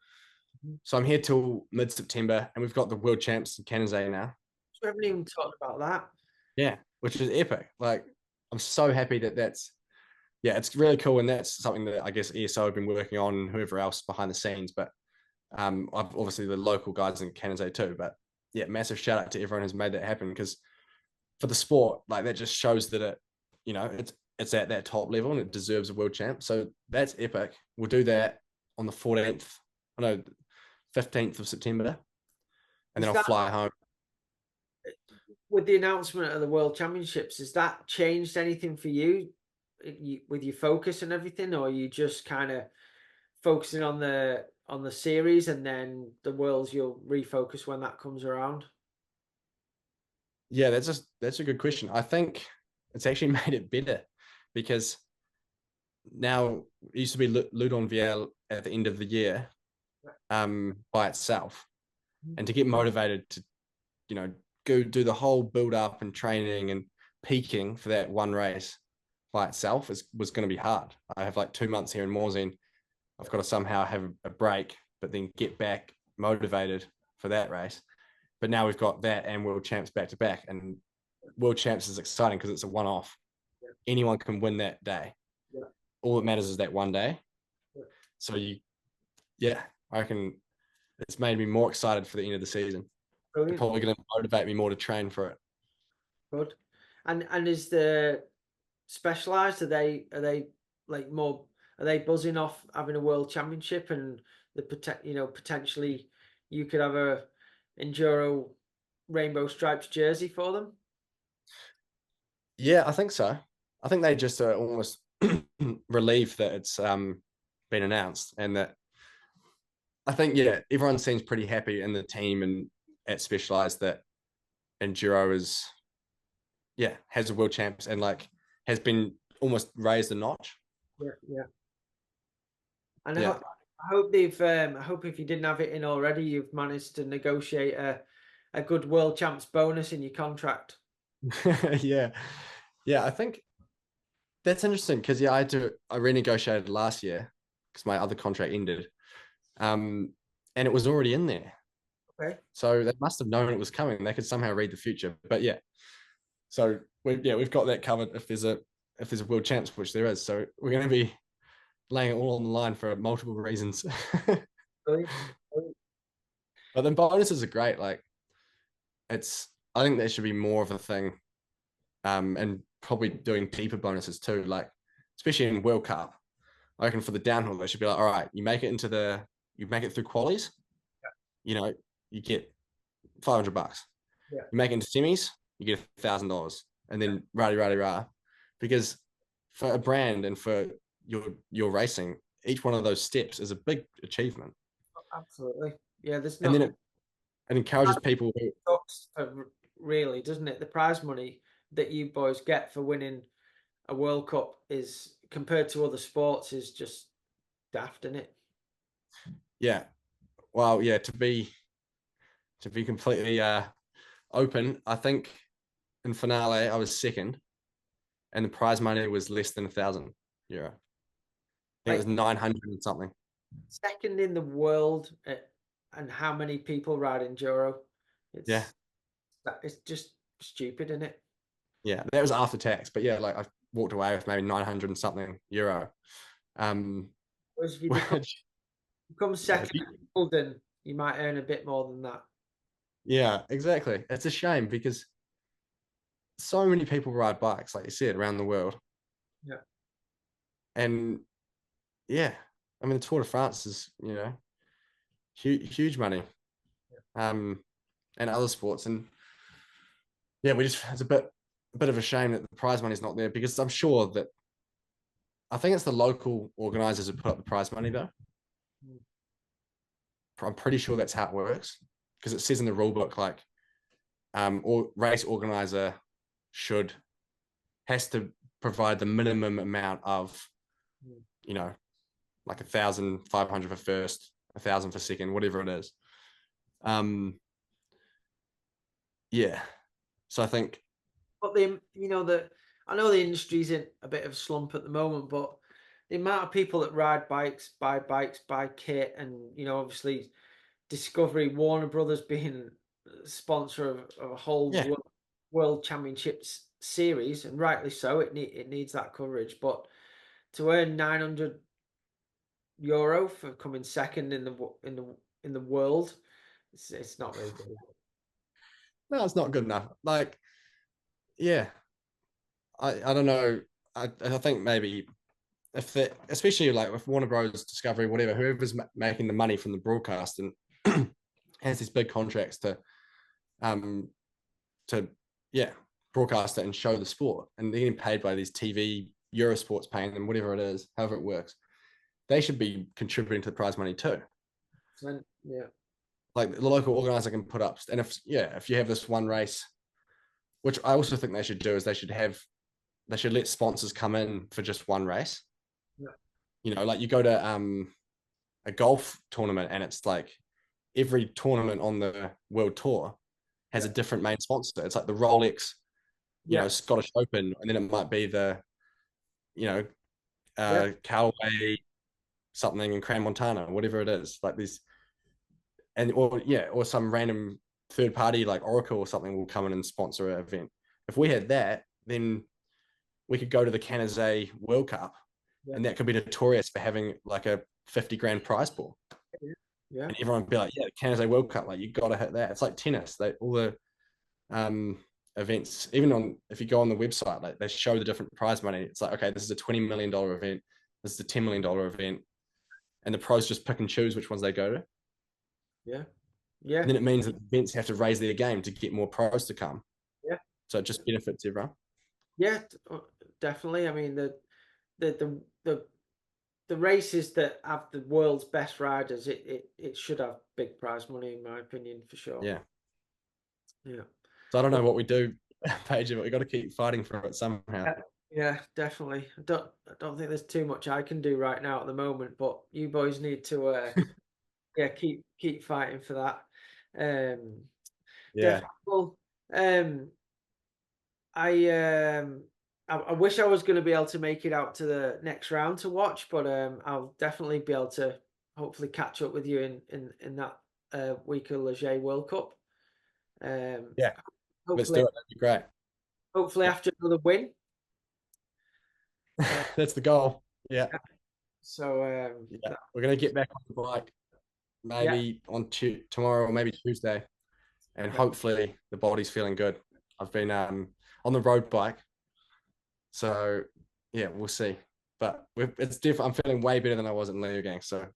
Mhm. So I'm here till mid September, and we've got the world champs in Canada now. We haven't even talked about that. Yeah, which is epic. Like I'm so happy that that's yeah, it's really cool, and that's something that I guess ESO have been working on, and whoever else behind the scenes. But I've obviously the local guys in Canada too. But yeah, massive shout out to everyone who's made that happen because for the sport, like that just shows that it's at that top level and it deserves a world champ. So that's epic. We'll do that on the 14th, I know 15th of September, and then Is I'll that fly home. with the announcement of the World Championships? Has that changed anything for you, with your focus and everything, or are you just kind of focusing on the series and then the worlds you'll refocus when that comes around? Yeah, that's a good question. I think it's actually made it better because now it used to be Ludon VL at the end of the year by itself, and to get motivated to go do the whole build up and training and peaking for that one race by itself was going to be hard. I have like 2 months here in Morzine. I've got to somehow have a break, but then get back motivated for that race. But now we've got that and world champs back to back, and world champs is exciting because it's a one off. Yeah, Anyone can win that day. yeah, All that matters is that one day. yeah. So yeah, I reckon it's made me more excited for the end of the season. And Brilliant. probably going to motivate me more to train for it. Good. And is the specialized? Are they like more? Are they buzzing off having a world championship and potentially you could have a enduro rainbow stripes jersey for them? Yeah, I think so. I think they just are almost relieved that it's been announced, and that I think yeah, everyone seems pretty happy in the team and at Specialized that Enduro is yeah has a world champs and like has been almost raised a notch. Yeah, yeah. And Yeah, I hope they've. I hope if you didn't have it in already, you've managed to negotiate a good world champs bonus in your contract. yeah, yeah. I think that's interesting because yeah, I renegotiated last year because my other contract ended, and it was already in there. Okay. So they must have known it was coming. They could somehow read the future. But yeah, so we've got that covered if there's a world champs, which there is. So we're going to be laying it all on the line for multiple reasons. Brilliant. Brilliant. But then bonuses are great. Like I think that should be more of a thing. And probably doing deeper bonuses too, like especially in World Cup. I reckon for the downhill, they should be like, all right, you make it through qualies, you know, you get $500. Yeah, You make it into semis, you get $1,000, and then rah, because for a brand and for your racing, each one of those steps is a big achievement, absolutely. Yeah, there's and then not it encourages people who, sucks really, doesn't it? The prize money that you boys get for winning a World Cup is compared to other sports is just daft, isn't it? yeah, well, yeah, to be completely open, I think in finale I was second, and the prize money was less than €1,000. I think it was Like 900 and something. second in the world and how many people ride enduro? Yeah, It's it's just stupid, isn't it? yeah, that was after tax, but yeah, like I walked away with maybe 900 and something euro. Um, Whereas if you which become yeah, second at Wimbledon, you might earn a bit more than that. yeah, exactly. It's a shame because so many people ride bikes, like you said, around the world, Yeah, and yeah, I mean the Tour de France is huge money, um, and other sports, and yeah, we just it's a bit of a shame that the prize money is not there because I'm sure that I think it's the local organizers who put up the prize money though. mm, I'm pretty sure that's how it works because it says in the rule book like or race organizer should has to provide the minimum amount of mm. you know like 1,500 for first, 1,000 for second, whatever it is. Um, yeah. So I think But the I know the industry's in a bit of a slump at the moment, but the amount of people that ride bikes, buy kit, and obviously Discovery, Warner Brothers being sponsor of a whole yeah, world championships series, and rightly so. It needs that coverage, but to earn €900 for coming second in the world, it's not very good. no, it's not good enough. Like, yeah, I don't know. I think maybe if that, especially like with Warner Bros. Discovery, whatever, whoever's making the money from the broadcast and has these big contracts um to yeah broadcast it and show the sport, and they're getting paid by these TV Eurosports paying them whatever it is, however it works. They should be contributing to the prize money too. So, yeah, Like the local organizer can put up, and if you have this one race, which I also think they should do, is they should let sponsors come in for just one race. yeah, Like you go to a golf tournament, and it's like every tournament on the world tour has yeah, a different main sponsor. It's like the Rolex, yeah, Scottish Open, and then it might be the you know yeah, Callaway something in Cran Montana, whatever it is. Like these, and or some random third party like Oracle or something will come in and sponsor an event. If we had that, then we could go to the Canazay World Cup, yeah, and that could be notorious for having like a 50 grand prize pool. yeah, yeah, And everyone would be like, yeah, Canada World Cup, like you got to hit that. It's like tennis. All the events, even on if you go on the website, like they show the different prize money. It's like, okay, this is a $20 million event. This is a $10 million event, and the pros just pick and choose which ones they go to. And yeah, yeah, then it means that events have to raise their game to get more pros to come. yeah. So it just benefits everyone. Yeah, definitely. I mean, the the the the races that have the world's best riders, it should have big prize money, in my opinion, for sure. Yeah. Yeah. So I don't know But what we do, Paige, but we got to keep fighting for it somehow. yeah, yeah, definitely. I don't think there's too much I can do right now at the moment, but you boys need to yeah, keep fighting for that. Um Yeah. definitely. Well, um I wish I was going to be able to make it out to the next round to watch, but I'll definitely be able to hopefully catch up with you in that week of Leger World Cup. Um, Yeah. Let's hopefully, do it. That'd be great. hopefully Yeah. after another win. Uh, That's the goal. Yeah. so Yeah. We're going to get back on the bike yeah, maybe on tomorrow or maybe Tuesday, and yeah, hopefully the body's feeling good. I've been on the road bike, So yeah, we'll see. But it's different. I'm feeling way better than I was in Leo Gang, so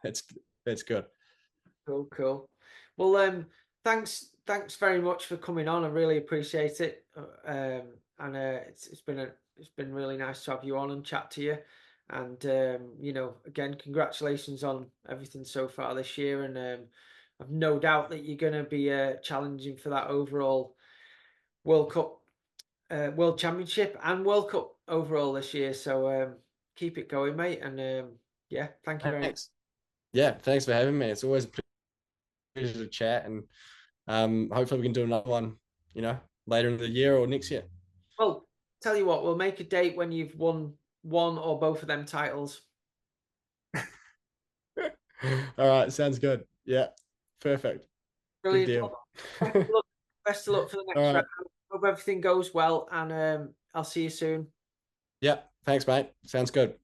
it's it's good. Cool, cool. Well, thanks very much for coming on. I really appreciate it. And it's been really nice to have you on and chat to you. And again, congratulations on everything so far this year. And I've no doubt that you're going to be challenging for that overall World Cup, World Championship, and World Cup overall this year. So keep it going, mate. And yeah, thank you very much. Thanks. Yeah, thanks for having me. It's always a pleasure to chat, and hopefully we can do another one, you know, later in the year or next year. Well, tell you what, we'll make a date when you've won one or both of them titles. All right, sounds good. Yeah, perfect. Good Brilliant. deal. Well, best of luck for the All next round. right. Hope everything goes well, and I'll see you soon. Yeah, thanks, mate. Sounds good.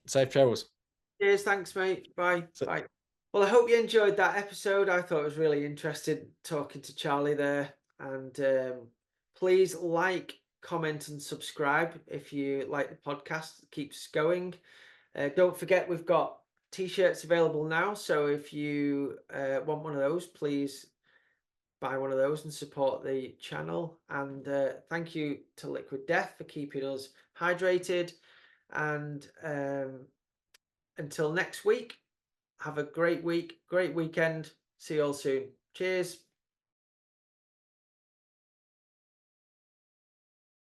Safe travels. Cheers. Thanks, mate. Bye. So, Bye. Well, I hope you enjoyed that episode. I thought it was really interesting talking to Charlie there. And please like, comment, and subscribe if you like the podcast. It keeps going. Don't forget, we've got t-shirts available now. So if you want one of those, please buy one of those and support the channel. And thank you to Liquid Death for keeping us hydrated. And until next week, have a great week, great weekend. See you all soon. Cheers.